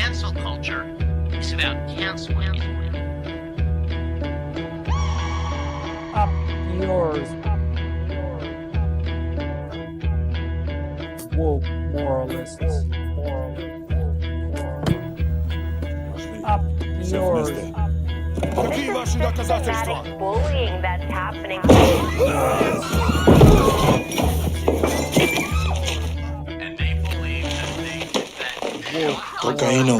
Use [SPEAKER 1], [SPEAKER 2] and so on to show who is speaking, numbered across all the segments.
[SPEAKER 1] cancel culture is about canceling.
[SPEAKER 2] Up yours. Woke moralists. Up yours.
[SPEAKER 3] This is systematic bullying that's happening.
[SPEAKER 1] And they believe that
[SPEAKER 4] Cocaína.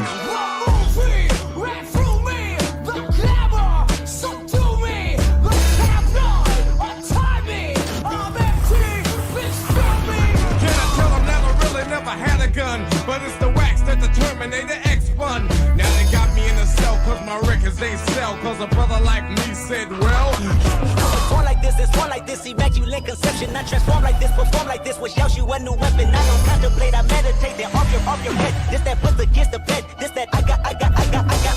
[SPEAKER 5] But it's the wax that the Terminator X spun. Now they got me in a cell cause my records ain't sell. Cause a brother like me said, well,
[SPEAKER 6] it's born like this, it's born like this, immaculate conception. Not transform like this, perform like this, which yells you a new weapon. I don't contemplate, I meditate, then off your head. This that puts against the bed, this that I got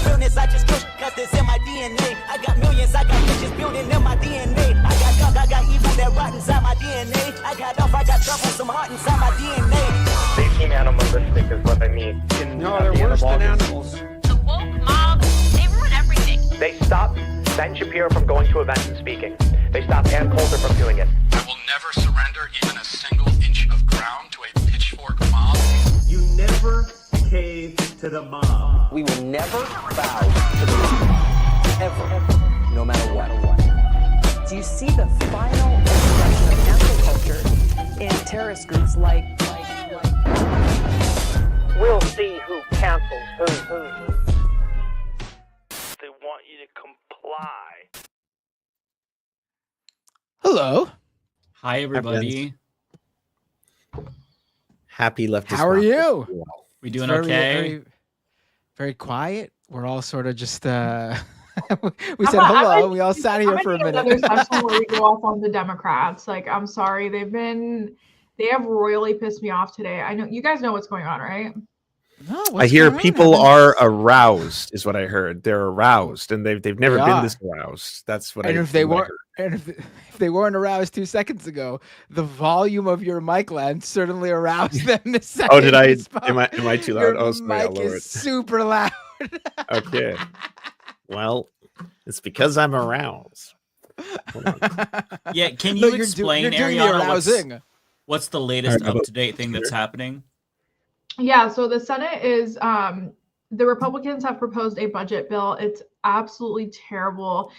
[SPEAKER 6] realness, I just push, cause it's in my DNA. I got millions, I got riches building in my DNA. I got dark, I got evil that rot inside my DNA. I got off, I got trouble, some heart inside my DNA.
[SPEAKER 7] They seem animalistic is what I mean.
[SPEAKER 8] No, they're worse than animals.
[SPEAKER 1] the woke mob, they ruin everything.
[SPEAKER 7] They stopped Ben Shapiro from going to events and speaking. They stopped Ann Coulter from doing it.
[SPEAKER 9] I will never surrender even a single inch of ground to a pitchfork mob.
[SPEAKER 10] You never cave to the mob.
[SPEAKER 6] We will never bow to the mob. Ever. No matter what.
[SPEAKER 2] Do you see the final expression of cancel culture in terrorist groups like
[SPEAKER 7] We'll see who cancels who.
[SPEAKER 11] They want you to comply.
[SPEAKER 12] Hello.
[SPEAKER 13] Hi, everybody.
[SPEAKER 4] Happy leftist.
[SPEAKER 12] How are you?
[SPEAKER 13] We doing okay?
[SPEAKER 12] Very, very quiet. We're all sort of just we said hello. We all sat here for a minute.
[SPEAKER 14] Another session where we go off on the Democrats. Like, I'm sorry, they have royally pissed me off today. I know you guys know what's going on, right?
[SPEAKER 12] No,
[SPEAKER 4] I hear people are aroused, is what I heard. They're aroused, and they've never been this aroused. That's what.
[SPEAKER 12] If they weren't aroused 2 seconds ago, the volume of your mic land certainly aroused them.
[SPEAKER 4] Oh, did I? Am I too loud? Oh, sorry, I'll
[SPEAKER 12] mic
[SPEAKER 4] lower
[SPEAKER 12] is
[SPEAKER 4] it.
[SPEAKER 12] super loud.
[SPEAKER 4] Okay. Well, it's because I'm aroused.
[SPEAKER 13] Yeah, can you explain, Ariana, what's the latest
[SPEAKER 4] Right,
[SPEAKER 13] up-to-date thing that's happening?
[SPEAKER 14] Yeah, so the Senate is the Republicans have proposed a budget bill. It's absolutely terrible.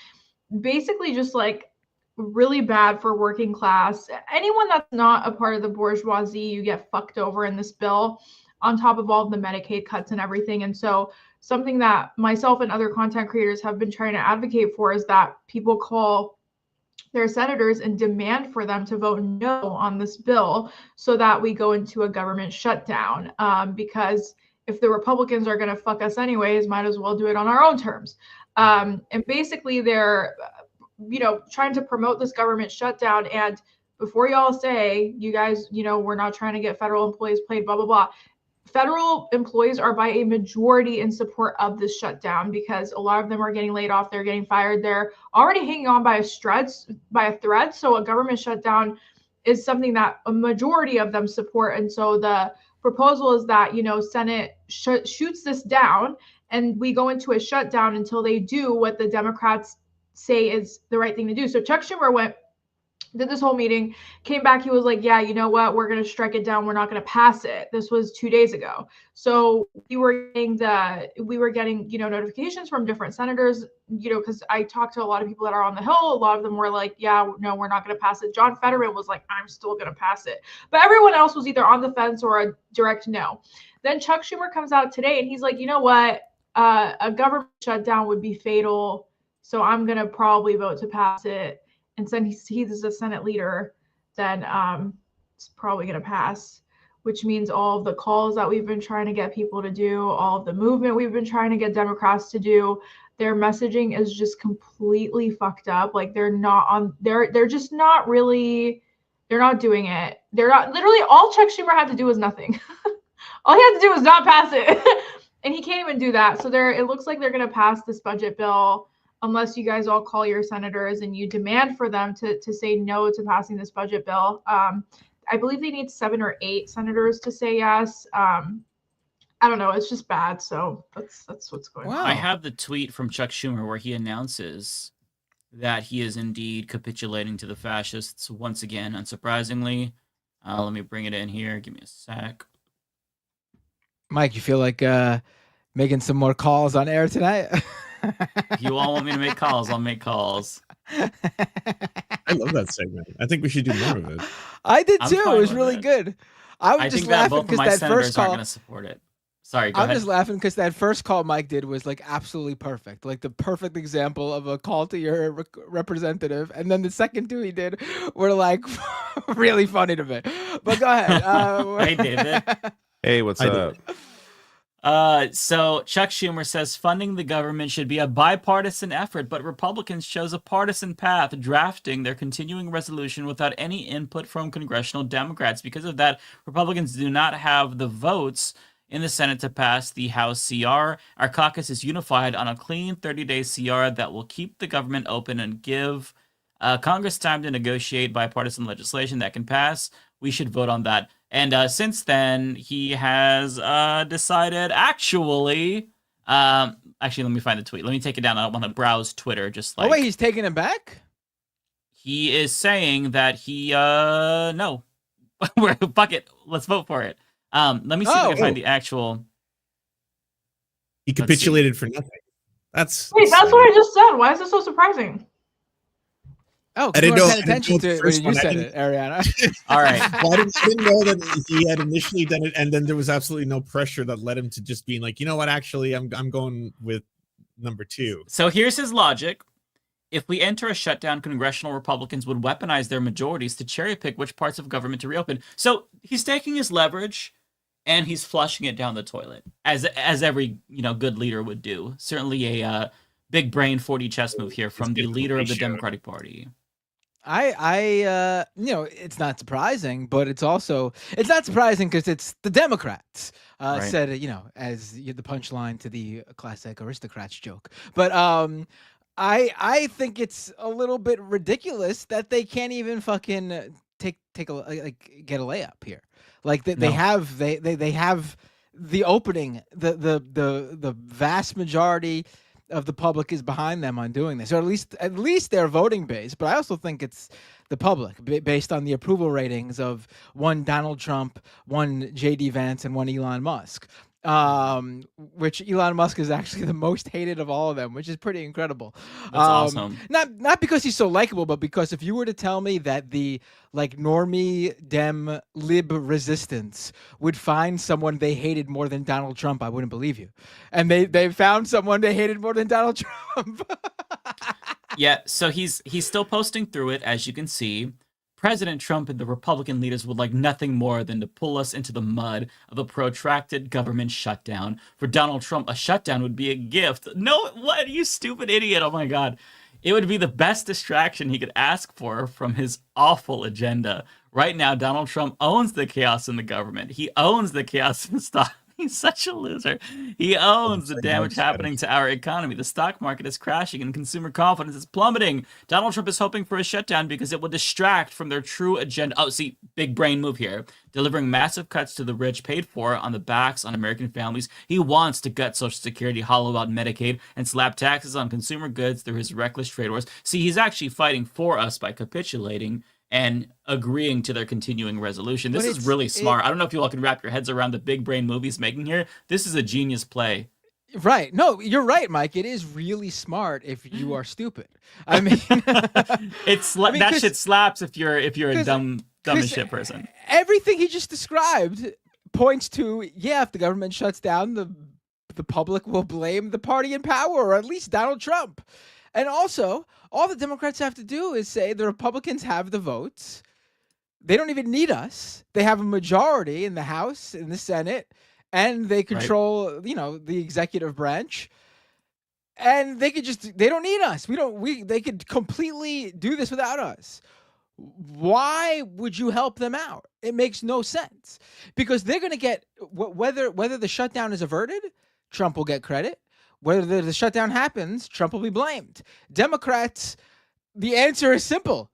[SPEAKER 14] Basically just like really bad for working class. Anyone that's not a part of the bourgeoisie, you get fucked over in this bill on top of all of the Medicaid cuts and everything. And so something that myself and other content creators have been trying to advocate for is that people call their senators and demand for them to vote no on this bill so that we go into a government shutdown. Because if the Republicans are going to fuck us anyways, might as well do it on our own terms. And basically they're, trying to promote this government shutdown. And before y'all say, you guys, we're not trying to get federal employees paid, blah, blah, blah. Federal employees are by a majority in support of this shutdown because a lot of them are getting laid off. They're getting fired. They're already hanging on by a thread. So a government shutdown is something that a majority of them support. And so the proposal is that, Senate shoots this down and we go into a shutdown until they do what the Democrats say is the right thing to do. So Chuck Schumer did this whole meeting, came back. He was like, yeah, you know what? We're going to strike it down. We're not going to pass it. This was 2 days ago. So we were getting notifications from different senators, because I talked to a lot of people that are on the Hill. A lot of them were like, yeah, no, we're not going to pass it. John Fetterman was like, I'm still going to pass it. But everyone else was either on the fence or a direct no. Then Chuck Schumer comes out today and he's like, you know what? A government shutdown would be fatal. So I'm going to probably vote to pass it. And since he's a Senate leader, then it's probably going to pass, which means all of the calls that we've been trying to get people to do, all of the movement we've been trying to get Democrats to do, their messaging is just completely fucked up. Like they're just not really, they're not doing it. They're not, literally all Chuck Schumer had to do was nothing. All he had to do was not pass it. And he can't even do that. So it looks like they're going to pass this budget bill unless you guys all call your senators and you demand for them to say no to passing this budget bill. I believe they need 7 or 8 senators to say yes. I don't know. It's just bad. So that's what's going on.
[SPEAKER 13] I have the tweet from Chuck Schumer where he announces that he is indeed capitulating to the fascists once again, unsurprisingly. Let me bring it in here. Give me a sec.
[SPEAKER 12] Mike, you feel like making some more calls on air tonight?
[SPEAKER 13] If you all want me to make calls, I'll make calls.
[SPEAKER 4] I love that segment. I think we should do more of it.
[SPEAKER 12] I did too. It was really good. I
[SPEAKER 13] think
[SPEAKER 12] just
[SPEAKER 13] that
[SPEAKER 12] laughing
[SPEAKER 13] both of
[SPEAKER 12] because
[SPEAKER 13] my
[SPEAKER 12] that
[SPEAKER 13] senators
[SPEAKER 12] first call.
[SPEAKER 13] aren't going to support it. Sorry, go
[SPEAKER 12] I'm
[SPEAKER 13] ahead.
[SPEAKER 12] just laughing because that first call Mike did was like absolutely perfect, like the perfect example of a call to your representative. And then the second two he did were like really funny to me. But go ahead.
[SPEAKER 13] Hey, David.
[SPEAKER 4] Hey, what's up?
[SPEAKER 13] So Chuck Schumer says funding the government should be a bipartisan effort, but Republicans chose a partisan path, drafting their continuing resolution without any input from congressional Democrats. Because of that, Republicans do not have the votes in the Senate to pass the House CR. Our caucus is unified on a clean 30-day CR that will keep the government open and give Congress time to negotiate bipartisan legislation that can pass. We should vote on that. And since then, he has decided, actually, let me find the tweet. Let me take it down. I don't want to browse Twitter. Just like,
[SPEAKER 12] oh, wait, he's taking it back?
[SPEAKER 13] He is saying that he, no. Fuck it. Let's vote for it. Let me see if I can find the actual.
[SPEAKER 4] He capitulated for nothing. That's
[SPEAKER 14] Wait, that's what I just said. Why is it so surprising?
[SPEAKER 12] Oh,
[SPEAKER 4] I didn't know.
[SPEAKER 12] Paying attention to it when you said it, Ariana.
[SPEAKER 13] All right.
[SPEAKER 4] Well, I didn't know that he had initially done it, and then there was absolutely no pressure that led him to just being like, you know what? Actually, I'm going with number 2.
[SPEAKER 13] So here's his logic. If we enter a shutdown, congressional Republicans would weaponize their majorities to cherry pick which parts of government to reopen. So he's taking his leverage and he's flushing it down the toilet, as every good leader would do. Certainly a big brain 4D chess move here from the leader of the Democratic Party.
[SPEAKER 12] It's not surprising, but it's not surprising because it's the Democrats.
[SPEAKER 13] Right.
[SPEAKER 12] Said, as the punchline to the classic aristocrats joke. But I think it's a little bit ridiculous that they can't even fucking get a layup here. Like they have the opening, the vast majority of the public is behind them on doing this, or at least their voting base. But I also think it's the public based on the approval ratings of one Donald Trump, one JD Vance, and one Elon Musk. Which Elon Musk is actually the most hated of all of them, which is pretty incredible.
[SPEAKER 13] That's awesome.
[SPEAKER 12] Not because he's so likable, but because if you were to tell me that the normie Dem lib resistance would find someone they hated more than Donald Trump, I wouldn't believe you. And they found someone they hated more than Donald Trump.
[SPEAKER 13] Yeah, so he's still posting through it, as you can see. President Trump and the Republican leaders would like nothing more than to pull us into the mud of a protracted government shutdown. For Donald Trump, a shutdown would be a gift. No, what? You stupid idiot. Oh my God. It would be the best distraction he could ask for from his awful agenda. Right now, Donald Trump owns the chaos in the government. He owns the chaos in the stock. He's such a loser. He owns the damage happening to our economy. The stock market is crashing and consumer confidence is plummeting. Donald Trump is hoping for a shutdown because it will distract from their true agenda. Oh, see, big brain move here. Delivering massive cuts to the rich paid for on the backs on American families. He wants to gut Social Security, hollow out Medicaid, and slap taxes on consumer goods through his reckless trade wars. See, he's actually fighting for us by capitulating and agreeing to their continuing resolution. This is really smart. I don't know if you all can wrap your heads around the big brain move he's making here. This is a genius play.
[SPEAKER 12] Right. No, you're right, Mike. It is really smart if you are stupid. I mean,
[SPEAKER 13] that shit slaps if you're a dumb as shit person.
[SPEAKER 12] Everything he just described points to, if the government shuts down, the public will blame the party in power, or at least Donald Trump. And also, all the Democrats have to do is say the Republicans have the votes. They don't even need us. They have a majority in the House, in the Senate, and they control, the executive branch. And they don't need us. They could completely do this without us. Why would you help them out? It makes no sense, because they're going to get, whether the shutdown is averted, Trump will get credit. Whether the shutdown happens, Trump will be blamed. Democrats, the answer is simple.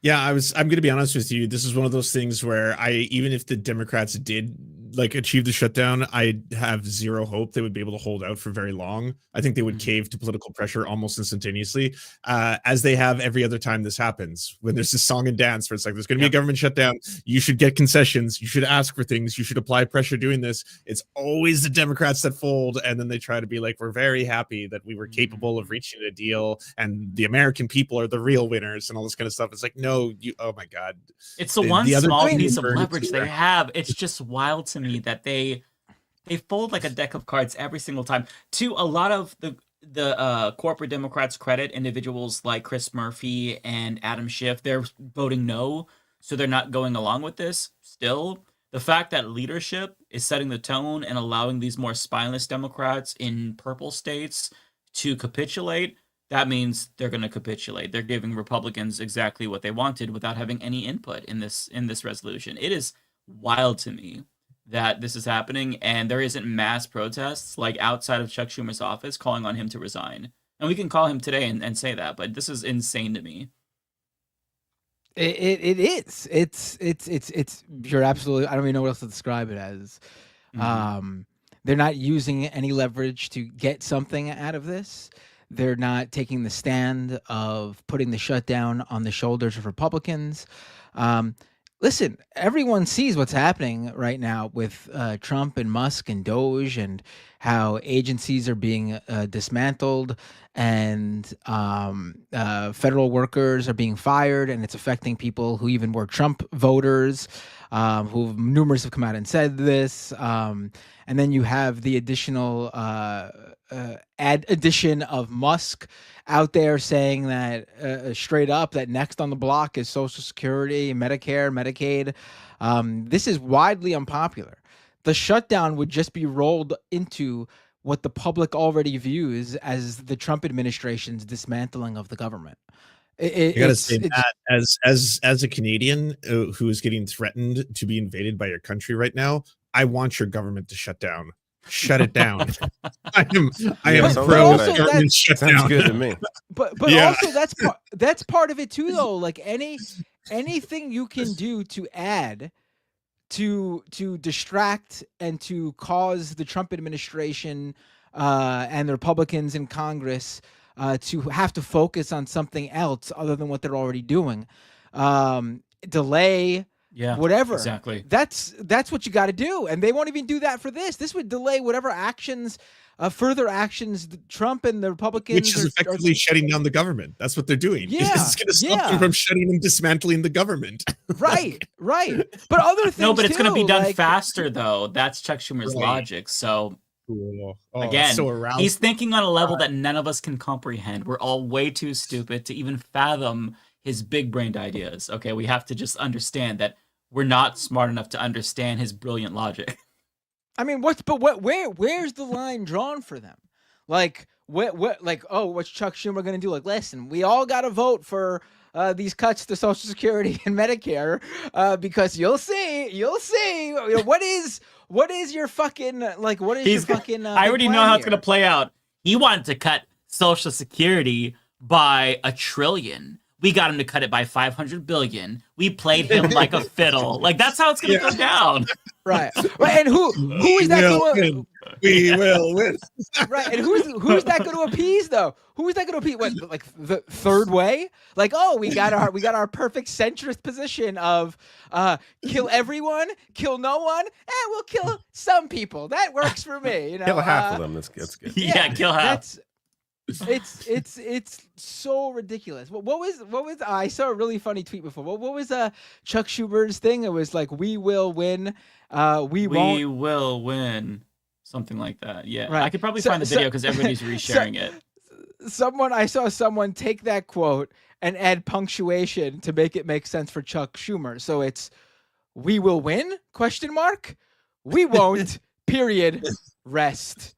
[SPEAKER 4] Yeah, I'm going to be honest with you. This is one of those things where even if the Democrats did achieve the shutdown, I have zero hope they would be able to hold out for very long. I think they would cave to political pressure almost instantaneously, as they have every other time this happens. When there's this song and dance where it's like, there's going to be a government shutdown. You should get concessions. You should ask for things. You should apply pressure doing this. It's always the Democrats that fold. And then they try to be like, we're very happy that we were capable of reaching a deal and the American people are the real winners and all this kind of stuff. It's like, no, oh my God.
[SPEAKER 13] It's the one small piece of leverage they have. It's just wild to me that they fold like a deck of cards every single time. To a lot of the corporate Democrats' credit, individuals like Chris Murphy and Adam Schiff, they're voting no, so they're not going along with this. Still, the fact that leadership is setting the tone and allowing these more spineless Democrats in purple states to capitulate, that means they're going to capitulate. They're giving Republicans exactly what they wanted without having any input in this resolution. It is wild to me that this is happening and there isn't mass protests like outside of Chuck Schumer's office calling on him to resign. And we can call him today and say that, but this is insane to me.
[SPEAKER 12] It is. It's you're absolutely, I don't even know what else to describe it as. They're not using any leverage to get something out of this. They're not taking the stand of putting the shutdown on the shoulders of Republicans. Listen, everyone sees what's happening right now with Trump and Musk and Doge and how agencies are being dismantled and federal workers are being fired, and it's affecting people who even were Trump voters, who numerous have come out and said this. And then you have the additional addition of Musk out there saying that straight up that next on the block is Social Security, Medicare, Medicaid. This is widely unpopular. The shutdown would just be rolled into what the public already views as the Trump administration's dismantling of the government.
[SPEAKER 4] I gotta say that as a Canadian who is getting threatened to be invaded by your country right now, I want your government to shut down. Shut it down. I am pro government shutdown.
[SPEAKER 15] Sounds good to me.
[SPEAKER 12] But also that's part of it too, though. Like anything you can do to add to distract and to cause the Trump administration and the Republicans in Congress to have to focus on something else other than what they're already doing, delay.
[SPEAKER 13] Yeah,
[SPEAKER 12] whatever.
[SPEAKER 13] Exactly.
[SPEAKER 12] That's what you got to do, and they won't even do that for this. This would delay whatever actions, further actions, Trump and the Republicans,
[SPEAKER 4] which is effectively shutting down the government. That's what they're doing.
[SPEAKER 12] Yeah,
[SPEAKER 4] it's going to stop them from shutting and dismantling the government.
[SPEAKER 12] Right. But other things.
[SPEAKER 13] No, but it's going to be done
[SPEAKER 12] like,
[SPEAKER 13] faster, though. That's Chuck Schumer's logic. So. Again, he's thinking on a level that none of us can comprehend. We're all way too stupid to even fathom his big-brained ideas. Okay, we have to just understand that we're not smart enough to understand his brilliant logic.
[SPEAKER 12] I mean, where's the line drawn for them? Like, what's Chuck Schumer going to do? Like, listen, we all got to vote for these cuts to Social Security and Medicare because you'll see. What is your fucking like? What is your fucking?
[SPEAKER 13] I already know how it's gonna play out. He wanted to cut Social Security by $1 trillion. We got him to cut it by 500 billion. We played him like a fiddle. Like that's how it's gonna go down.
[SPEAKER 12] Right. And who is that going to?
[SPEAKER 4] We will win.
[SPEAKER 12] Right. And who's that going to appease though? Who is that going to appease? What, like the third way? Like, oh, we got our perfect centrist position of kill everyone, kill no one, and we'll kill some people. That works for me. You know,
[SPEAKER 15] kill half of them. That's good.
[SPEAKER 13] Yeah, kill half.
[SPEAKER 12] It's so ridiculous. What was I saw a really funny tweet before. What was Chuck Schumer's thing? It was like, we will win. We
[SPEAKER 13] will win. Something like that. Yeah. Right. I could probably find the video because everybody's resharing it.
[SPEAKER 12] I saw someone take that quote and add punctuation to make it make sense for Chuck Schumer. So it's, we will win? ? We won't. Period. Rest.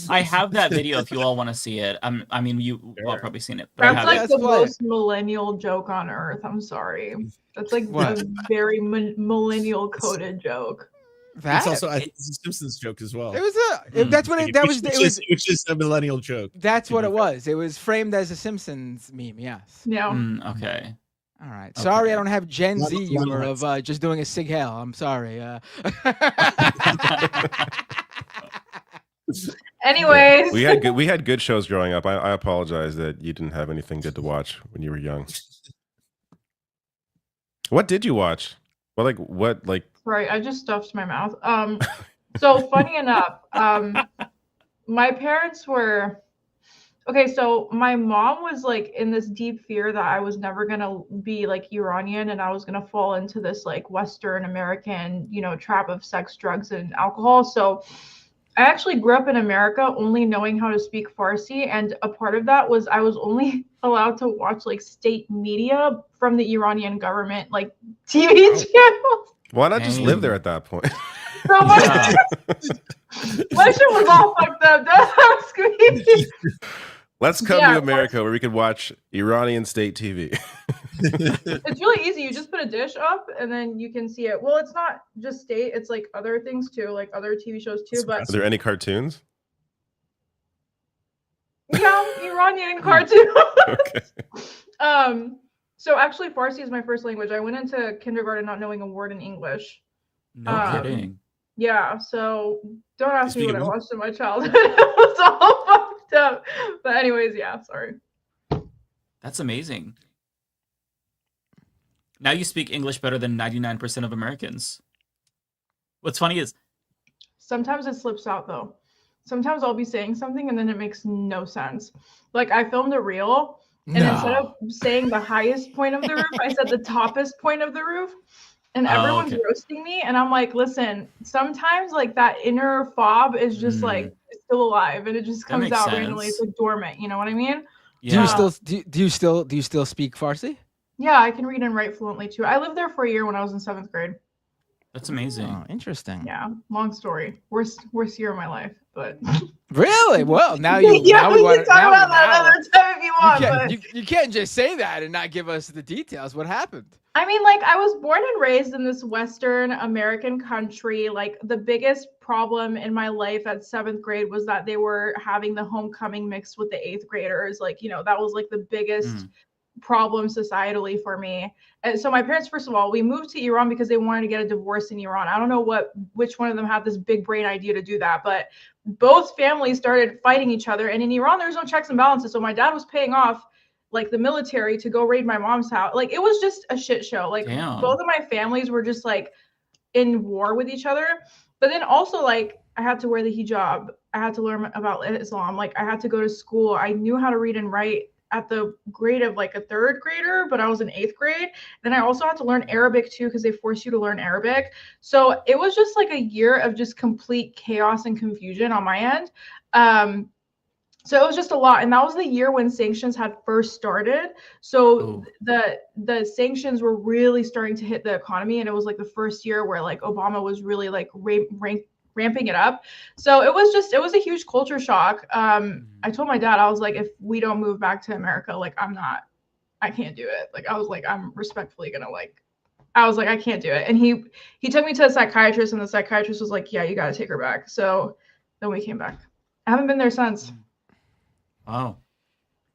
[SPEAKER 13] I have that video if you all want to see it. I mean, you all probably seen it. But
[SPEAKER 14] That's like the most millennial joke on earth. I'm sorry. That's like the very millennial coded joke.
[SPEAKER 12] That
[SPEAKER 4] It's also I think it's a Simpsons joke as well.
[SPEAKER 12] it was that's what
[SPEAKER 4] Which is a millennial joke.
[SPEAKER 12] That's what it was. It was framed as a Simpsons meme. Yes.
[SPEAKER 14] Yeah.
[SPEAKER 13] Okay.
[SPEAKER 12] All right. Sorry, I don't have Gen Z humor of just doing a sig hail. I'm sorry.
[SPEAKER 14] Anyways,
[SPEAKER 15] we had good shows growing up. I apologize that you didn't have anything good to watch when you were young. What did you watch?
[SPEAKER 14] Right, I just stuffed my mouth. So funny enough, my parents were okay. So my mom was like in this deep fear that I was never gonna be like Iranian and I was gonna fall into this like Western American, trap of sex, drugs, and alcohol. So I actually grew up in America only knowing how to speak Farsi, and a part of that was I was only allowed to watch like state media from the Iranian government, like TV channels.
[SPEAKER 15] Why not just live there at that point?
[SPEAKER 14] So my shit was all fucked up. That's crazy.
[SPEAKER 15] Let's come to America where we can watch Iranian state TV.
[SPEAKER 14] It's really easy. You just put a dish up and then you can see it. Well, it's not just state, it's like other things too, like other TV shows too. But
[SPEAKER 15] are there any cartoons?
[SPEAKER 14] Yeah, Iranian cartoons.
[SPEAKER 15] Okay.
[SPEAKER 14] So actually Farsi is my first language. I went into kindergarten not knowing a word in English.
[SPEAKER 13] No kidding.
[SPEAKER 14] Yeah, so don't ask me what I watched in my childhood. It was all fucked up. But anyways, yeah, sorry.
[SPEAKER 13] That's amazing. Now you speak English better than 99% of Americans. What's funny is
[SPEAKER 14] sometimes it slips out though. Sometimes I'll be saying something and then it makes no sense. Like I filmed a reel and instead of saying the highest point of the roof, I said the toppest point of the roof. And everyone's roasting me. And I'm like, listen, sometimes like that inner fob is just like still alive and it just comes out randomly. It's like dormant. You know what I mean?
[SPEAKER 12] Yeah. Do you still speak Farsi?
[SPEAKER 14] Yeah, I can read and write fluently too. I lived there for a year when I was in 7th grade.
[SPEAKER 13] That's amazing.
[SPEAKER 12] Oh, interesting.
[SPEAKER 14] Yeah, long story. Worst year of my life, but
[SPEAKER 12] really? Well, now you
[SPEAKER 14] we can talk about that another time if you want.
[SPEAKER 12] You can't just say that and not give us the details. What happened?
[SPEAKER 14] I mean, like I was born and raised in this Western American country. Like the biggest problem in my life at 7th grade was that they were having the homecoming mixed with the 8th graders. Like, that was like the biggest problem societally for me. And so my parents, first of all, we moved to Iran because they wanted to get a divorce in Iran. I don't know which one of them had this big brain idea to do that, but both families started fighting each other. And in Iran, there's no checks and balances. So my dad was paying off like the military to go raid my mom's house. Like it was just a shit show. Like both of my families were just like in war with each other. But then also like I had to wear the hijab. I had to learn about Islam. Like I had to go to school. I knew how to read and write at the grade of like a 3rd grader, but I was in 8th grade. Then I also had to learn Arabic too, because they force you to learn Arabic. So it was just like a year of just complete chaos and confusion on my end. So it was just a lot. And that was the year when sanctions had first started. So the sanctions were really starting to hit the economy. And it was like the first year where like Obama was really like ramping it up. So it was a huge culture shock. I told my dad, I was like, if we don't move back to America, like I can't do it. Like I was like, I'm respectfully gonna I can't do it. And he took me to a psychiatrist and the psychiatrist was like, yeah, you gotta take her back. So then we came back. I haven't been there since.
[SPEAKER 13] Wow.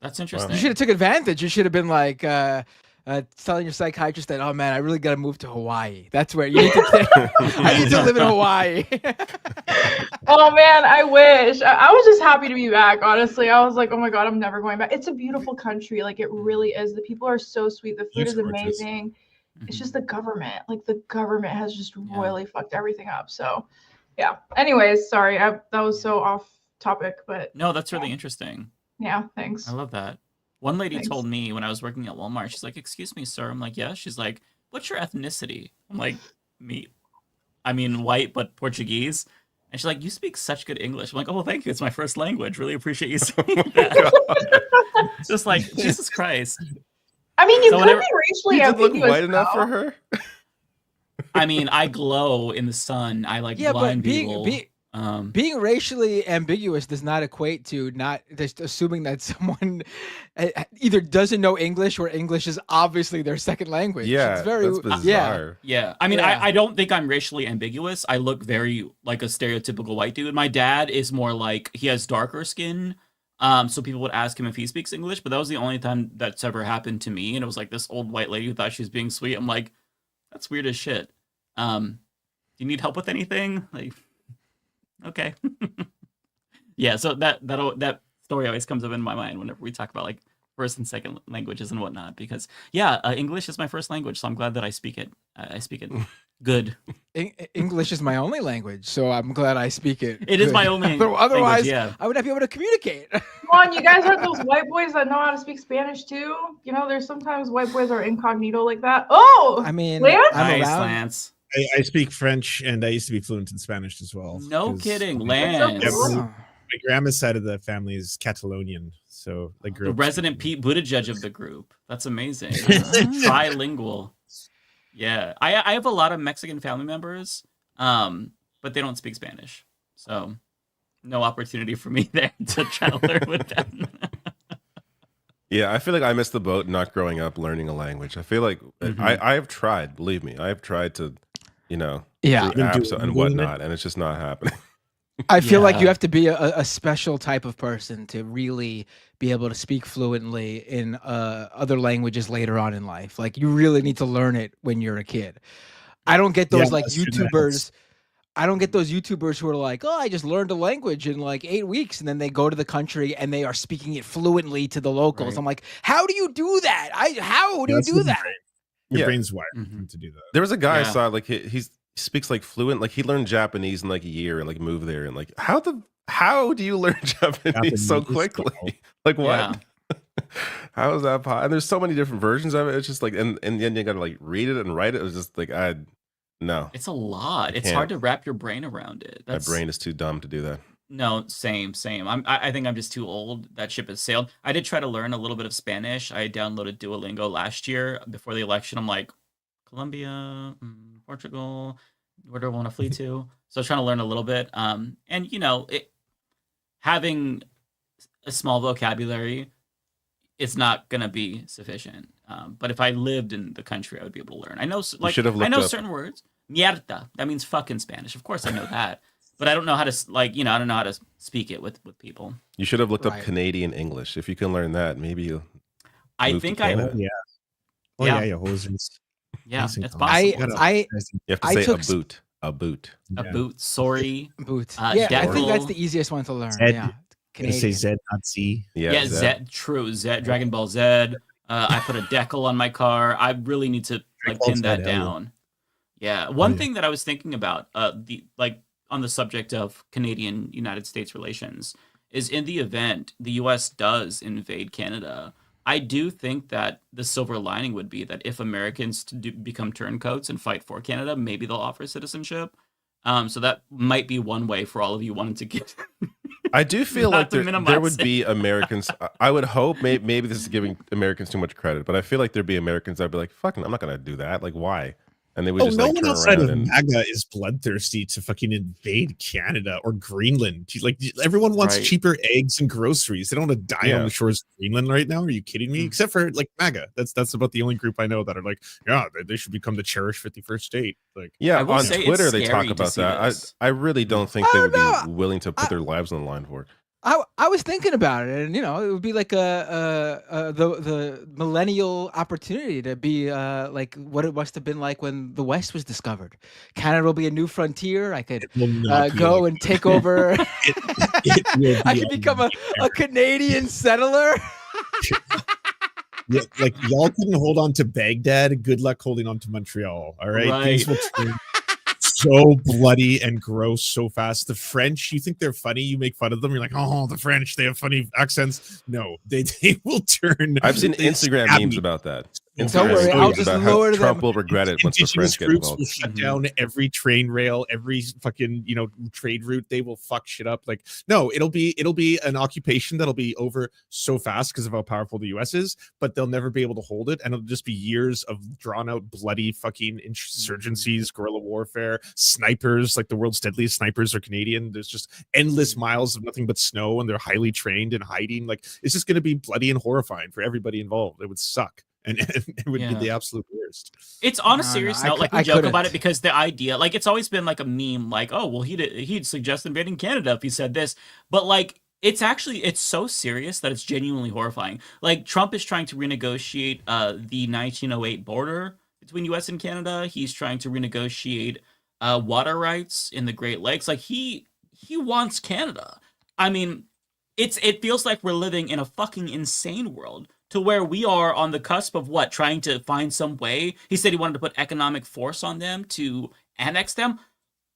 [SPEAKER 13] That's interesting.
[SPEAKER 12] You should have took advantage. You should have been like telling your psychiatrist that, oh man, I really got to move to Hawaii. That's where you need to I need to live in Hawaii.
[SPEAKER 14] Oh man, I wish. I was just happy to be back, honestly. I was like, oh my God, I'm never going back. It's a beautiful country. Like it really is. The people are so sweet. The food is amazing. It's just the government. Like the government has just royally fucked everything up. So yeah. Anyways, sorry. That was so off topic, but
[SPEAKER 13] no, that's really interesting.
[SPEAKER 14] Yeah, thanks.
[SPEAKER 13] I love that. One lady told me when I was working at Walmart, she's like, excuse me, sir. I'm like, yeah. She's like, what's your ethnicity? I'm like, white, but Portuguese. And she's like, you speak such good English. I'm like, oh, thank you. It's my first language. Really appreciate you saying that. It's just like, Jesus Christ.
[SPEAKER 14] I mean, you could be racially ambiguous.
[SPEAKER 15] Look white enough for her?
[SPEAKER 13] I mean, I glow in the sun. I like blind people.
[SPEAKER 12] Being racially ambiguous does not equate to not just assuming that someone either doesn't know English or English is obviously their second language.
[SPEAKER 15] Yeah,
[SPEAKER 12] it's very
[SPEAKER 15] that's bizarre.
[SPEAKER 13] Yeah. I mean, I don't think I'm racially ambiguous. I look very like a stereotypical white dude. My dad is more like, he has darker skin. So people would ask him if he speaks English, but that was the only time that's ever happened to me. And it was like this old white lady who thought she was being sweet. I'm like, that's weird as shit. Do you need help with anything? Like, okay. Yeah, so that story always comes up in my mind whenever we talk about like first and second languages and whatnot, because English is my first language, so I'm glad that I speak it. I speak it good.
[SPEAKER 12] English is my only language, so I'm glad I speak it.
[SPEAKER 13] It is my only
[SPEAKER 12] Otherwise,
[SPEAKER 13] language,
[SPEAKER 12] I would not be able to communicate.
[SPEAKER 14] Come on, you guys have those white boys that know how to speak Spanish too. You know, there's sometimes white boys are incognito like that. Oh,
[SPEAKER 12] I mean,
[SPEAKER 14] Lance?
[SPEAKER 12] I'm around.
[SPEAKER 13] Lance.
[SPEAKER 4] I speak French, and I used to be fluent in Spanish as well.
[SPEAKER 13] No kidding, Lance.
[SPEAKER 4] My grandma's side of the family is Catalonian, so like
[SPEAKER 13] the resident Pete Buttigieg of the group. That's amazing. Bilingual. Yeah, I have a lot of Mexican family members, but they don't speak Spanish, so no opportunity for me there to try to learn with them.
[SPEAKER 15] Yeah, I feel like I missed the boat not growing up learning a language. I feel like I have tried, believe me, I have tried to, through apps and whatnot, and it's just not happening.
[SPEAKER 12] I feel like you have to be a special type of person to really be able to speak fluently in other languages later on in life. Like, you really need to learn it when you're a kid. I don't get those YouTubers. I don't get those YouTubers who are like, oh, I just learned a language in like 8 weeks, and then they go to the country and they are speaking it fluently to the locals. Right. I'm like, how do you do that? How do you do that?
[SPEAKER 4] Your brain's wired to do that.
[SPEAKER 15] There was a guy I saw, like he speaks like fluent, like he learned Japanese in like a year and like moved there, and like how do you learn Japanese so quickly? Like what? Yeah. How is that possible? And there's so many different versions of it. It's just like, and then you gotta like read it and write it. It was just like no.
[SPEAKER 13] It's a lot. It's hard to wrap your brain around it.
[SPEAKER 15] My brain is too dumb to do that.
[SPEAKER 13] No, same. I think I'm just too old. That ship has sailed. I did try to learn a little bit of Spanish. I downloaded Duolingo last year before the election. I'm like, Colombia, Portugal, where do I want to flee to? So I was trying to learn a little bit. And having a small vocabulary, it's not gonna be sufficient. But if I lived in the country, I would be able to learn. I know, certain words. Mierda, that means fuck in Spanish. Of course, I know that, but I don't know how to I don't know how to speak it with people.
[SPEAKER 15] You should have looked up Canadian English. If you can learn that, maybe you.
[SPEAKER 13] I think I.
[SPEAKER 4] Yeah. Oh yeah, hosers.
[SPEAKER 13] Yeah, it's possible.
[SPEAKER 15] You have to say a boot.
[SPEAKER 13] A boot. Sorry.
[SPEAKER 12] Boot. I think that's the easiest one to learn. Yeah.
[SPEAKER 4] Canadian. Say Z, not C.
[SPEAKER 13] Yeah, Z. True. Z. Dragon Ball Z. I put a decal on my car. I really need to pin that down. Yeah. One thing that I was thinking about, on the subject of Canadian-United States relations, is in the event the U.S. does invade Canada, I do think that the silver lining would be that if Americans become turncoats and fight for Canada, maybe they'll offer citizenship. So that might be one way for all of you wanting to get.
[SPEAKER 15] I do feel like there would be Americans. I would hope, maybe this is giving Americans too much credit, but I feel like there'd be Americans that'd be like, fucking, I'm not going to do that. Like, why? And they would just like turn around and
[SPEAKER 4] MAGA is bloodthirsty to fucking invade Canada or Greenland. Like, everyone wants cheaper eggs and groceries. They don't want to die on the shores of Greenland right now. Are you kidding me? Except for like MAGA. That's about the only group I know that are like, yeah, they should become the cherished 51st state. Like,
[SPEAKER 15] yeah, on Twitter they talk about that. I really don't think they would be willing to put their lives on the line for it.
[SPEAKER 12] I was thinking about it, and it would be like the millennial opportunity to be like what it must have been like when the West was discovered. Canada will be a new frontier. I could go and take over. I could become a Canadian settler.
[SPEAKER 4] Yeah, like y'all couldn't hold on to Baghdad. Good luck holding on to Montreal. All right. Things will turn so bloody and gross so fast. The French, you think they're funny, you make fun of them, you're like, oh, the French, they have funny accents. No, they will turn.
[SPEAKER 15] I've seen Instagram memes about that.
[SPEAKER 12] Don't worry, I'll just lower them.
[SPEAKER 15] Trump will regret it once the French get
[SPEAKER 4] groups
[SPEAKER 15] involved.
[SPEAKER 4] will shut down every train rail, every fucking trade route. They will fuck shit up. Like, no, it'll be an occupation that'll be over so fast because of how powerful the U.S. is, but they'll never be able to hold it, and it'll just be years of drawn out, bloody fucking insurgencies, guerrilla warfare, snipers. Like the world's deadliest snipers are Canadian. There's just endless miles of nothing but snow, and they're highly trained and hiding. Like, it's just going to be bloody and horrifying for everybody involved. It would suck. And it would be the absolute worst.
[SPEAKER 13] It's on a serious note, like we joke about it because the idea, like it's always been like a meme, like, oh, well, he'd suggest invading Canada if he said this. But like, it's so serious that it's genuinely horrifying. Like Trump is trying to renegotiate the 1908 border between US and Canada. He's trying to renegotiate water rights in the Great Lakes. Like he wants Canada. I mean, it feels like we're living in a fucking insane world, to where we are on the cusp of trying to find some way. He said he wanted to put economic force on them to annex them.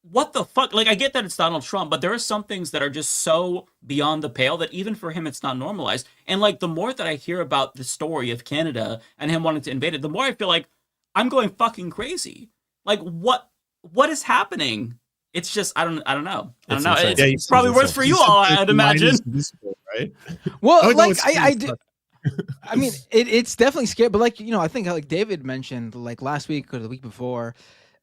[SPEAKER 13] What the fuck? Like, I get that it's Donald Trump, but there are some things that are just so beyond the pale that even for him, it's not normalized. And like, the more that I hear about the story of Canada and him wanting to invade it, the more I feel like I'm going fucking crazy. Like, what is happening? It's just, I don't know. It's probably worse for you all, I'd imagine.
[SPEAKER 4] Right?
[SPEAKER 12] Well, like, I do. I mean, it's definitely scary, but like, I think like David mentioned, like last week or the week before,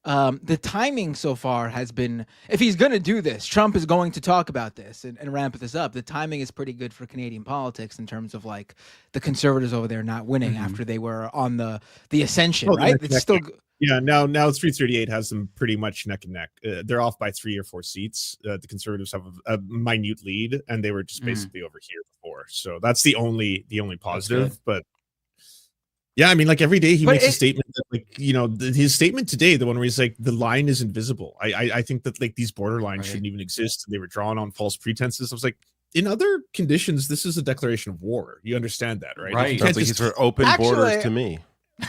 [SPEAKER 12] the timing so far has been, if he's going to do this, Trump is going to talk about this and ramp this up. The timing is pretty good for Canadian politics in terms of like the conservatives over there not winning after they were on the ascension, right? It's still.
[SPEAKER 4] Yeah, now 338 has them pretty much neck and neck. They're off by 3 or 4 seats. The conservatives have a minute lead, and they were just basically over here before. So that's the only positive. But yeah, I mean, like every day he makes a statement that, like, his statement today, the one where he's like, the line is invisible. I think that like these border lines shouldn't even exist. They were drawn on false pretenses. I was like, in other conditions, this is a declaration of war. You understand that, right?
[SPEAKER 15] Right. Sounds like he's for open borders to me.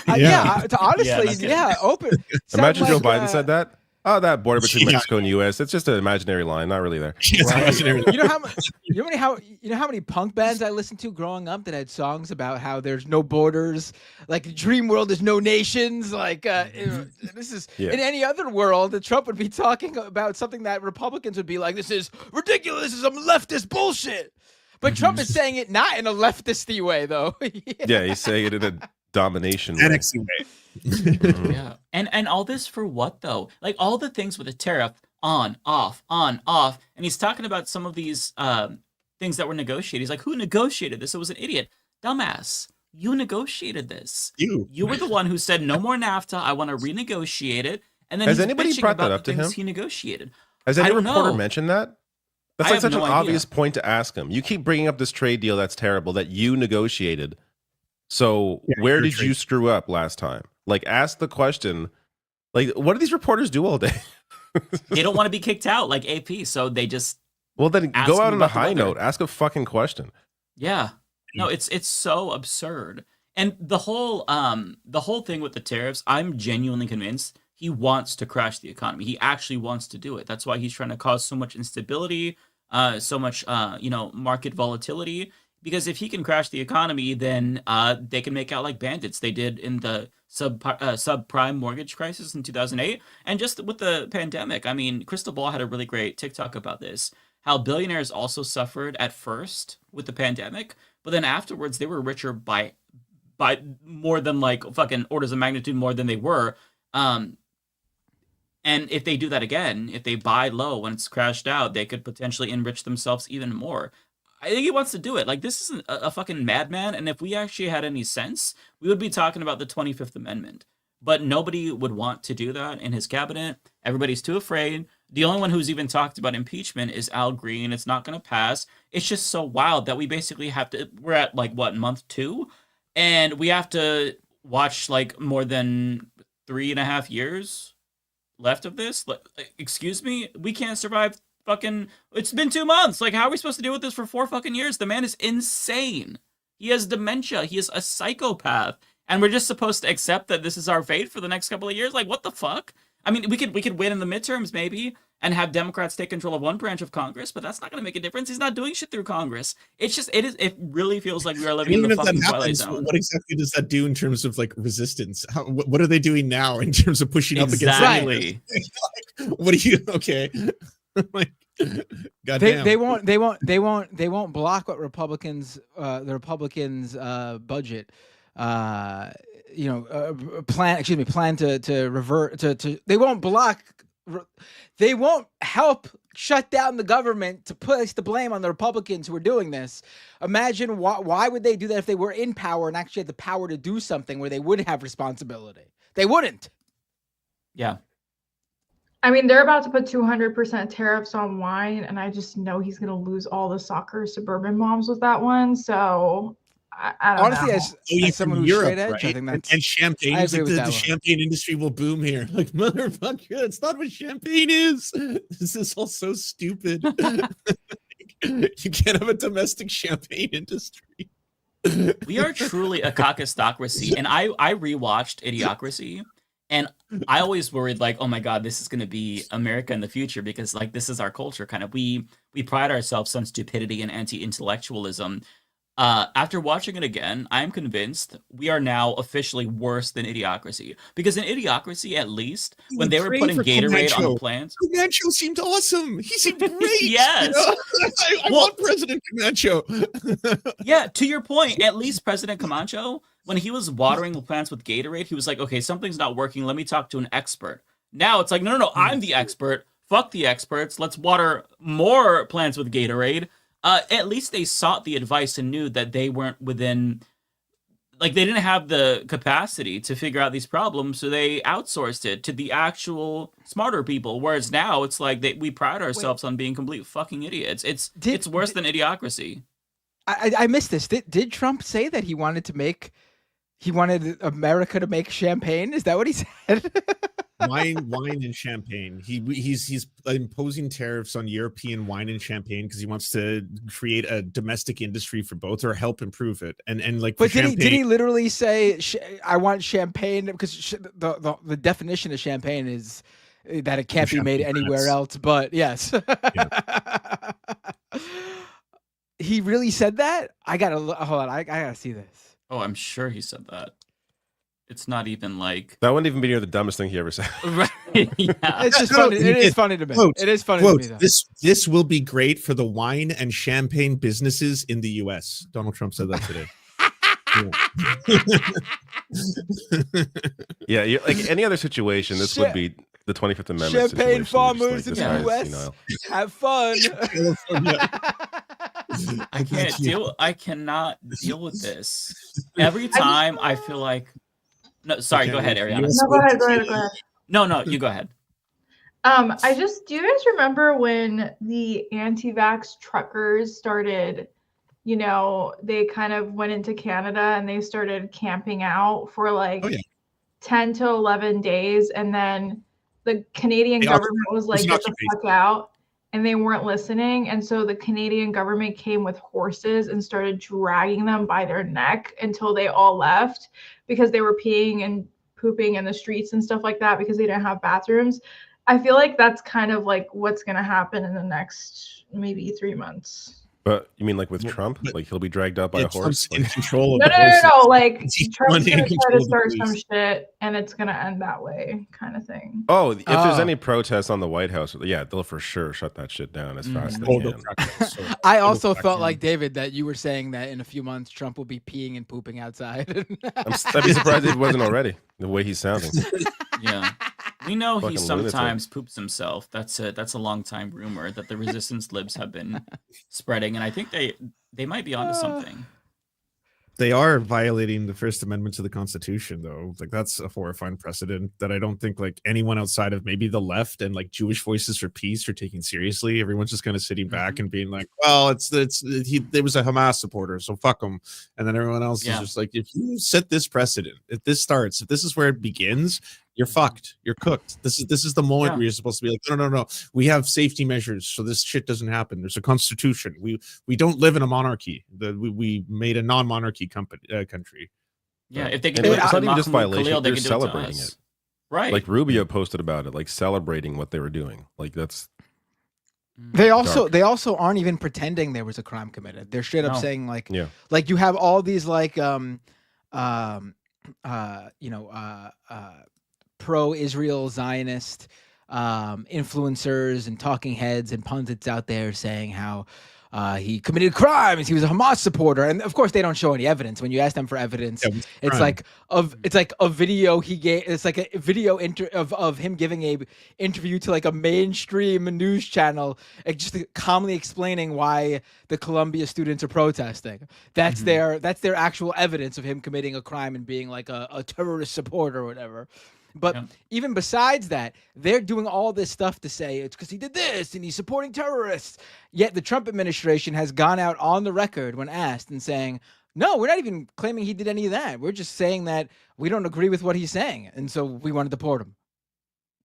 [SPEAKER 12] Honestly, open.
[SPEAKER 15] Imagine Joe Biden said that. Oh, that border between Mexico and U.S. It's just an imaginary line, not really there.
[SPEAKER 12] Imaginary. You know how many punk bands I listened to growing up that had songs about how there's no borders, like dream world, there's no nations. Like this is in any other world, that Trump would be talking about something that Republicans would be like, this is ridiculous, this is some leftist bullshit. But Trump is saying it not in a leftisty way, though.
[SPEAKER 15] Yeah, he's saying it in a domination
[SPEAKER 4] way.
[SPEAKER 13] Yeah, and all this for what though? Like all the things with the tariff on, off, and he's talking about some of these things that were negotiated. He's like, who negotiated this? It was an idiot, dumbass. You negotiated this. You were the one who said no more NAFTA. I want to renegotiate it. And then
[SPEAKER 15] has anybody brought that up to him?
[SPEAKER 13] He negotiated.
[SPEAKER 15] Has any reporter mentioned that? That's like such an obvious point to ask him. You keep bringing up this trade deal that's terrible that you negotiated. So where did you screw up last time? Like, ask the question. Like, what do these reporters do all day?
[SPEAKER 13] They don't want to be kicked out like AP, so they just
[SPEAKER 15] then go out on a high note. Ask a fucking question.
[SPEAKER 13] Yeah. No, it's so absurd. And the whole thing with the tariffs, I'm genuinely convinced he wants to crash the economy. He actually wants to do it. That's why he's trying to cause so much instability, so much market volatility. Because if he can crash the economy, then they can make out like bandits. They did in the subprime mortgage crisis in 2008. And just with the pandemic, I mean, Crystal Ball had a really great TikTok about this, how billionaires also suffered at first with the pandemic, but then afterwards they were richer by more than like fucking orders of magnitude more than they were. And if they do that again, if they buy low when it's crashed out, they could potentially enrich themselves even more. I think he wants to do it. Like, this isn't a fucking madman. And if we actually had any sense, we would be talking about the 25th Amendment. But nobody would want to do that in his cabinet. Everybody's too afraid. The only one who's even talked about impeachment is Al Green. It's not going to pass. It's just so wild that we basically have to, we're at like, what, month 2? And we have to watch like more than 3.5 years left of this. Like, excuse me? We can't survive fucking, it's been 2 months. Like, how are we supposed to deal with this for 4 fucking years? The man is insane. He has dementia. He is a psychopath. And we're just supposed to accept that this is our fate for the next couple of years? Like, what the fuck? I mean, we could win in the midterms maybe, and have Democrats take control of one branch of Congress, but that's not going to make a difference. He's not doing shit through Congress. It really feels like we are living in the fucking Twilight Zone.
[SPEAKER 4] What exactly does that do in terms of like resistance? What are they doing now in terms of pushing up against
[SPEAKER 13] Exactly.
[SPEAKER 4] What do you okay? Like, goddamn.
[SPEAKER 12] They won't block what Republicans the Republicans budget plan to revert to they won't block they won't help shut down the government to place the blame on the Republicans who are doing this. Imagine why would they do that if they were in power and actually had the power to do something where they would have responsibility? They wouldn't.
[SPEAKER 13] Yeah.
[SPEAKER 14] I mean, they're about to put 200% tariffs on wine, and I just know he's going to lose all the soccer suburban moms with that one. So I don't
[SPEAKER 12] Honestly,
[SPEAKER 14] know.
[SPEAKER 12] as someone who's
[SPEAKER 4] Europe,
[SPEAKER 12] straight edge,
[SPEAKER 4] right?
[SPEAKER 12] I think that's
[SPEAKER 4] and champagne.
[SPEAKER 12] I
[SPEAKER 4] Like
[SPEAKER 12] agree with that
[SPEAKER 4] the
[SPEAKER 12] one.
[SPEAKER 4] champagne industry will boom here. Like motherfucker, that's not what champagne is. This is all so stupid. You can't have a domestic champagne industry.
[SPEAKER 13] We are truly a caucusocracy. And I rewatched Idiocracy, and I always worried like, oh my God, this is going to be America in the future, because like this is our culture kind of. We pride ourselves on stupidity and anti-intellectualism. After watching it again, I am convinced we are now officially worse than Idiocracy. Because in Idiocracy, at least, when they were putting Gatorade on the plants...
[SPEAKER 4] Camacho seemed awesome. He seemed great.
[SPEAKER 13] Yes.
[SPEAKER 4] You know? I want President Camacho.
[SPEAKER 13] Yeah, to your point, at least President Camacho, when he was watering the plants with Gatorade, he was like, okay, something's not working. Let me talk to an expert. Now it's like, no, I'm the expert. Fuck the experts. Let's water more plants with Gatorade. At least they sought the advice and knew that they weren't within, like they didn't have the capacity to figure out these problems, so they outsourced it to the actual smarter people. Whereas now it's like we pride ourselves on being complete fucking idiots. It's worse than Idiocracy.
[SPEAKER 12] I missed this. Did Trump say that he wanted America to make champagne? Is that what he said?
[SPEAKER 4] wine and champagne. He's imposing tariffs on European wine and champagne because he wants to create a domestic industry for both, or help improve it. And like,
[SPEAKER 12] but did he literally say I want champagne? Because the definition of champagne is that it can't be made anywhere else. But yes, yeah. He really said that. I gotta hold on. I gotta see this.
[SPEAKER 13] Oh, I'm sure he said that. It's not even like
[SPEAKER 15] that wouldn't even be near the dumbest thing he ever said.
[SPEAKER 13] Right? Yeah.
[SPEAKER 12] It's just funny. It is funny to me. It is funny to me, though.
[SPEAKER 4] This will be great for the wine and champagne businesses in the U.S. Donald Trump said that today.
[SPEAKER 15] Yeah, like any other situation, this would be the 25th Amendment.
[SPEAKER 12] Champagne farmers
[SPEAKER 15] like
[SPEAKER 12] in the U.S. have fun.
[SPEAKER 13] I cannot deal with this. Every time I feel like... No, sorry, go ahead, Ariana.
[SPEAKER 14] No, go ahead.
[SPEAKER 13] No, you go ahead.
[SPEAKER 14] Do you guys remember when the anti-vax truckers started, they kind of went into Canada and they started camping out for 10 to 11 days, and then the Canadian government was like, get the fuck out. And they weren't listening. And so the Canadian government came with horses and started dragging them by their neck until they all left, because they were peeing and pooping in the streets and stuff like that because they didn't have bathrooms. I feel like that's kind of like what's going to happen in the next maybe 3 months.
[SPEAKER 15] But you mean like with Trump? Like he'll be dragged out by a horse?
[SPEAKER 4] In control of
[SPEAKER 14] No. Like Trump's going to try to start some shit and it's going to end that way, kind of thing.
[SPEAKER 15] Oh, if there's any protests on the White House, yeah, they'll for sure shut that shit down as fast as they can.
[SPEAKER 12] I also felt like, David, that you were saying that in a few months Trump will be peeing and pooping outside.
[SPEAKER 15] I'd be surprised if it wasn't already, the way he's sounding.
[SPEAKER 13] Yeah. We know
[SPEAKER 15] Fucking
[SPEAKER 13] he sometimes
[SPEAKER 15] lunatic.
[SPEAKER 13] poops himself. That's a long time rumor that the resistance libs have been spreading, and I think they might be onto something.
[SPEAKER 4] They are violating the First Amendment to the Constitution, though. Like, that's a horrifying precedent that I don't think like anyone outside of maybe the left and like Jewish Voices for Peace are taking seriously. Everyone's just kind of sitting back and being like, "Well, there was a Hamas supporter, so fuck him." And then everyone else is just like, "If you set this precedent, if this is where it begins, you're fucked. You're cooked. This is the moment where you're supposed to be like, no. We have safety measures so this shit doesn't happen. There's a constitution. We don't live in a monarchy. We made a non-monarchy country."
[SPEAKER 13] Yeah, if they can
[SPEAKER 15] it's not even just violation. They're celebrating it.
[SPEAKER 13] Right.
[SPEAKER 15] Like Rubio posted about it, like celebrating what they were doing. Like that's
[SPEAKER 12] They also aren't even pretending there was a crime committed. They're straight up saying like you have all these like pro-Israel Zionist influencers and talking heads and pundits out there saying how he committed crimes. He was a Hamas supporter, and of course they don't show any evidence. When you ask them for evidence, it's like a video he gave. It's like a video of him giving a interview to like a mainstream news channel, just calmly explaining why the Columbia students are protesting. That's their actual evidence of him committing a crime and being like a terrorist supporter or whatever. But even besides that, they're doing all this stuff to say it's because he did this and he's supporting terrorists. Yet the Trump administration has gone out on the record when asked and saying, no, we're not even claiming he did any of that. We're just saying that we don't agree with what he's saying. And so we want to deport him.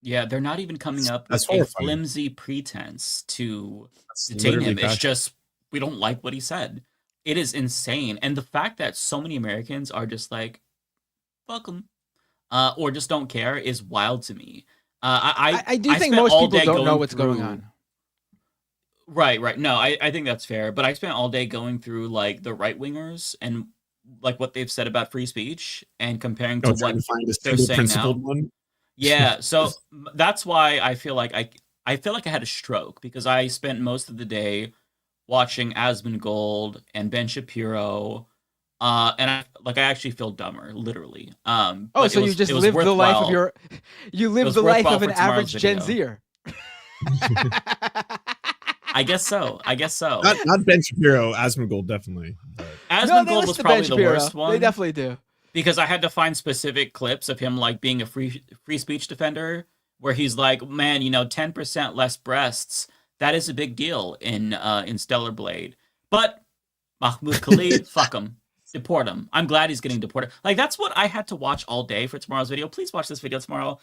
[SPEAKER 13] Yeah, they're not even coming up with a flimsy pretense to detain him. It's just, we don't like what he said. It is insane. And the fact that so many Americans are just like, fuck him. Or just don't care is wild to me. I do think most people don't know what's going on. Right. No, I think that's fair. But I spent all day going through like the right wingers and like what they've said about free speech and comparing to what they're saying now. Yeah, so that's why I feel like I had a stroke because I spent most of the day watching Asmongold and Ben Shapiro. And I actually feel dumber, literally.
[SPEAKER 12] So you just live the life of an average Gen Zer.
[SPEAKER 13] I guess so.
[SPEAKER 4] Not Ben Shapiro, Asmongold definitely.
[SPEAKER 13] Asmongold was probably the worst one.
[SPEAKER 12] They definitely do.
[SPEAKER 13] Because I had to find specific clips of him like being a free speech defender, where he's like, man, 10% less breasts, that is a big deal in Stellar Blade. But Mahmoud Khalid, fuck him. Deport him. I'm glad he's getting deported. Like, that's what I had to watch all day for tomorrow's video. Please watch this video tomorrow.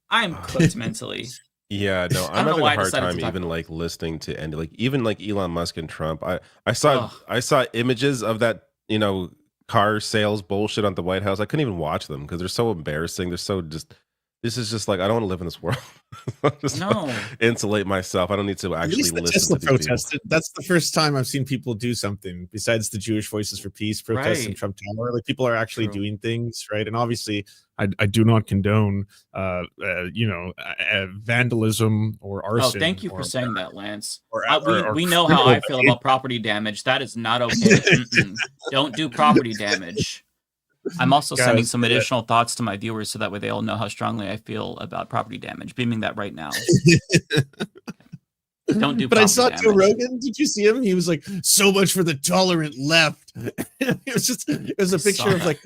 [SPEAKER 13] I'm cooked mentally.
[SPEAKER 15] Yeah, no, I'm having a hard time even like listening to any even Elon Musk and Trump. I saw images of that, car sales bullshit on the White House. I couldn't even watch them because they're so embarrassing. They're so this is just like, I don't want to live in this world. Just insulate myself. I don't need to actually listen to these people.
[SPEAKER 4] That's the first time I've seen people do something besides the Jewish Voices for Peace protests in Trump Tower. Like, people are actually doing things, right? And obviously, I do not condone, vandalism or arson.
[SPEAKER 13] Oh, thank you for saying that, Lance. We know how I feel about property damage. That is not okay. Don't do property damage. I'm also sending some additional thoughts to my viewers so that way they all know how strongly I feel about property damage. Beaming that right now. Don't do. But I saw Joe Rogan.
[SPEAKER 4] Did you see him? He was like, "So much for the tolerant left." It was a picture of like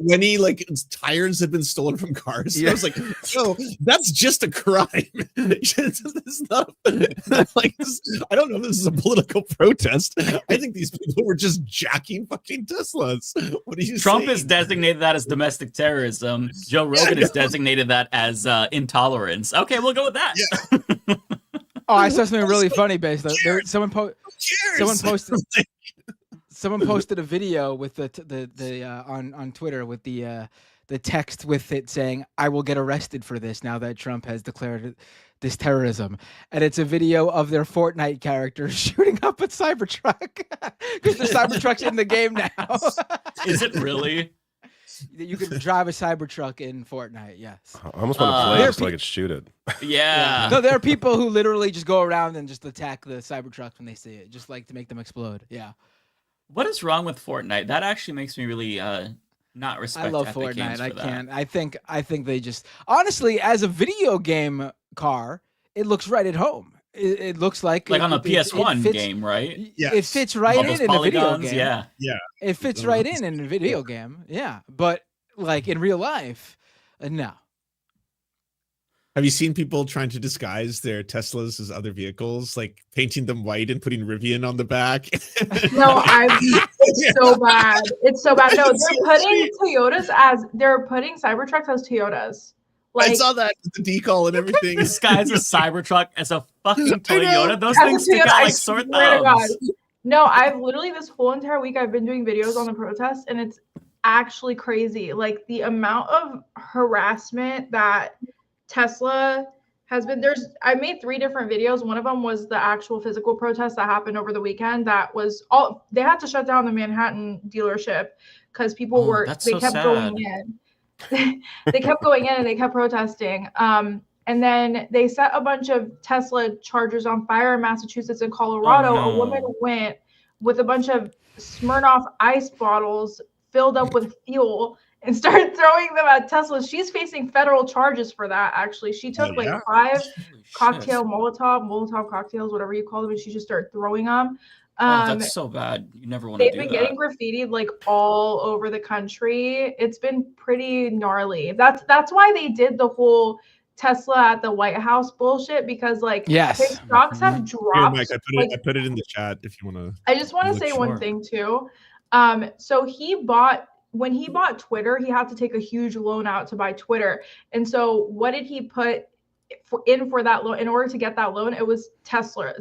[SPEAKER 4] 20 tires had been stolen from cars. Yeah. I was like, "Yo, that's just a crime." It's not I don't know if this is a political protest. I think these people were just jacking fucking Teslas. What do you?
[SPEAKER 13] Trump has designated that as domestic terrorism. Joe Rogan has designated that as intolerance. Okay, we'll go with that.
[SPEAKER 4] Yeah.
[SPEAKER 12] Oh, I saw something really funny, Base. Someone posted a video with the on Twitter with the text with it saying, "I will get arrested for this now that Trump has declared this terrorism," and it's a video of their Fortnite characters shooting up a Cybertruck because the Cybertruck's in the game now.
[SPEAKER 13] Is it really?
[SPEAKER 12] You can drive a Cybertruck in Fortnite, yes.
[SPEAKER 15] I almost want to play it so I could shoot it.
[SPEAKER 13] Yeah.
[SPEAKER 12] No, there are people who literally just go around and just attack the Cybertruck when they see it, just like to make them explode. Yeah.
[SPEAKER 13] What is wrong with Fortnite? That actually makes me really not respect.
[SPEAKER 12] I love Fortnite. I can't. I think they just honestly, as a video game car, it looks right at home. It looks like
[SPEAKER 13] on a PS1 game, right?
[SPEAKER 12] Yeah, it fits right in a video game.
[SPEAKER 13] Yeah.
[SPEAKER 12] It fits right in a video game. Yeah, but like in real life, no.
[SPEAKER 4] Have you seen people trying to disguise their Teslas as other vehicles, like painting them white and putting Rivian on the back?
[SPEAKER 14] No, it's so bad. It's so bad. No, they're putting Cybertrucks as Toyotas.
[SPEAKER 4] I saw that with the decal and everything.
[SPEAKER 13] This guy's a Cybertruck as a fucking Toyota. Those things stick out like sore thumbs.
[SPEAKER 14] No, I've literally this whole entire week I've been doing videos on the protests, and it's actually crazy. Like the amount of harassment that Tesla has been I made 3 different videos. One of them was the actual physical protest that happened over the weekend. That was they had to shut down the Manhattan dealership because people kept going in. They kept going in and they kept protesting. And then they set a bunch of Tesla chargers on fire in Massachusetts and Colorado.
[SPEAKER 13] Oh, no.
[SPEAKER 14] A woman went with a bunch of Smirnoff ice bottles filled up with fuel and started throwing them at Tesla. She's facing federal charges for that, actually. She took 5 Molotov cocktails, whatever you call them, and she just started throwing them.
[SPEAKER 13] That's so bad. You never want to do that.
[SPEAKER 14] They've been getting graffitied like all over the country. It's been pretty gnarly. That's why they did the whole Tesla at the White House bullshit, because their stocks have dropped.
[SPEAKER 4] Here, Mike, I put it in the chat if you want to.
[SPEAKER 14] I just want to say one thing too. So when he bought Twitter, he had to take a huge loan out to buy Twitter. And so what did he put for that loan? In order to get that loan, it was Tesla.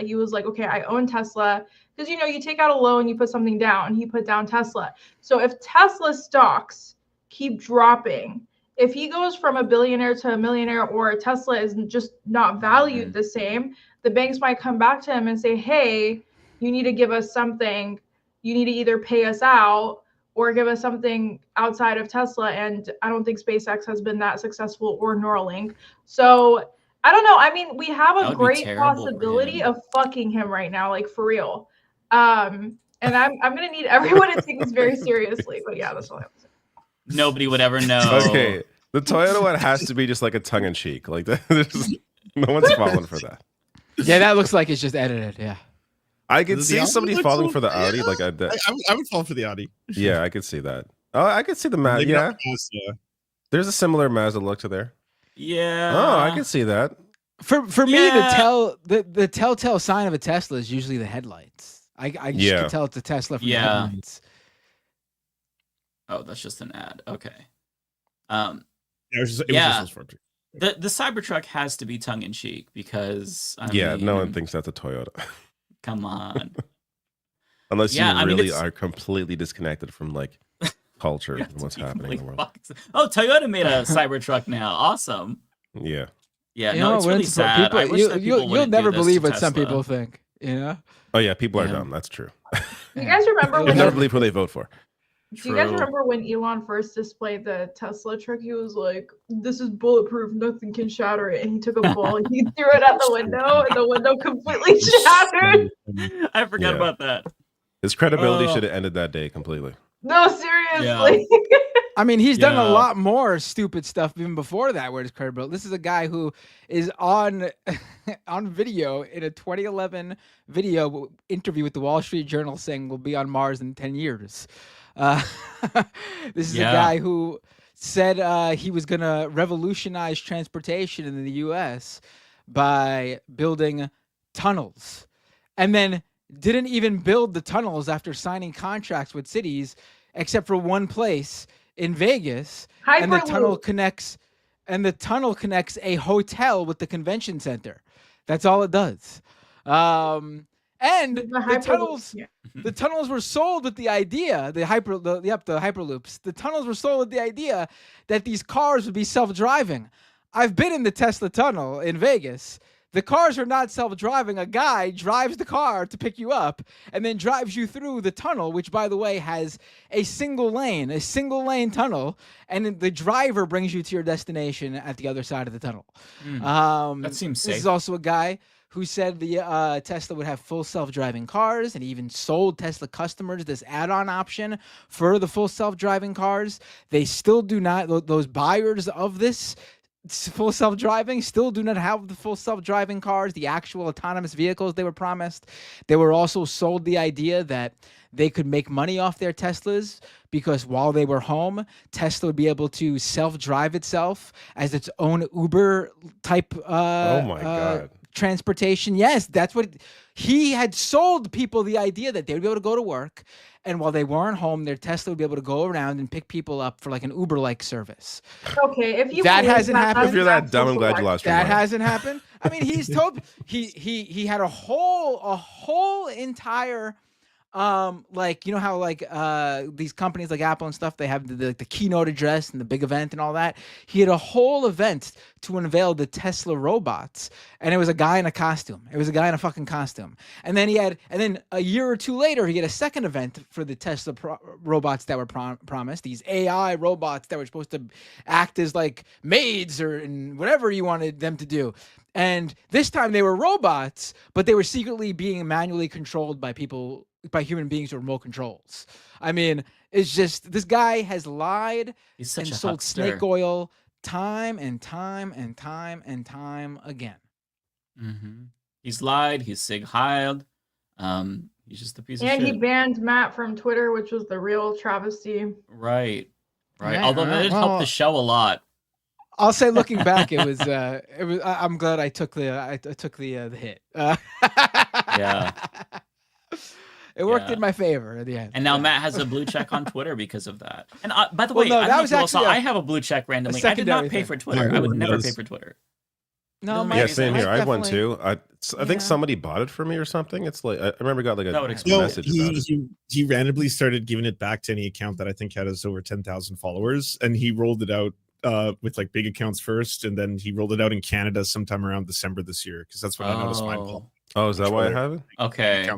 [SPEAKER 14] He was like, okay, I own Tesla. Because, you take out a loan, you put something down. He put down Tesla. So if Tesla stocks keep dropping, if he goes from a billionaire to a millionaire, or Tesla is just not valued the same, the banks might come back to him and say, hey, you need to give us something. You need to either pay us out or give us something outside of Tesla. And I don't think SpaceX has been that successful, or Neuralink. So I don't know. I mean, we have a great possibility of fucking him right now, like for real. And I'm going to need everyone to take this very seriously. But yeah, that's all I have to say.
[SPEAKER 13] Nobody would ever know.
[SPEAKER 15] Okay. The Toyota one has to be just like a tongue in cheek. Like no one's falling for that.
[SPEAKER 12] Yeah, that looks like it's just edited. Yeah.
[SPEAKER 15] I could see somebody falling for the Audi. Like I
[SPEAKER 4] would fall for the Audi.
[SPEAKER 15] Yeah, I could see that. Oh, I could see the Mazda. Yeah. There's a similar Mazda look to there.
[SPEAKER 13] Yeah.
[SPEAKER 15] Oh, I can see that.
[SPEAKER 12] For me, the telltale sign of a Tesla is usually the headlights. I just can tell it's a Tesla from the headlights.
[SPEAKER 13] Oh, that's just an ad. Okay.
[SPEAKER 4] The
[SPEAKER 13] Cybertruck has to be tongue in cheek because
[SPEAKER 15] no one thinks that's a Toyota.
[SPEAKER 13] Come on.
[SPEAKER 15] Unless you really are completely disconnected from like culture and what's happening in the world.
[SPEAKER 13] Oh, Toyota made a Cybertruck now. Awesome.
[SPEAKER 15] Yeah.
[SPEAKER 13] Yeah, no, it's really sad.
[SPEAKER 12] You'll never believe what some people think.
[SPEAKER 15] Oh yeah, people are dumb. That's true.
[SPEAKER 14] You guys remember
[SPEAKER 15] You'll never believe who they vote for.
[SPEAKER 14] Do you guys remember when Elon first displayed the Tesla truck? He was like, "This is bulletproof. Nothing can shatter it." And he took a ball and he threw it out the window, and the window completely shattered.
[SPEAKER 13] I forgot about that.
[SPEAKER 15] His credibility should have ended that day completely.
[SPEAKER 14] No, seriously.
[SPEAKER 12] Yeah. I mean, he's done a lot more stupid stuff even before that. Where his credibility. This is a guy who is on video in a 2011 video interview with the Wall Street Journal, saying we'll be on Mars in 10 years. This is a guy who said he was going to revolutionize transportation in the U.S. by building tunnels, and then didn't even build the tunnels after signing contracts with cities, except for one place in Vegas. And the tunnel connects a hotel with the convention center. That's all it does. And the tunnels were sold with the idea, the hyperloops. The tunnels were sold with the idea that these cars would be self-driving. I've been in the Tesla tunnel in Vegas. The cars are not self-driving. A guy drives the car to pick you up and then drives you through the tunnel, which, by the way, has a single lane tunnel, and the driver brings you to your destination at the other side of the tunnel.
[SPEAKER 13] That seems safe.
[SPEAKER 12] This is also a guy who said the Tesla would have full self-driving cars, and he even sold Tesla customers this add-on option for the full self-driving cars. They still do not, those buyers of this full self-driving still do not have the full self-driving cars, the actual autonomous vehicles they were promised. They were also sold the idea that they could make money off their Teslas because while they were home, Tesla would be able to self-drive itself as its own Uber type transportation. Yes, that's what he had sold people, the idea that they would be able to go to work, and while they weren't home, their Tesla would be able to go around and pick people up for like an Uber-like service.
[SPEAKER 14] Okay, if you
[SPEAKER 12] that hasn't happened,
[SPEAKER 15] if you're that dumb, I'm glad you lost your mind.
[SPEAKER 12] That hasn't happened. I mean, he's told he had a whole entire Like, you know how like these companies like Apple and stuff, they have the keynote address and the big event and all that. He had a whole event to unveil the Tesla robots, and it was a guy in a costume. It was a guy in a fucking costume. And then a year or two later, he had a second event for the Tesla robots that were promised. These AI robots that were supposed to act as like maids and whatever you wanted them to do. And this time they were robots, but they were secretly being manually controlled by people, by human beings with remote controls. I mean, it's just, this guy has lied and sold snake oil time and time and time and time again.
[SPEAKER 13] Mm-hmm. He's lied. He's sig-heiled. He's just a piece of shit.
[SPEAKER 14] And he banned Matt from Twitter, which was the real travesty.
[SPEAKER 13] Right.
[SPEAKER 12] Yeah,
[SPEAKER 13] Although that did help the show a lot.
[SPEAKER 12] I'll say, looking back, it was. I'm glad I took the hit.
[SPEAKER 13] Yeah.
[SPEAKER 12] It worked in my favor at the end.
[SPEAKER 13] And now Matt has a blue check on Twitter because of that. And by the way,
[SPEAKER 12] no,
[SPEAKER 13] I
[SPEAKER 12] that was actually
[SPEAKER 13] I have a blue check randomly. I did not pay for Twitter. I would never pay for Twitter.
[SPEAKER 12] No,
[SPEAKER 15] yeah, same here. I had one too. I think somebody bought it for me or something. It's like I remember got like a message about it.
[SPEAKER 4] He randomly started giving it back to any account that I think had us over 10,000 followers, and he rolled it out with like big accounts first, and then he rolled it out in Canada sometime around December this year, because that's when I noticed mine.
[SPEAKER 15] Oh, is that why I have it?
[SPEAKER 13] Okay.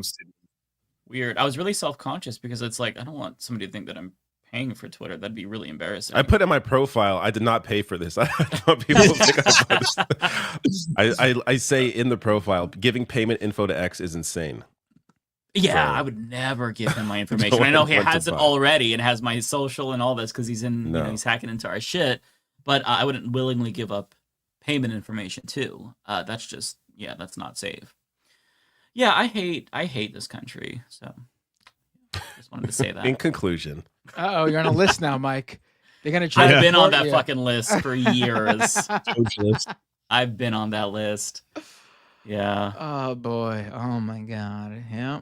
[SPEAKER 13] Weird. I was really self-conscious because it's like, I don't want somebody to think that I'm paying for Twitter. That'd be really embarrassing.
[SPEAKER 15] I put in my profile, I did not pay for this. I want people to think I bought this. I say in the profile, giving payment info to X is insane.
[SPEAKER 13] Yeah, I would never give him my information. I know he has it already and has my social and all this because he's he's hacking into our shit. But I wouldn't willingly give up payment information too. That's just, that's not safe. Yeah, I hate this country. So just wanted to say that.
[SPEAKER 15] In conclusion.
[SPEAKER 12] Oh, you're on a list now, Mike. They're gonna try.
[SPEAKER 13] I've been on that fucking list for years. I've been on that list. Yeah.
[SPEAKER 12] Oh boy. Oh my god. Yeah.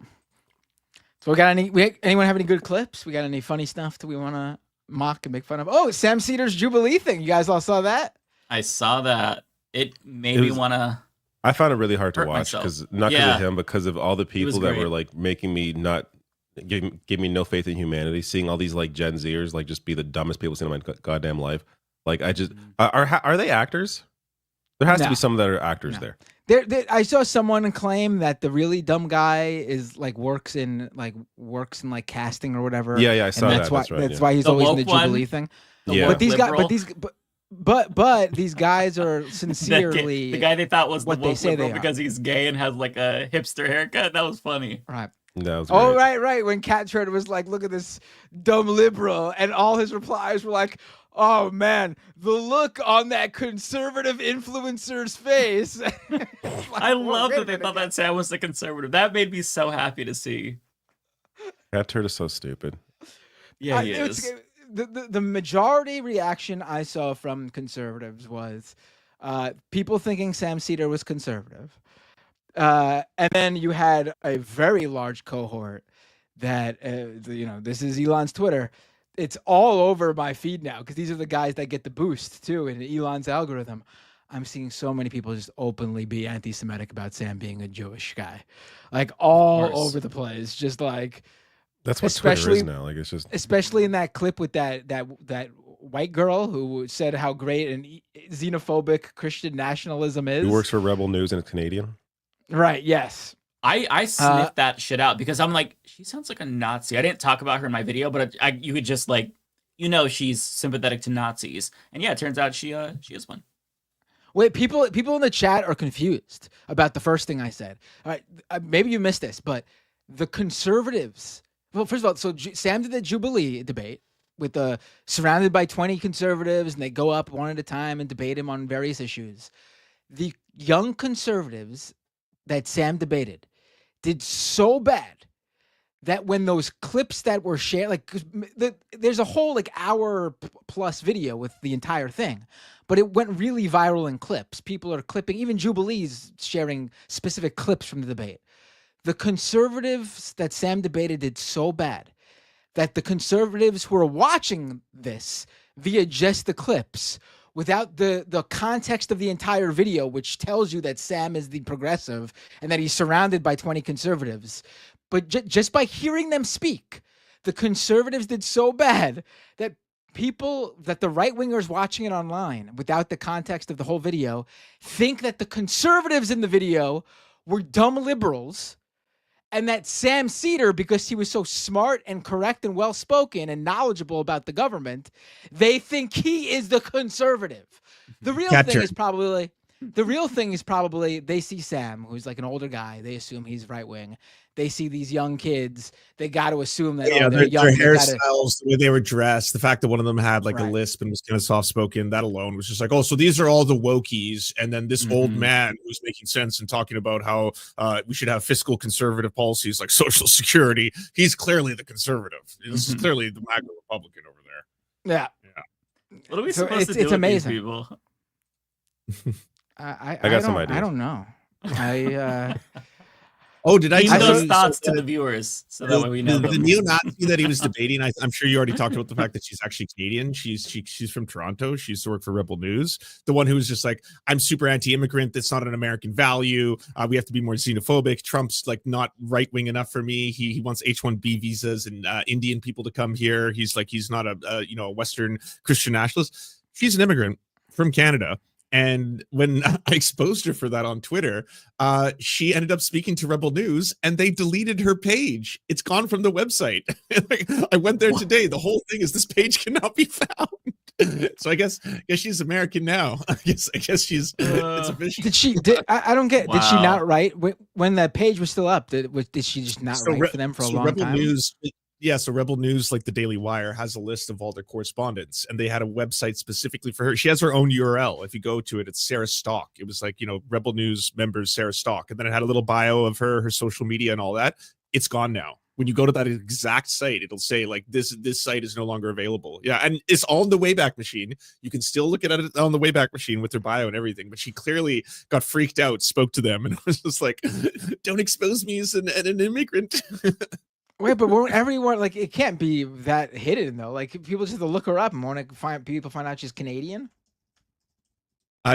[SPEAKER 12] So anyone have any good clips? We got any funny stuff that we want to mock and make fun of? Oh, Sam Seder's Jubilee thing. You guys all saw that?
[SPEAKER 13] I saw that. It made me want to.
[SPEAKER 15] I found it really hard to watch because not because of him, but because of all the people that were like making me not give me no faith in humanity. Seeing all these like Gen Zers like just be the dumbest people I've seen in my goddamn life. Like I just are they actors? There has to be some that are actors there.
[SPEAKER 12] I saw someone claim that the really dumb guy is like works in casting or whatever.
[SPEAKER 15] Yeah, I saw that.
[SPEAKER 12] That's why he's always in the Jubilee thing.
[SPEAKER 15] Yeah,
[SPEAKER 12] but these guys, but these guys are sincerely
[SPEAKER 13] the guy they thought was
[SPEAKER 12] what
[SPEAKER 13] the
[SPEAKER 12] they say they are
[SPEAKER 13] because he's gay and has like a hipster haircut. That was funny.
[SPEAKER 12] Right.
[SPEAKER 15] That was
[SPEAKER 12] right. When Cat Turner was like, "Look at this dumb liberal," and all his replies were like, "Oh man, the look on that conservative influencer's face." Like,
[SPEAKER 13] I love that they thought that Sam was the conservative. That made me so happy to see.
[SPEAKER 15] Cat Turner is so stupid.
[SPEAKER 13] Yeah, he is.
[SPEAKER 12] The majority reaction I saw from conservatives was people thinking Sam Seder was conservative. And then you had a very large cohort that, this is Elon's Twitter. It's all over my feed now because these are the guys that get the boost too in Elon's algorithm. I'm seeing so many people just openly be anti-Semitic about Sam being a Jewish guy, like all over the place. Just like
[SPEAKER 15] that's what Twitter is now. Like it's just
[SPEAKER 12] especially in that clip with that white girl who said how great and xenophobic Christian nationalism is.
[SPEAKER 15] Who works for Rebel News and is Canadian.
[SPEAKER 12] Right. Yes.
[SPEAKER 13] I sniffed that shit out because I'm like, she sounds like a Nazi. I didn't talk about her in my video, but you could just like, she's sympathetic to Nazis, and yeah, it turns out she is one.
[SPEAKER 12] Wait, people in the chat are confused about the first thing I said. All right, maybe you missed this, but the conservatives. Well, first of all, so Sam did the Jubilee debate with surrounded by 20 conservatives, and they go up one at a time and debate him on various issues. The young conservatives that Sam debated did so bad that when those clips that were shared, like there's a whole like hour plus video with the entire thing, but it went really viral in clips. People are clipping, even Jubilee's sharing specific clips from the debate. The conservatives that Sam debated did so bad that the conservatives who are watching this via just the clips without the context of the entire video, which tells you that Sam is the progressive and that he's surrounded by 20 conservatives, but just by hearing them speak, the conservatives did so bad that the right wingers watching it online without the context of the whole video think that the conservatives in the video were dumb liberals, and that Sam Seder, because he was so smart and correct and well-spoken and knowledgeable about the government, they think he is the conservative. The real thing is probably they see Sam, who's like an older guy. They assume he's right wing. They see these young kids. They got to assume that they're young.
[SPEAKER 4] Their hairstyles, the way they were dressed, the fact that one of them had like a lisp and was kind of soft spoken, that alone was just like, oh, so these are all the wokies. And then this old man who's making sense and talking about how we should have fiscal conservative policies like Social Security. He's clearly the conservative. This is clearly the MAGA Republican over there.
[SPEAKER 12] Yeah.
[SPEAKER 13] What are we supposed to do with
[SPEAKER 12] amazing.
[SPEAKER 13] these people?
[SPEAKER 12] I
[SPEAKER 15] got some ideas.
[SPEAKER 12] I don't know.
[SPEAKER 4] Oh, did I
[SPEAKER 13] tell those
[SPEAKER 4] you?
[SPEAKER 13] thoughts to the viewers so that way we know
[SPEAKER 4] the neo-Nazi that he was debating? I'm sure you already talked about the fact that she's actually Canadian. She's from Toronto. She used to work for Rebel News. The one who was just like, I'm super anti-immigrant. That's not an American value. We have to be more xenophobic. Trump's like not right-wing enough for me. He wants H-1B visas and Indian people to come here. He's not a Western Christian nationalist. She's an immigrant from Canada. And when I exposed her for that on Twitter, she ended up speaking to Rebel News and they deleted her page. It's gone from the website. I went there today. The whole thing is this page cannot be found. So I guess she's American now. I guess she's it's official.
[SPEAKER 12] I don't get, did she not write when the page was still up? Did she just not write for them for a long
[SPEAKER 4] Rebel
[SPEAKER 12] time?
[SPEAKER 4] News, yeah, so Rebel News, like the Daily Wire, has a list of all their correspondence, and they had a website specifically for her. She has her own URL. If you go to it, it's Sarah Stock. It was like, Rebel News members Sarah Stock, and then it had a little bio of her social media and all that. It's gone now. When you go to that exact site, it'll say like this site is no longer available. Yeah, and it's all in the Wayback Machine. You can still look at it on the Wayback Machine with her bio and everything. But she clearly got freaked out, spoke to them, and was just like, "Don't expose me as an immigrant."
[SPEAKER 12] Wait, but won't everyone, like, it can't be that hidden though. Like, people just have to look her up and want to find out she's Canadian.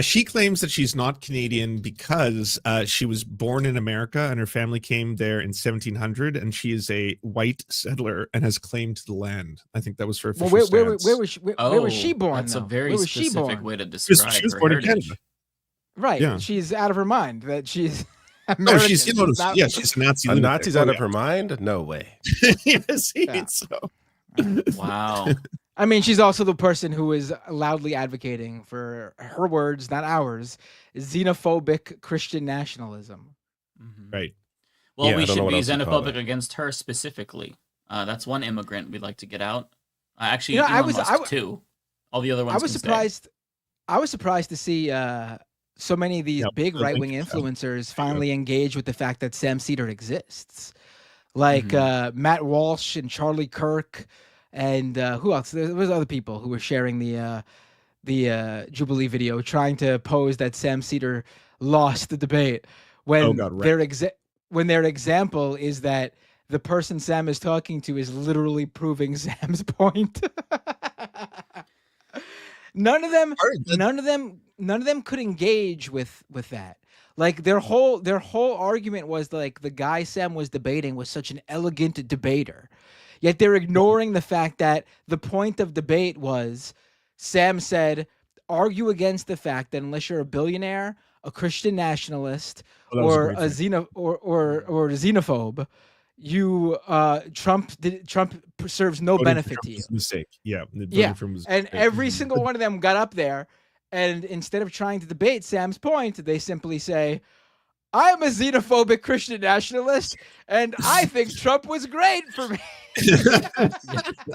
[SPEAKER 4] She claims that she's not Canadian because she was born in America and her family came there in 1700, and she is a white settler and has claimed the land. I think that was her official stance.
[SPEAKER 12] Where was she born?
[SPEAKER 13] That's
[SPEAKER 12] though?
[SPEAKER 13] a very
[SPEAKER 12] where was she
[SPEAKER 13] specific
[SPEAKER 12] born?
[SPEAKER 13] way to describe
[SPEAKER 4] She was
[SPEAKER 13] her
[SPEAKER 4] born in
[SPEAKER 13] heritage.
[SPEAKER 4] Canada.
[SPEAKER 12] Right.
[SPEAKER 4] Yeah.
[SPEAKER 12] She's out of her mind that she's American.
[SPEAKER 4] No, she's a Nazi.
[SPEAKER 15] A Nazi's out of her mind? No way.
[SPEAKER 4] Yes, so.
[SPEAKER 13] Wow.
[SPEAKER 12] I mean, she's also the person who is loudly advocating for her words, not ours, xenophobic Christian nationalism.
[SPEAKER 4] Right.
[SPEAKER 13] Well, we should be xenophobic against her specifically. That's one immigrant we'd like to get out. Actually, Elon Musk too. All the other ones.
[SPEAKER 12] I was surprised to see so many of these big right-wing influencers finally engage with the fact that Sam Seder exists. Like Matt Walsh and Charlie Kirk. And who else? There was other people who were sharing the Jubilee video, trying to pose that Sam Seder lost the debate when their example is that the person Sam is talking to is literally proving Sam's point. None of them could engage with that. Like their whole argument was like the guy Sam was debating was such an elegant debater. Yet they're ignoring the fact that the point of debate was Sam said, argue against the fact that unless you're a billionaire, a Christian nationalist, or a xenophobe, you Trump serves no benefit to you.
[SPEAKER 4] Mistake. Yeah.
[SPEAKER 12] And every single one of them got up there, and instead of trying to debate Sam's point, they simply say, I'm a xenophobic Christian nationalist, and I think Trump was great for me.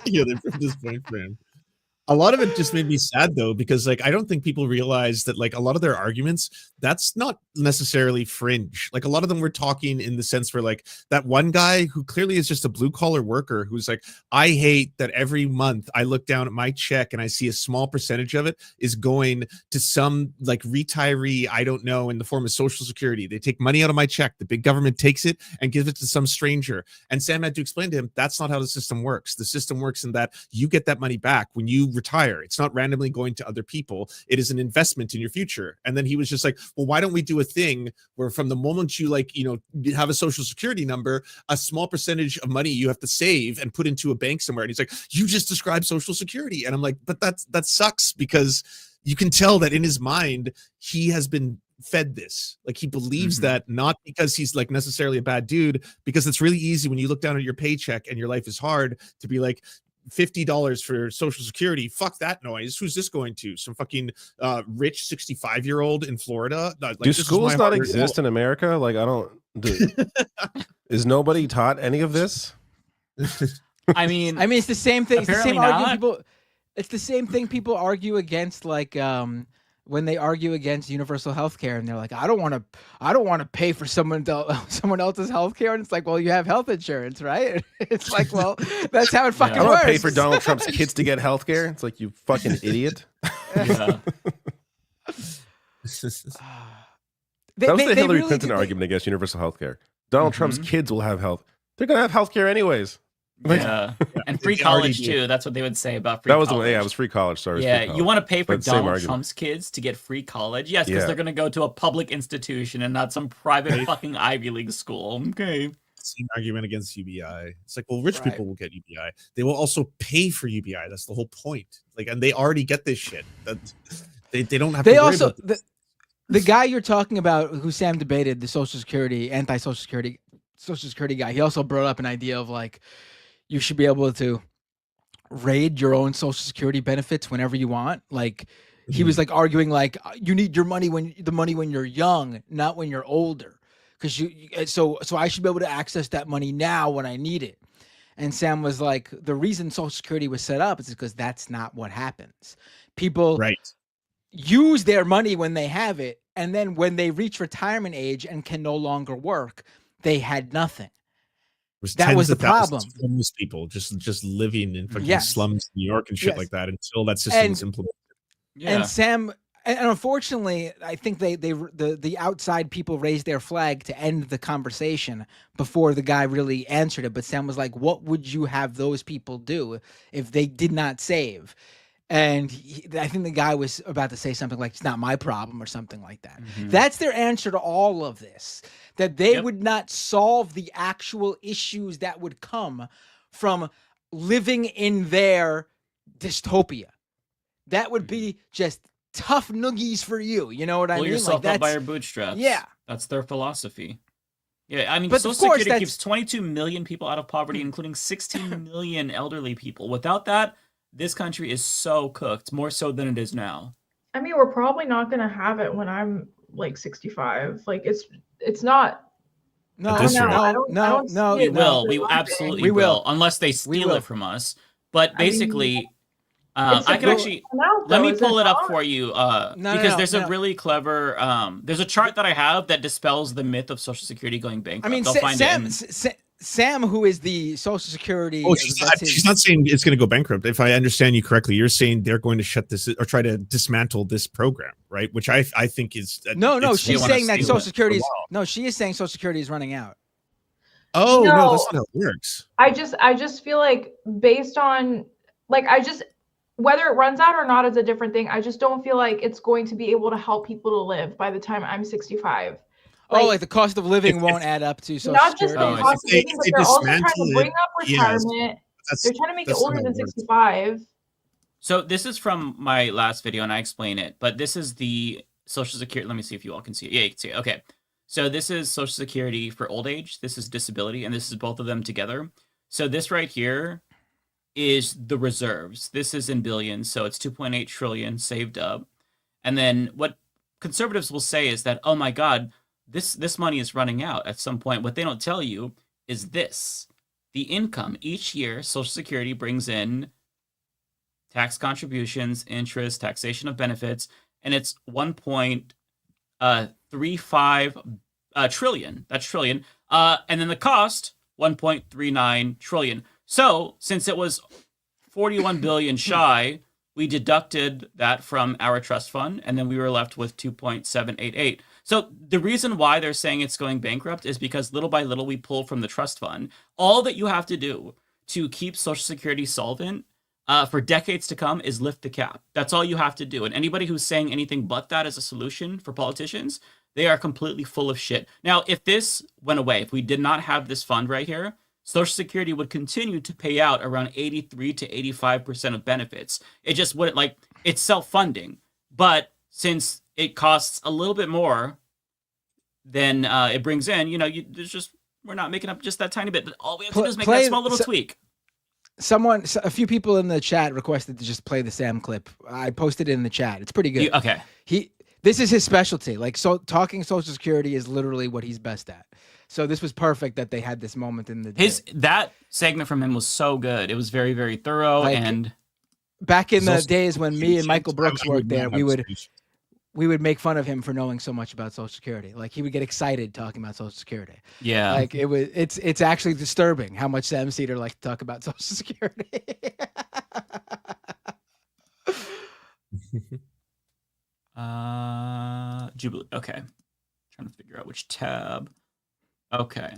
[SPEAKER 4] Yeah, they proved this point for him. A lot of it just made me sad though, because like I don't think people realize that like a lot of their arguments, that's not necessarily fringe. Like a lot of them were talking in the sense where like that one guy who clearly is just a blue collar worker who's like, I hate that every month I look down at my check and I see a small percentage of it is going to some like retiree I don't know in the form of Social Security. They take money out of my check. The big government takes it and gives it to some stranger. And Sam had to explain to him that's not how the system works. The system works in that you get that money back when you retire. It's not randomly going to other people. It is an investment in your future. And then he was just like, well, why don't we do a thing where from the moment you like, you know, have a social security number, a small percentage of money you have to save and put into a bank somewhere. And he's like, you just described social security. And I'm like, but that sucks, because you can tell that in his mind, he has been fed this. Like, he believes that, not because he's like necessarily a bad dude, because it's really easy when you look down at your paycheck and your life is hard to be like, $50 for social security, fuck that noise. Who's this going to? Some fucking rich 65-year-old in Florida? Like,
[SPEAKER 15] do schools not exist in America? Like, I don't is nobody taught any of this?
[SPEAKER 13] I mean,
[SPEAKER 12] it's the same thing. It's the same
[SPEAKER 13] apparently
[SPEAKER 12] argument
[SPEAKER 13] not.
[SPEAKER 12] people. It's the same thing people argue against, like when they argue against universal health care, and they're like, I don't want to pay for someone else's health care. And it's like, well, you have health insurance, right? It's like, well, that's how it fucking
[SPEAKER 15] I don't
[SPEAKER 12] works.
[SPEAKER 15] pay for Donald Trump's kids to get health care. It's like, you fucking idiot.
[SPEAKER 13] Yeah.
[SPEAKER 15] That was the Hillary
[SPEAKER 12] really
[SPEAKER 15] Clinton
[SPEAKER 12] do-
[SPEAKER 15] argument against universal health care. Donald Trump's kids will have health. They're going to have health care anyways.
[SPEAKER 13] Yeah, and free
[SPEAKER 4] They already
[SPEAKER 13] college
[SPEAKER 4] do.
[SPEAKER 13] too. That's what they would say about free
[SPEAKER 15] That was the
[SPEAKER 13] college.
[SPEAKER 15] way. Yeah, it was free college. Sorry. it was
[SPEAKER 13] Yeah,
[SPEAKER 15] free
[SPEAKER 13] you
[SPEAKER 15] college.
[SPEAKER 13] want to pay for
[SPEAKER 15] But same
[SPEAKER 13] Donald
[SPEAKER 15] argument.
[SPEAKER 13] Trump's kids to get free college? Yes, because
[SPEAKER 15] Yeah.
[SPEAKER 13] they're going to go to a public institution and not some private fucking Ivy League school. Okay.
[SPEAKER 4] Same argument against UBI. It's like, well, rich
[SPEAKER 12] Right.
[SPEAKER 4] people will get UBI. They will also pay for UBI. That's the whole point. Like, and they already get this shit. That they don't have.
[SPEAKER 12] They
[SPEAKER 4] to worry
[SPEAKER 12] also
[SPEAKER 4] about
[SPEAKER 12] the guy you're talking about, who Sam debated, the Social Security Social Security guy. He also brought up an idea of like, you should be able to raid your own Social Security benefits whenever you want. Like, he was like arguing like, you need your money when you're young, not when you're older, because so I should be able to access that money now when I need it. And Sam was like, the reason Social Security was set up is because that's not what happens. People use their money when they have it, and then when they reach retirement age and can no longer work, they had nothing. That was the problem.
[SPEAKER 4] Homeless people just living in fucking slums in New York and shit like that until that system is implemented.
[SPEAKER 12] And Sam, and unfortunately, I think the outside people raised their flag to end the conversation before the guy really answered it. But Sam was like, "What would you have those people do if they did not save?" And I think the guy was about to say something like, "It's not my problem" or something like that. That's their answer to all of this. That they would not solve the actual issues that would come from living in their dystopia. That would be just tough noogies for you. You know what I mean?
[SPEAKER 13] Pull yourself
[SPEAKER 12] like,
[SPEAKER 13] up by your bootstraps.
[SPEAKER 12] Yeah.
[SPEAKER 13] That's their philosophy. Yeah, I mean,
[SPEAKER 12] But
[SPEAKER 13] Social
[SPEAKER 12] of course,
[SPEAKER 13] Security keeps 22 million people out of poverty, including 16 million elderly people. Without that, this country is so cooked, more so than it is now.
[SPEAKER 14] I mean, we're probably not going to have it when I'm like 65. Like, it's not.
[SPEAKER 12] No,
[SPEAKER 4] At this rate.
[SPEAKER 14] I don't see
[SPEAKER 13] We
[SPEAKER 14] it
[SPEAKER 13] will. We
[SPEAKER 14] happening.
[SPEAKER 13] absolutely
[SPEAKER 12] We
[SPEAKER 13] will,
[SPEAKER 12] will.
[SPEAKER 13] unless they steal
[SPEAKER 12] will.
[SPEAKER 13] it from us. But basically,
[SPEAKER 14] It's
[SPEAKER 13] I can
[SPEAKER 14] a-
[SPEAKER 13] actually
[SPEAKER 14] come out,
[SPEAKER 13] let
[SPEAKER 14] though,
[SPEAKER 13] me
[SPEAKER 14] is
[SPEAKER 13] pull
[SPEAKER 14] it
[SPEAKER 13] it up
[SPEAKER 14] not?
[SPEAKER 13] for you because there's a really clever. There's a chart that I have that dispels the myth of Social Security going bankrupt.
[SPEAKER 12] I mean,
[SPEAKER 13] They'll find it in-
[SPEAKER 12] Sam, who is the Social Security.
[SPEAKER 4] Oh, she's not saying it's going to go bankrupt. If I understand you correctly, you're saying they're going to shut this or try to dismantle this program, right? Which I think is
[SPEAKER 12] No,
[SPEAKER 4] it's-
[SPEAKER 12] she's
[SPEAKER 13] wanna
[SPEAKER 12] saying that
[SPEAKER 13] steal
[SPEAKER 12] Social
[SPEAKER 13] it.
[SPEAKER 12] Security is she is saying Social Security is running out.
[SPEAKER 4] Oh no,
[SPEAKER 14] No.
[SPEAKER 4] that's not how it works.
[SPEAKER 14] I just feel like based on like whether it runs out or not is a different thing. I just don't feel like it's going to be able to help people to live by the time I'm 65.
[SPEAKER 12] Like the cost of living won't add up to Social
[SPEAKER 14] Not just
[SPEAKER 12] Security.
[SPEAKER 14] the cost of living, but they're also trying to bring up retirement.
[SPEAKER 4] That's-
[SPEAKER 14] They're trying to make it
[SPEAKER 4] that's not
[SPEAKER 14] older
[SPEAKER 4] how
[SPEAKER 14] than
[SPEAKER 4] it works.
[SPEAKER 14] 65.
[SPEAKER 13] So this is from my last video, and I explain it. But this is the Social Security. Let me see if you all can see it. Yeah, you can see it. Okay. So this is Social Security for old age. This is disability, and this is both of them together. So this right here is the reserves. This is in billions, so it's 2.8 trillion saved up. And then what conservatives will say is that, oh my God, this money is running out at some point. What they don't tell you is this. The income each year, Social Security brings in tax contributions, interest, taxation of benefits, and it's 1.35 trillion. That's trillion. And then the cost, 1.39 trillion. So since it was 41 billion shy, we deducted that from our trust fund, and then we were left with 2.788. So the reason why they're saying it's going bankrupt is because little by little we pull from the trust fund. All that you have to do to keep Social Security solvent for decades to come is lift the cap. That's all you have to do. And anybody who's saying anything but that as a solution for politicians, they are completely full of shit. Now, if this went away, if we did not have this fund right here, Social Security would continue to pay out around 83 to 85% of benefits. It just wouldn't, like, it's self-funding. But since it costs a little bit more than it brings in, you know, we're not making up just that tiny bit. But all we have to do is make that small little tweak.
[SPEAKER 12] A few people in the chat requested to just play the Sam clip. I posted it in the chat. It's pretty good.
[SPEAKER 13] Okay.
[SPEAKER 12] This is his specialty. Like, so talking Social Security is literally what he's best at. So this was perfect that they had this moment in the
[SPEAKER 13] that segment from him was so good. It was very, very thorough.
[SPEAKER 12] Like,
[SPEAKER 13] and
[SPEAKER 12] back in the days when me and Michael Brooks worked there, we would make fun of him for knowing so much about Social Security. Like, he would get excited talking about Social Security.
[SPEAKER 13] Yeah.
[SPEAKER 12] Like, it's actually disturbing how much Sam Seder liked to talk about Social Security.
[SPEAKER 13] Jubilee. Okay. Trying to figure out which tab. Okay.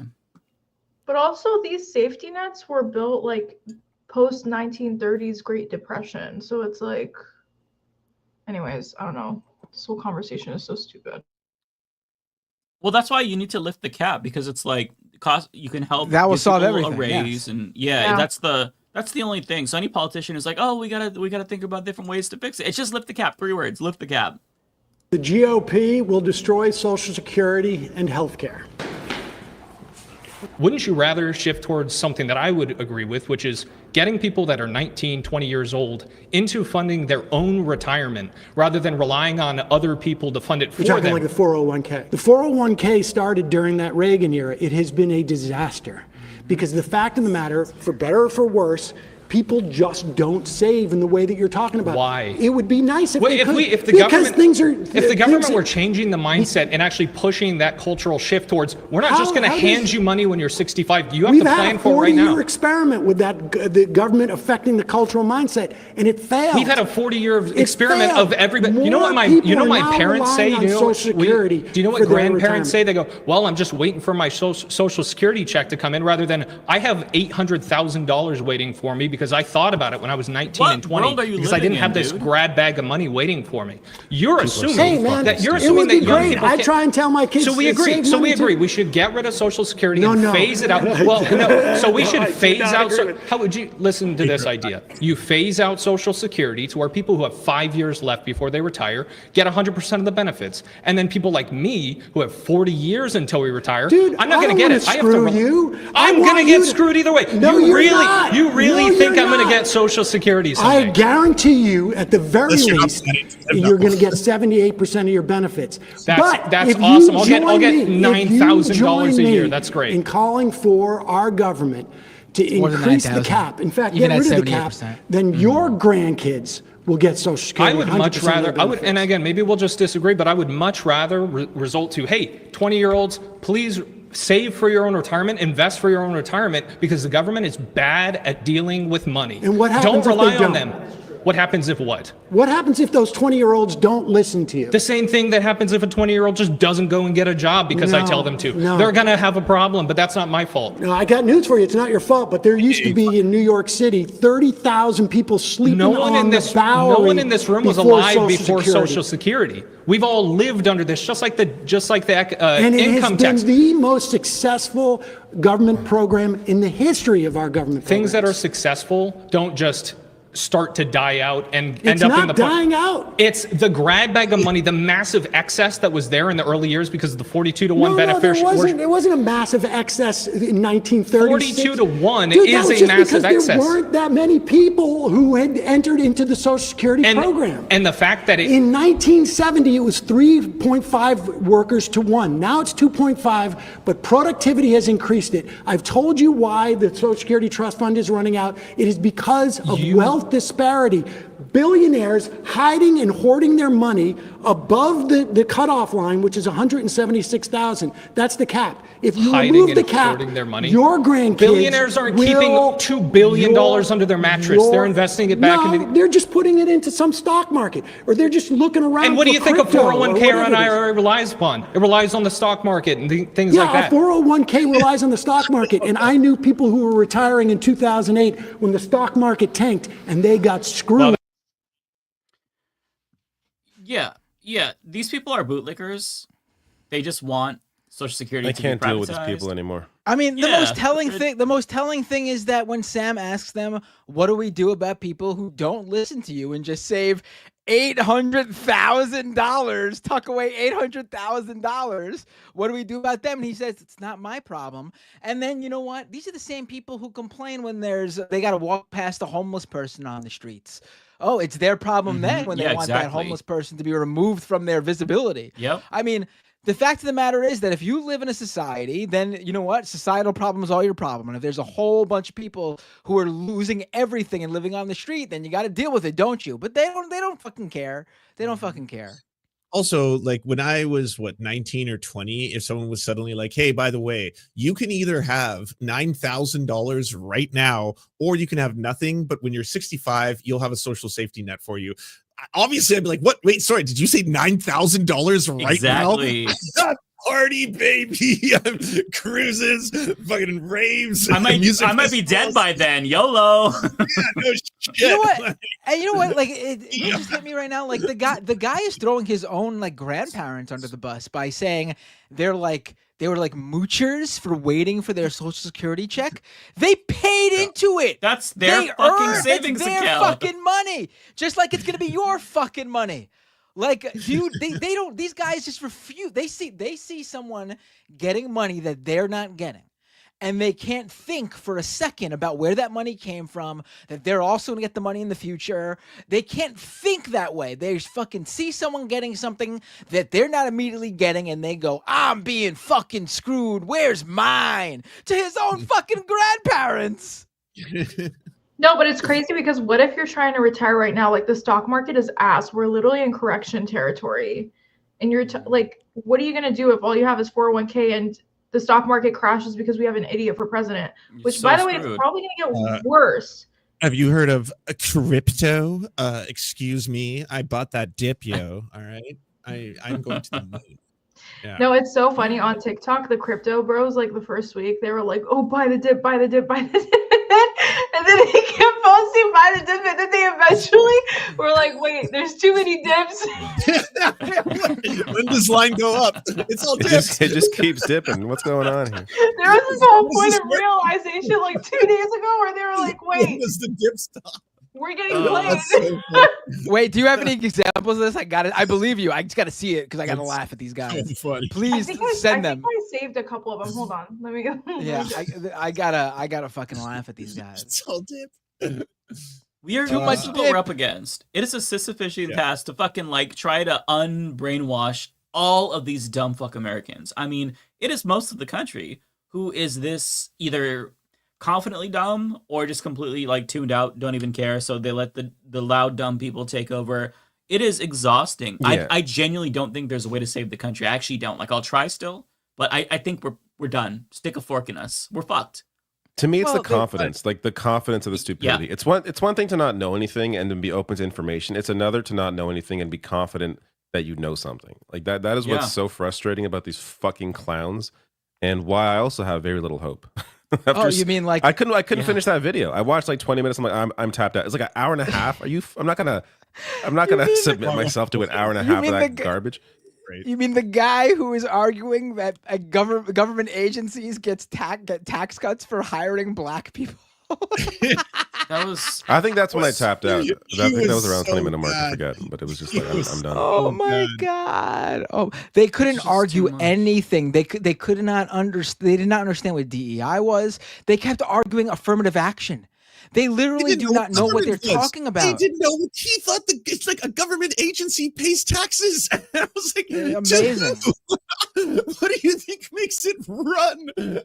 [SPEAKER 14] But also, these safety nets were built like post 1930s Great Depression. So it's like, anyways, I don't know. This whole conversation is so stupid.
[SPEAKER 13] Well, that's why you need to lift the cap, because it's like you can help.
[SPEAKER 12] That will solve everything.
[SPEAKER 13] A raise,
[SPEAKER 12] yes.
[SPEAKER 13] And that's the only thing. So any politician is like, oh, we gotta think about different ways to fix it. It's just lift the cap. 3 words: lift the cap.
[SPEAKER 16] The GOP will destroy Social Security and healthcare.
[SPEAKER 17] Wouldn't you rather shift towards something that I would agree with, which is getting people that are 19, 20 years old into funding their own retirement rather than relying on other people to fund it for them?
[SPEAKER 16] You're talking like the 401k. The 401k started during that Reagan era. It has been a disaster because the fact of the matter, for better or for worse, people just don't save in the way that you're talking about.
[SPEAKER 17] Why?
[SPEAKER 16] It would be nice if they could.
[SPEAKER 17] If the government were changing the mindset and actually pushing that cultural shift towards, we're not just going to hand you money when you're 65. You have to plan for it right now.
[SPEAKER 16] We've had a 40-year experiment with the government affecting the cultural mindset, and it failed.
[SPEAKER 17] We've had a 40-year experiment of everybody. You know what my parents say? Do you know what grandparents say? They go, well, I'm just waiting for my Social Security check to come in, rather than I have $800,000 waiting for me because I thought about it when I was 19 and 20 because I didn't have this grab bag of money waiting for me. You're assuming that young people
[SPEAKER 16] I try and tell my kids.
[SPEAKER 17] So we agree. So we agree. We should get rid of Social Security and phase it out. Well, no. So we should phase out. How would you listen to this idea? You phase out Social Security to where people who have 5 years left before they retire get 100% of the benefits, and then people like me who have 40 years until we retire, I'm not going to get it. I have to. I'm going to get screwed either way.
[SPEAKER 16] No,
[SPEAKER 17] you
[SPEAKER 16] you're
[SPEAKER 17] really think I'm going to get Social Security someday?
[SPEAKER 16] I guarantee you, at the very least, you're going to get 78% of your benefits.
[SPEAKER 17] That's awesome. I'll get $9,000 a year. That's great.
[SPEAKER 16] In calling for our government to increase the cap, in fact, get rid of the cap, then your grandkids will get Social Security.
[SPEAKER 17] I would much rather, and again, maybe we'll just disagree, but I would much rather result to, hey, 20-year-olds, please save for your own retirement, invest for your own retirement, because the government is bad at dealing with money.
[SPEAKER 16] And what happens
[SPEAKER 17] Don't rely
[SPEAKER 16] if they
[SPEAKER 17] on
[SPEAKER 16] don't?
[SPEAKER 17] them. What happens if what?
[SPEAKER 16] What happens if those 20-year-olds don't listen to you?
[SPEAKER 17] The same thing that happens if a 20-year-old just doesn't go and get a job because I tell them to. They're going to have a problem, but that's not my fault.
[SPEAKER 16] No, I got news for you. It's not your fault, but there used to be in New York City 30,000 people sleeping on the Bowery.
[SPEAKER 17] No one in this room was alive before Social Security. We've all lived under this, just like the
[SPEAKER 16] and
[SPEAKER 17] income tax.
[SPEAKER 16] It has been the most successful government program in the history of our government.
[SPEAKER 17] Things that are successful don't just start to die out and end up in the
[SPEAKER 16] dying out.
[SPEAKER 17] It's the grab bag of money, the massive excess that was there in the early years because of the 42-to-1 beneficial.
[SPEAKER 16] It wasn't a massive excess in 1936.
[SPEAKER 17] 42-to-1 is a massive excess.
[SPEAKER 16] There weren't that many people who had entered into the Social Security program.
[SPEAKER 17] And the fact that
[SPEAKER 16] in 1970 it was 3.5 workers to 1. Now it's 2.5, but productivity has increased it. I've told you why the Social Security Trust Fund is running out. It is because of wealth disparity. billionaires hiding and hoarding their money above the cutoff line, which is 176,000. That's the cap. If you remove the cap,
[SPEAKER 17] their money.
[SPEAKER 16] Your grandkids
[SPEAKER 17] billionaires aren't keeping $2 billion under their mattress. They're investing it back into.
[SPEAKER 16] They're just putting it into some stock market, or they're just looking around.
[SPEAKER 17] And what do you think a
[SPEAKER 16] crypto
[SPEAKER 17] 401k or an IRA relies upon? It relies on the stock market and things like that.
[SPEAKER 16] Yeah, a 401k relies on the stock market, and I knew people who were retiring in 2008 when the stock market tanked, and they got screwed.
[SPEAKER 13] Yeah. These people are bootlickers. They just want Social Security.
[SPEAKER 15] I
[SPEAKER 13] to
[SPEAKER 15] can't
[SPEAKER 13] be
[SPEAKER 15] deal with these
[SPEAKER 13] privatized.
[SPEAKER 15] people anymore.
[SPEAKER 12] I mean, the most telling thing is that when Sam asks them, "What do we do about people who don't listen to you and just save $800,000, tuck away $800,000? What do we do about them?" And he says, "It's not my problem." And then you know what? These are the same people who complain when they got to walk past a homeless person on the streets. Oh, it's their problem then when they want that homeless person to be removed from their visibility.
[SPEAKER 13] Yep.
[SPEAKER 12] I mean, the fact of the matter is that if you live in a society, then you know what? Societal problem is all your problem. And if there's a whole bunch of people who are losing everything and living on the street, then you got to deal with it, don't you? But they don't fucking care. They don't fucking care.
[SPEAKER 4] Also, like when I was 19 or 20, if someone was suddenly like, "Hey, by the way, you can either have $9,000 right now, or you can have nothing, but when you're 65, you'll have a social safety net for you." Obviously, I'd be like, "What? Wait, sorry, did you say $9,000 right now?" Party, baby, cruises, fucking raves.
[SPEAKER 13] I might be dead by then. YOLO.
[SPEAKER 4] No shit.
[SPEAKER 12] You know what? And you know what? Like it just hit me right now. Like the guy is throwing his own like grandparents under the bus by saying they were like moochers for waiting for their Social Security check. They paid into it.
[SPEAKER 13] That's their fucking savings
[SPEAKER 12] their
[SPEAKER 13] account.
[SPEAKER 12] fucking money. Just like it's gonna be your fucking money. Like, dude, they don't. These guys just refuse. They see someone getting money that they're not getting, and they can't think for a second about where that money came from. That they're also gonna get the money in the future. They can't think that way. They just fucking see someone getting something that they're not immediately getting, and they go, "I'm being fucking screwed. Where's mine?" To his own fucking grandparents.
[SPEAKER 14] No, but it's crazy because what if you're trying to retire right now? Like the stock market is ass. We're literally in correction territory. And you're like, what are you going to do if all you have is 401k and the stock market crashes because we have an idiot for president? Which, by the way, it's probably going to get worse.
[SPEAKER 4] Have you heard of a crypto? Excuse me. I bought that dip, yo. All right. I'm going to the moon. Yeah.
[SPEAKER 14] No, it's so funny on TikTok. The crypto bros, like the first week, they were like, "Oh, buy the dip, buy the dip, buy the dip." And then they kept posting buy the dip, and then they eventually were like, "Wait, there's too many dips."
[SPEAKER 4] When does line go up? It's all dips.
[SPEAKER 15] It just keeps dipping. What's going on here?
[SPEAKER 14] There was this whole point of realization like 2 days ago where they were like, "Wait,
[SPEAKER 4] when does the dip stop?
[SPEAKER 14] We're getting played."
[SPEAKER 4] So
[SPEAKER 12] Wait, do you have any examples of this? I got it. I believe you. I just got to see it because I got to laugh at these guys.
[SPEAKER 4] So funny.
[SPEAKER 12] Please send them.
[SPEAKER 14] I saved a couple of them. Hold on, let me go.
[SPEAKER 12] Yeah, I gotta fucking laugh at these guys.
[SPEAKER 4] It's all dip.
[SPEAKER 13] We are
[SPEAKER 12] much
[SPEAKER 13] what we're up against. It is a sufficient task to fucking like try to unbrainwash all of these dumb fuck Americans. I mean, it is most of the country who is this either confidently dumb or just completely like tuned out, don't even care. So they let the loud dumb people take over. It is exhausting.
[SPEAKER 15] Yeah.
[SPEAKER 13] I genuinely don't think there's a way to save the country. I actually don't. Like I'll try still, but I think we're done. Stick a fork in us. We're fucked.
[SPEAKER 15] To me, it's the confidence, like the confidence of the stupidity.
[SPEAKER 13] Yeah.
[SPEAKER 15] It's one thing to not know anything and then be open to information. It's another to not know anything and be confident that you know something. Like that is what's so frustrating about these fucking clowns, and why I also have very little hope.
[SPEAKER 12] Oh, you mean like
[SPEAKER 15] I couldn't finish that video. I watched like 20 minutes. I'm like, I'm tapped out. It's like an hour and a half. I'm not gonna submit myself to an hour and a half of that garbage.
[SPEAKER 12] You mean the guy who is arguing that a government agencies get tax cuts for hiring black people?
[SPEAKER 15] I think that's when I tapped out. I think that was around 20-minute mark. I forget, but it was just like I'm done.
[SPEAKER 12] Oh my god! Oh, they couldn't argue anything. They could not understand. They did not understand what DEI was. They kept arguing affirmative action. They literally do not know what they're talking about.
[SPEAKER 4] They didn't know. He thought it's like a government agency pays taxes. I was like,
[SPEAKER 12] amazing.
[SPEAKER 4] What do you think makes it run?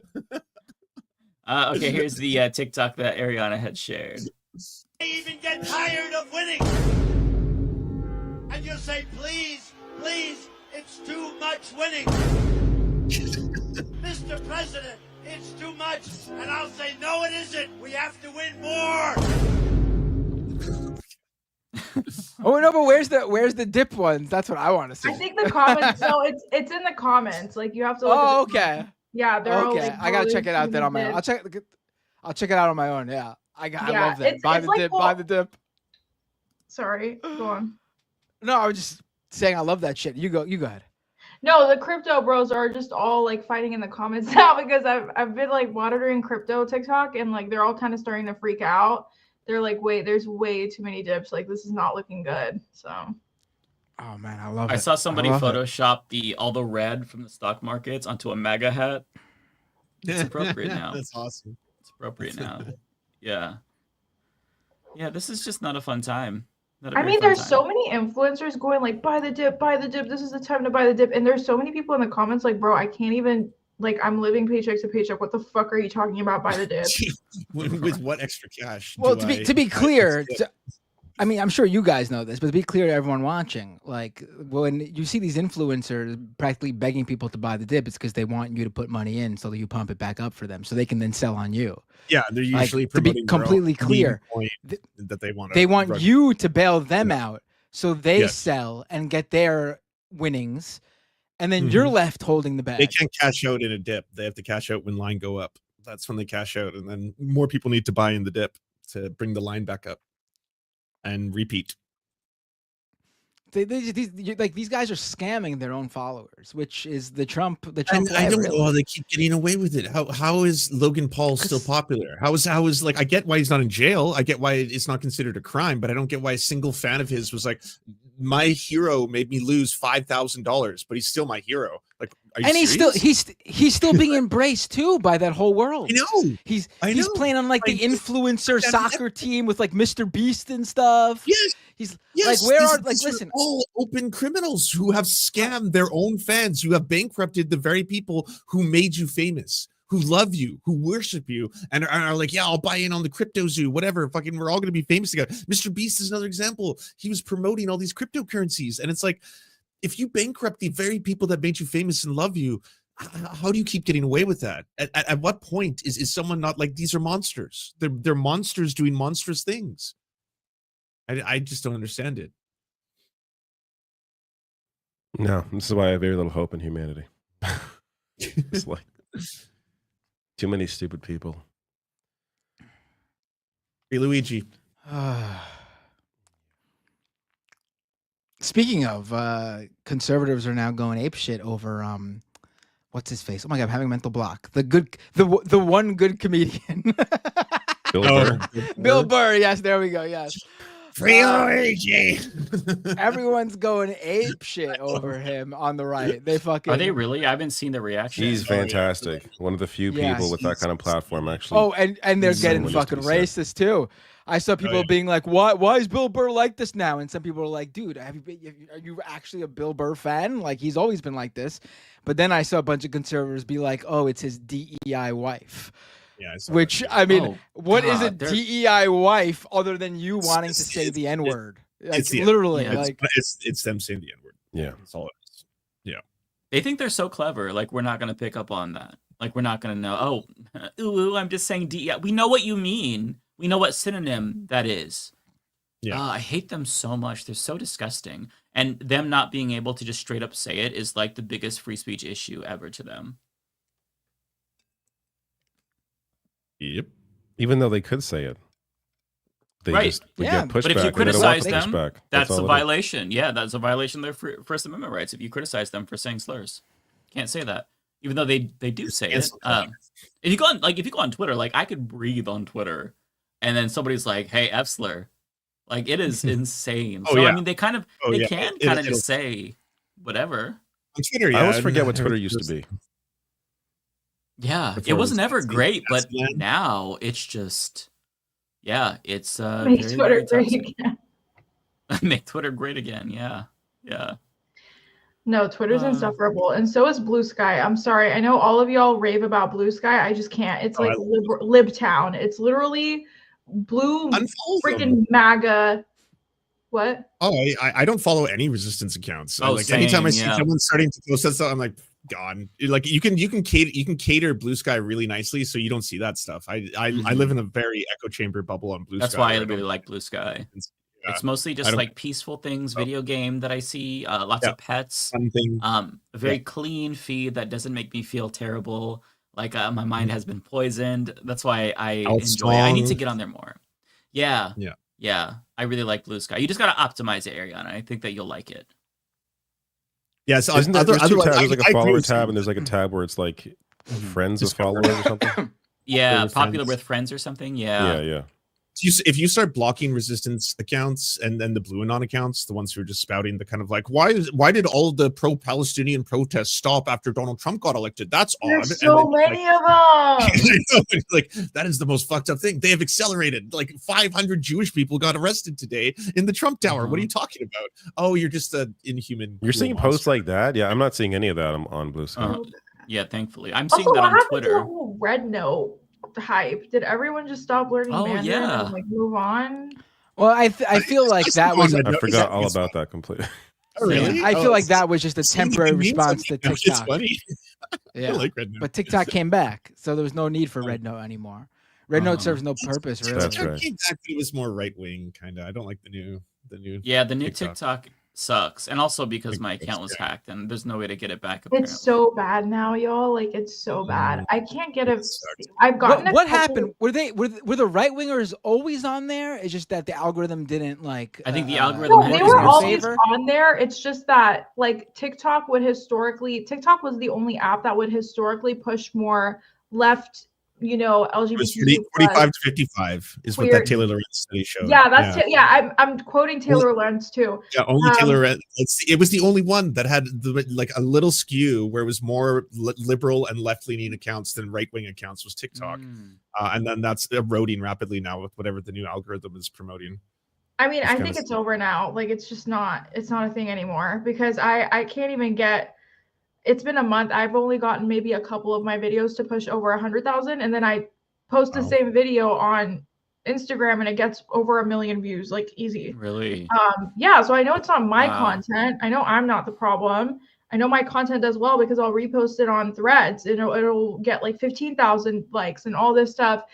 [SPEAKER 13] Okay, here's the TikTok that Ariana had shared.
[SPEAKER 18] even get tired of winning. And you say, please, please, it's too much winning. Mr. President, it's too much. And I'll say, no, it isn't. We have to win more.
[SPEAKER 12] Oh no, but where's the dip ones? That's what I want to see.
[SPEAKER 14] I think the comments. No, it's in the comments. Like you have to. Look
[SPEAKER 12] Oh,
[SPEAKER 14] at the
[SPEAKER 12] okay.
[SPEAKER 14] Yeah, they're all
[SPEAKER 12] Okay,
[SPEAKER 14] like,
[SPEAKER 12] I gotta check it out then on my own.
[SPEAKER 14] dip.
[SPEAKER 12] I'll check it out on my own. Yeah, I love that.
[SPEAKER 14] it's-
[SPEAKER 12] Buy
[SPEAKER 14] it's
[SPEAKER 12] the
[SPEAKER 14] like
[SPEAKER 12] dip.
[SPEAKER 14] full-
[SPEAKER 12] Buy the dip.
[SPEAKER 14] Sorry, go on.
[SPEAKER 12] No, I was just saying I love that shit. You go ahead.
[SPEAKER 14] No, the crypto bros are just all like fighting in the comments now because I've been like monitoring crypto TikTok and like they're all kind of starting to freak out. They're like, wait, there's way too many dips. Like this is not looking good. So.
[SPEAKER 12] Oh man, I love it.
[SPEAKER 13] I saw somebody
[SPEAKER 12] love it.
[SPEAKER 13] Photoshop all the red from the stock markets onto a MAGA hat. It's appropriate now.
[SPEAKER 4] That's awesome.
[SPEAKER 13] It's appropriate now. Yeah. Yeah, this is just not a fun time. Not a
[SPEAKER 14] I
[SPEAKER 13] very
[SPEAKER 14] mean,
[SPEAKER 13] fun
[SPEAKER 14] there's
[SPEAKER 13] time.
[SPEAKER 14] so many influencers going like, buy the dip, buy the dip. This is the time to buy the dip. And there's so many people in the comments like, bro, I can't even, like, I'm living paycheck to paycheck. What the fuck are you talking about? Buy the dip.
[SPEAKER 4] With what extra cash?
[SPEAKER 12] Well,
[SPEAKER 4] do
[SPEAKER 12] to be
[SPEAKER 4] I
[SPEAKER 12] clear,
[SPEAKER 4] skip?
[SPEAKER 12] I mean, I'm sure you guys know this, but to be clear to everyone watching, like when you see these influencers practically begging people to buy the dip, it's because they want you to put money in so that you pump it back up for them, so they can then sell on you.
[SPEAKER 4] Yeah, they're usually
[SPEAKER 12] to be
[SPEAKER 4] promoting their own
[SPEAKER 12] completely clear.
[SPEAKER 4] point that they want.
[SPEAKER 12] They want you to bail them out, so they
[SPEAKER 4] Yes.
[SPEAKER 12] sell and get their winnings, and then you're left holding the bag.
[SPEAKER 4] They can't cash out in a dip. They have to cash out when line go up. That's when they cash out, and then more people need to buy in the dip to bring the line back up and repeat.
[SPEAKER 12] These guys are scamming their own followers, which is the Trump.
[SPEAKER 4] And I
[SPEAKER 12] way,
[SPEAKER 4] don't
[SPEAKER 12] really.
[SPEAKER 4] know how they keep getting away with it. How is Logan Paul still popular? How is like, I get why he's not in jail. I get why it's not considered a crime, but I don't get why a single fan of his was like, my hero made me lose $5,000, but he's still my hero. Like, are you
[SPEAKER 12] And
[SPEAKER 4] serious?
[SPEAKER 12] he's still being embraced too by that whole world.
[SPEAKER 4] I know.
[SPEAKER 12] He's
[SPEAKER 4] know.
[SPEAKER 12] playing on like the influencer soccer team with like Mr. Beast and stuff.
[SPEAKER 4] Yes.
[SPEAKER 12] He's
[SPEAKER 4] Yes,
[SPEAKER 12] like, where
[SPEAKER 4] these-
[SPEAKER 12] are like
[SPEAKER 4] these
[SPEAKER 12] listen,
[SPEAKER 4] all open criminals who have scammed their own fans. You have bankrupted the very people who made you famous, who love you, who worship you, and are like, yeah, I'll buy in on the crypto zoo, whatever. Fucking, we're all gonna be famous together. Mr. Beast is another example. He was promoting all these cryptocurrencies, and it's like, if you bankrupt the very people that made you famous and love you, how do you keep getting away with that? At what point is someone not like, these are monsters? They're monsters doing monstrous things. I just don't understand it.
[SPEAKER 15] No, this is why I have very little hope in humanity. It's like too many stupid people.
[SPEAKER 4] Hey, Luigi.
[SPEAKER 12] Speaking of, conservatives are now going apeshit over what's his face? Oh my god, I'm having a mental block. The one good comedian.
[SPEAKER 15] Bill Burr.
[SPEAKER 12] Bill Burr, yes, there we go. Yes.
[SPEAKER 4] Free Luigi.
[SPEAKER 12] Everyone's going apeshit over him on the right. They fucking
[SPEAKER 13] Are they really? I haven't seen the reaction.
[SPEAKER 15] He's fantastic. One of the few
[SPEAKER 12] Yes.
[SPEAKER 15] people with that kind of platform, actually.
[SPEAKER 12] Oh, and they're
[SPEAKER 15] So
[SPEAKER 12] getting
[SPEAKER 15] much
[SPEAKER 12] fucking
[SPEAKER 15] to be said.
[SPEAKER 12] racist too. I saw people
[SPEAKER 4] yeah.
[SPEAKER 12] being like, "Why is Bill Burr like this now?" And some people are like, "Dude, are you actually a Bill Burr fan? Like he's always been like this." But then I saw a bunch of conservatives be like, "Oh, it's his DEI wife."
[SPEAKER 4] Yeah, I saw
[SPEAKER 12] Which
[SPEAKER 4] that.
[SPEAKER 12] I mean,
[SPEAKER 13] Oh,
[SPEAKER 12] what is a
[SPEAKER 13] God, they're-
[SPEAKER 12] DEI wife other than you wanting to
[SPEAKER 4] it's-
[SPEAKER 12] say the N word? Like,
[SPEAKER 4] It's the
[SPEAKER 12] literally,
[SPEAKER 13] yeah,
[SPEAKER 12] like
[SPEAKER 4] it's them saying the N word.
[SPEAKER 15] Yeah.
[SPEAKER 4] That's all it is. Yeah.
[SPEAKER 13] They think they're so clever. Like, we're not going to pick up on that. Like, we're not going to know, ooh, I'm just saying DEI. We know what you mean. We know what synonym that is.
[SPEAKER 4] Yeah.
[SPEAKER 13] I hate them so much. They're so disgusting. And them not being able to just straight up say it is like the biggest free speech issue ever to them.
[SPEAKER 4] Yep.
[SPEAKER 15] Even though they could say it. They
[SPEAKER 13] Right.
[SPEAKER 15] just would
[SPEAKER 12] Yeah.
[SPEAKER 15] get pushback.
[SPEAKER 13] But if you
[SPEAKER 15] and they don't
[SPEAKER 13] criticize
[SPEAKER 15] want
[SPEAKER 13] them,
[SPEAKER 15] pushback.
[SPEAKER 13] that's
[SPEAKER 15] all
[SPEAKER 13] a
[SPEAKER 15] it is.
[SPEAKER 13] violation. Yeah, that's a violation of their First Amendment rights. If you criticize them for saying slurs, can't say that, even though they do say it. If you go on Twitter, like I could breathe on Twitter, and then somebody's like, "Hey, F slur," like it is insane.
[SPEAKER 4] Oh,
[SPEAKER 13] So
[SPEAKER 4] yeah.
[SPEAKER 13] I mean, they can
[SPEAKER 4] It'll-
[SPEAKER 13] kind of just say whatever.
[SPEAKER 4] On Twitter,
[SPEAKER 15] I always
[SPEAKER 4] yeah,
[SPEAKER 15] forget what Twitter used to be.
[SPEAKER 13] Yeah,
[SPEAKER 4] Before
[SPEAKER 13] it
[SPEAKER 4] it was
[SPEAKER 13] wasn't ever
[SPEAKER 4] Disneyland.
[SPEAKER 13] great, but
[SPEAKER 4] Disneyland.
[SPEAKER 13] now it's just, yeah, it's
[SPEAKER 14] Make
[SPEAKER 13] very,
[SPEAKER 14] Twitter
[SPEAKER 13] very
[SPEAKER 14] great
[SPEAKER 13] toxic.
[SPEAKER 14] again.
[SPEAKER 13] Make Twitter great again. Yeah, yeah.
[SPEAKER 14] No, Twitter's insufferable, and so is Blue Sky. I'm sorry. I know all of y'all rave about Blue Sky. I just can't. It's like Libtown. It's literally blue
[SPEAKER 4] Unfollow them.
[SPEAKER 14] freaking MAGA. What?
[SPEAKER 4] Oh, I don't follow any resistance accounts.
[SPEAKER 13] Oh,
[SPEAKER 4] like anytime I
[SPEAKER 13] same,
[SPEAKER 4] see
[SPEAKER 13] yeah.
[SPEAKER 4] someone starting to post that stuff, I'm like, gone. Like you can cater Blue Sky really nicely, so you don't see that stuff. I live in a very echo chamber bubble on Blue
[SPEAKER 13] That's
[SPEAKER 4] Sky.
[SPEAKER 13] why I
[SPEAKER 4] where
[SPEAKER 13] really like Blue Sky.
[SPEAKER 4] Yeah,
[SPEAKER 13] It's mostly
[SPEAKER 4] I
[SPEAKER 13] just
[SPEAKER 4] don't-
[SPEAKER 13] like peaceful things, video game that I see, lots
[SPEAKER 4] Yeah,
[SPEAKER 13] of pets,
[SPEAKER 4] fun thing.
[SPEAKER 13] a very
[SPEAKER 4] Yeah.
[SPEAKER 13] clean feed that doesn't make me feel terrible. Like my mind
[SPEAKER 4] Mhm.
[SPEAKER 13] has been poisoned. That's why I
[SPEAKER 4] Health
[SPEAKER 13] enjoy it. I need to
[SPEAKER 4] song.
[SPEAKER 13] get on there more. Yeah.
[SPEAKER 4] Yeah.
[SPEAKER 13] Yeah. I really like Blue Sky. You just gotta optimize it, Ariana. I think that you'll like it.
[SPEAKER 4] Yeah, so
[SPEAKER 15] Isn't there, there's two tabs. There's like a
[SPEAKER 4] I agree
[SPEAKER 15] follower
[SPEAKER 4] with you.
[SPEAKER 15] tab, and there's like a tab where it's like friends of followers or something.
[SPEAKER 13] Yeah,
[SPEAKER 4] with
[SPEAKER 13] popular
[SPEAKER 4] friends.
[SPEAKER 13] with friends or something. Yeah.
[SPEAKER 15] Yeah.
[SPEAKER 4] If you start blocking resistance accounts and then the Blue Anon accounts, the ones who are just spouting the kind of like, why did all the pro-Palestinian protests stop after Donald Trump got elected? That's odd.
[SPEAKER 14] There's
[SPEAKER 4] And
[SPEAKER 14] so
[SPEAKER 4] then,
[SPEAKER 14] many of them.
[SPEAKER 4] like that is the most fucked up thing. They have accelerated. Like 500 Jewish people got arrested today in the Trump Tower. What are you talking about? Oh, you're just an inhuman.
[SPEAKER 15] You're
[SPEAKER 4] cruel
[SPEAKER 15] seeing
[SPEAKER 4] monster.
[SPEAKER 15] posts like that? Yeah, I'm not seeing any of that on Blue Sky.
[SPEAKER 13] Yeah, thankfully. I'm seeing
[SPEAKER 14] Also,
[SPEAKER 13] that
[SPEAKER 14] what
[SPEAKER 13] on
[SPEAKER 14] happened to
[SPEAKER 13] Twitter.
[SPEAKER 14] the whole Red Note hype? Did everyone just stop learning
[SPEAKER 13] Oh,
[SPEAKER 14] Mandarin
[SPEAKER 13] yeah.
[SPEAKER 14] and like move on?
[SPEAKER 12] Well, I feel like that was.
[SPEAKER 15] I forgot all about that completely.
[SPEAKER 4] Oh, really?
[SPEAKER 12] I feel
[SPEAKER 4] Oh,
[SPEAKER 12] like that was just a
[SPEAKER 4] see, it
[SPEAKER 12] temporary
[SPEAKER 4] means
[SPEAKER 12] response to
[SPEAKER 4] something now. It's
[SPEAKER 12] TikTok.
[SPEAKER 4] funny.
[SPEAKER 12] Yeah,
[SPEAKER 4] I like Red Note.
[SPEAKER 12] but TikTok came back, so there was no need for Red Note anymore. Red Note serves no purpose, really.
[SPEAKER 15] That's right.
[SPEAKER 4] Exactly, it was more right wing kind of. I don't like the new.
[SPEAKER 13] Yeah, the new TikTok sucks. And also because my account was hacked and there's no way to get it back apparently.
[SPEAKER 14] It's so bad now, y'all. Like it's so bad. I can't get a. I've gotten.
[SPEAKER 12] What happened? Were the right wingers always on there? It's just that the algorithm didn't like.
[SPEAKER 13] I think the algorithm
[SPEAKER 14] No,
[SPEAKER 13] had
[SPEAKER 14] they
[SPEAKER 13] it
[SPEAKER 14] were
[SPEAKER 13] in their
[SPEAKER 14] always
[SPEAKER 13] favor.
[SPEAKER 14] on there. It's just that like TikTok was the only app that would historically push more left,
[SPEAKER 4] It
[SPEAKER 14] LGBT.
[SPEAKER 4] was 45 to 55 is what
[SPEAKER 14] queer-
[SPEAKER 4] that Taylor Lorenz study showed.
[SPEAKER 14] Yeah, that's I'm quoting Taylor Lorenz too.
[SPEAKER 4] Yeah, only Taylor Lorenz. It was the only one that had like a little skew where it was more liberal and left-leaning accounts than right-wing accounts was TikTok, and then that's eroding rapidly now with whatever the new algorithm is promoting.
[SPEAKER 14] I mean,
[SPEAKER 4] It's
[SPEAKER 14] I
[SPEAKER 4] kinda
[SPEAKER 14] think it's over now. Like it's just not. It's not a thing anymore because I can't even get. It's been a month. I've only gotten maybe a couple of my videos to push over 100,000, and then I post the same video on Instagram and it gets over 1 million views, like easy.
[SPEAKER 13] Really?
[SPEAKER 14] Yeah. So I know it's not my
[SPEAKER 13] Wow.
[SPEAKER 14] content. I know I'm not the problem. I know my content does well because I'll repost it on Threads. It'll get like 15,000 likes and all this stuff.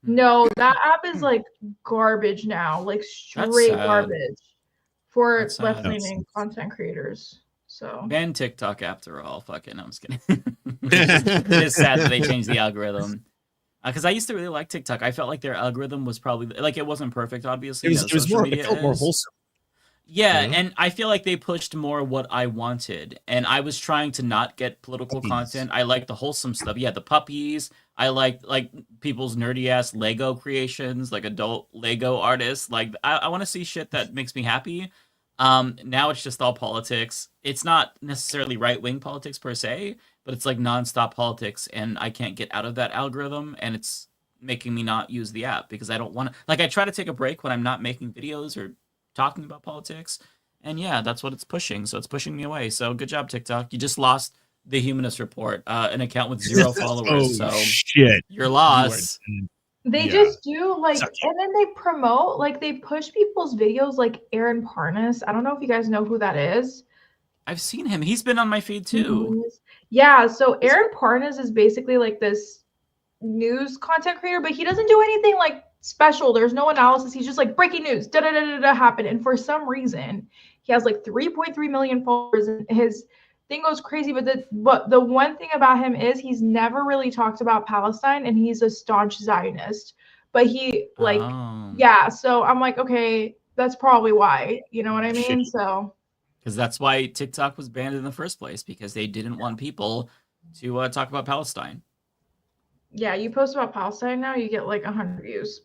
[SPEAKER 14] No, that app is like garbage now, like straight
[SPEAKER 13] sad.
[SPEAKER 14] garbage for
[SPEAKER 13] That's sad.
[SPEAKER 14] left-leaning content creators. So
[SPEAKER 13] Ban TikTok after all. Fuck it. No, I'm just kidding. It's sad that they changed the algorithm. Because I used to really like TikTok. I felt like their algorithm was probably like it wasn't perfect, obviously.
[SPEAKER 4] It was
[SPEAKER 13] social
[SPEAKER 4] more.
[SPEAKER 13] media
[SPEAKER 4] It felt more
[SPEAKER 13] is.
[SPEAKER 4] wholesome.
[SPEAKER 13] Yeah,
[SPEAKER 4] you know?
[SPEAKER 13] and I feel like they pushed more what I wanted, and I was trying to not get political content. I like the wholesome stuff. Yeah, the puppies. I like people's nerdy ass Lego creations, like adult Lego artists. Like I want to see shit that makes me happy. Now it's just all politics. It's not necessarily right wing politics per se, but it's like nonstop politics, and I can't get out of that algorithm, and it's making me not use the app because I don't want to. Like I try to take a break when I'm not making videos or talking about politics, and yeah, that's what it's pushing. So it's pushing me away. So good job, TikTok. You just lost the Humanist Report, an account with 0 followers. So
[SPEAKER 4] shit,
[SPEAKER 13] your loss.
[SPEAKER 14] they just do like, and then they promote, like they push people's videos like Aaron Parnas. I don't know if you guys know who that is.
[SPEAKER 13] I've seen him. He's been on my feed too.
[SPEAKER 14] Yeah, so Aaron Parnas is basically like this news content creator, but he doesn't do anything like special. There's no analysis. He's just like breaking news, da da da da da happened. And for some reason, he has like 3.3 million followers, and his thing goes crazy. But the one thing about him is he's never really talked about Palestine, and he's a staunch Zionist. But he like, yeah. So I'm like, okay, that's probably why. You know what I mean? So.
[SPEAKER 13] Because that's why TikTok was banned in the first place, because they didn't want people to talk about Palestine.
[SPEAKER 14] Yeah, you post about Palestine now, you get like 100 views.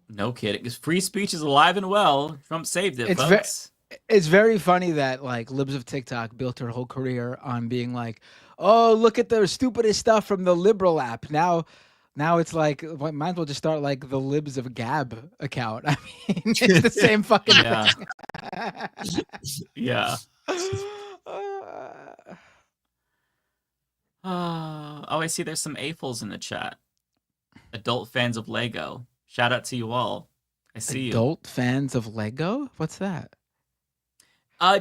[SPEAKER 13] No kidding. Because free speech is alive and well. Trump saved it,
[SPEAKER 12] It's
[SPEAKER 13] folks.
[SPEAKER 12] It's very funny that like libs of TikTok built her whole career on being like, oh, look at the stupidest stuff from the liberal app. Now it's like, might as well just start like the libs of Gab account. I mean, it's the same fucking thing.
[SPEAKER 13] Yeah. Oh, I see there's some AFOLs in the chat. Adult fans of Lego. Shout out to you all. I see
[SPEAKER 12] Adult fans of Lego? What's that?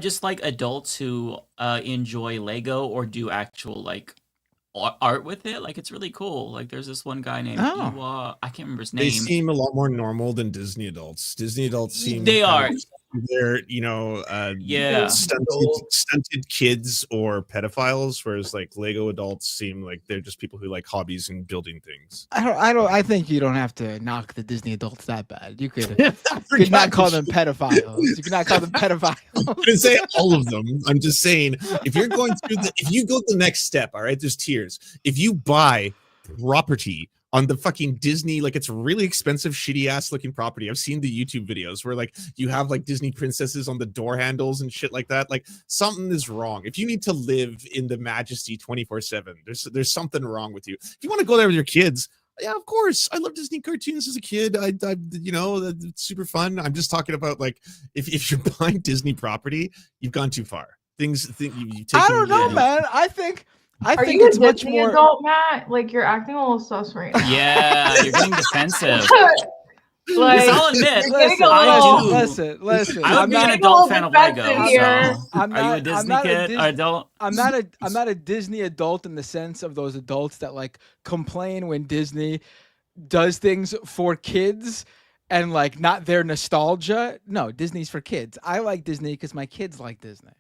[SPEAKER 13] Just like adults who enjoy Lego or do actual like art with it. Like it's really cool. Like there's this one guy named Iwa. I can't remember his name.
[SPEAKER 4] They seem a lot more normal than Disney adults. Disney adults seem
[SPEAKER 13] They are.
[SPEAKER 4] They're
[SPEAKER 13] Yeah.
[SPEAKER 4] stunted kids or pedophiles, whereas like Lego adults seem like they're just people who like hobbies and building things.
[SPEAKER 12] I think you don't have to knock the Disney adults that bad. You could not call them pedophiles. You could not call them pedophiles.
[SPEAKER 4] I didn't say all of them. I'm just saying if you're going through if you go the next step, all right, there's tiers. If you buy property on the fucking Disney, like it's really expensive, shitty ass looking property. I've seen the YouTube videos where like you have like Disney princesses on the door handles and shit like that. Like something is wrong. If you need to live in the majesty 24/7, there's something wrong with you. If you want to go there with your kids, yeah, of course. I love Disney cartoons as a kid. I it's super fun. I'm just talking about like if you're buying Disney property, you've gone too far. You
[SPEAKER 12] I don't know, man. I think
[SPEAKER 14] Are you
[SPEAKER 12] it's
[SPEAKER 14] a
[SPEAKER 12] much
[SPEAKER 14] Disney
[SPEAKER 12] more.
[SPEAKER 14] adult, Matt? Like you're acting a little sus right now.
[SPEAKER 13] Yeah, you're getting defensive.
[SPEAKER 14] Like,
[SPEAKER 13] Yes, I'll admit.
[SPEAKER 14] you're getting a little-
[SPEAKER 12] Listen.
[SPEAKER 13] I would
[SPEAKER 12] I'm
[SPEAKER 13] be an
[SPEAKER 12] not
[SPEAKER 13] adult fan of Lego.
[SPEAKER 14] defensive here.
[SPEAKER 13] So. Are you a Disney kid or adult?
[SPEAKER 12] I'm not a Disney adult in the sense of those adults that like complain when Disney does things for kids and like not their nostalgia. No, Disney's for kids. I like Disney because my kids like Disney.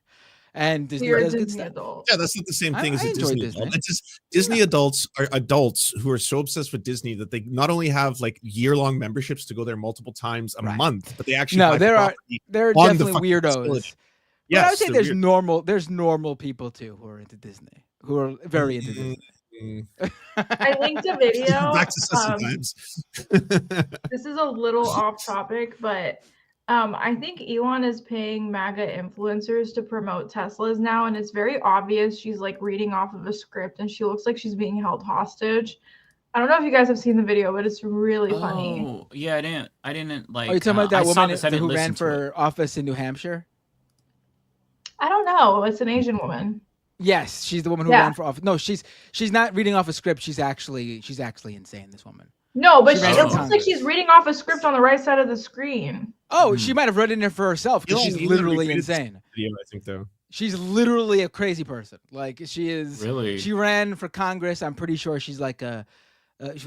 [SPEAKER 12] And Disney
[SPEAKER 14] You're a
[SPEAKER 12] does good
[SPEAKER 14] Disney
[SPEAKER 12] stuff.
[SPEAKER 14] adult.
[SPEAKER 4] Yeah, that's not the same thing as
[SPEAKER 12] I
[SPEAKER 4] a
[SPEAKER 12] enjoy
[SPEAKER 4] Disney
[SPEAKER 12] Disney.
[SPEAKER 4] adult. It's just Disney adults are adults who are so obsessed with Disney that they not only have like year-long memberships to go there multiple times a month, but they actually buy
[SPEAKER 12] there are
[SPEAKER 4] property
[SPEAKER 12] there are
[SPEAKER 4] on the
[SPEAKER 12] definitely
[SPEAKER 4] fucking
[SPEAKER 12] weirdos.
[SPEAKER 4] facility.
[SPEAKER 12] But I would
[SPEAKER 4] Yes,
[SPEAKER 12] say
[SPEAKER 4] they're
[SPEAKER 12] there's normal people too who are into Disney, who are very into Disney.
[SPEAKER 14] I linked a video.
[SPEAKER 4] Back to Sussy times.
[SPEAKER 14] This is a little off topic, but I think Elon is paying MAGA influencers to promote Teslas now, and it's very obvious she's like reading off of a script, and she looks like she's being held hostage. I don't know if you guys have seen the video, but it's really funny.
[SPEAKER 13] Oh, yeah, I didn't like.
[SPEAKER 12] Are you talking about that
[SPEAKER 13] I saw
[SPEAKER 12] woman
[SPEAKER 13] this, I didn't
[SPEAKER 12] who ran
[SPEAKER 13] listen to
[SPEAKER 12] for
[SPEAKER 13] it.
[SPEAKER 12] office in New Hampshire?
[SPEAKER 14] I don't know. It's an Asian woman.
[SPEAKER 12] Yes, she's the woman who
[SPEAKER 14] Yeah.
[SPEAKER 12] ran for office. No, she's not reading off a script. She's actually insane. This woman.
[SPEAKER 14] No, but
[SPEAKER 12] She
[SPEAKER 14] it
[SPEAKER 12] ran for
[SPEAKER 14] looks like
[SPEAKER 12] Congress.
[SPEAKER 14] she's reading off a script on the right side of the screen.
[SPEAKER 12] Oh, she might have read it in there for herself because she's
[SPEAKER 4] Elon
[SPEAKER 12] literally
[SPEAKER 4] retweeted this
[SPEAKER 12] insane.
[SPEAKER 4] Video, I think though.
[SPEAKER 12] She's literally a crazy person. Like she is.
[SPEAKER 13] Really?
[SPEAKER 12] She ran for Congress. I'm pretty sure she's like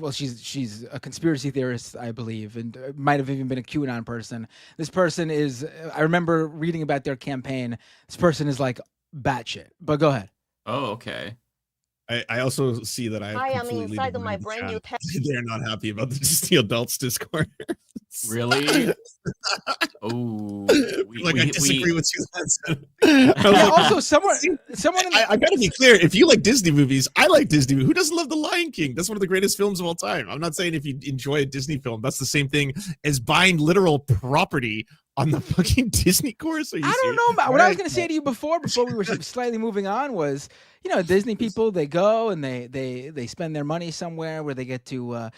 [SPEAKER 12] she's a conspiracy theorist, I believe, and might have even been a QAnon person. This person is. I remember reading about their campaign. This person is like batshit. But go ahead.
[SPEAKER 13] Oh, okay.
[SPEAKER 4] I also see that I have
[SPEAKER 19] I am
[SPEAKER 4] completely
[SPEAKER 19] inside of my
[SPEAKER 4] divided
[SPEAKER 19] brand new
[SPEAKER 4] chat. They're not happy about the Disney adults Discord.
[SPEAKER 13] Really? Oh,
[SPEAKER 4] I disagree with you.
[SPEAKER 12] Yeah, also, someone in
[SPEAKER 4] I gotta be clear. If you like Disney movies, I like Disney. Who doesn't love The Lion King? That's one of the greatest films of all time. I'm not saying if you enjoy a Disney film, that's the same thing as buying literal property on the fucking Disney course.
[SPEAKER 12] I don't know, Matt. What I was going to say to you before we were slightly moving on was, Disney people, they go and they spend their money somewhere where they get to,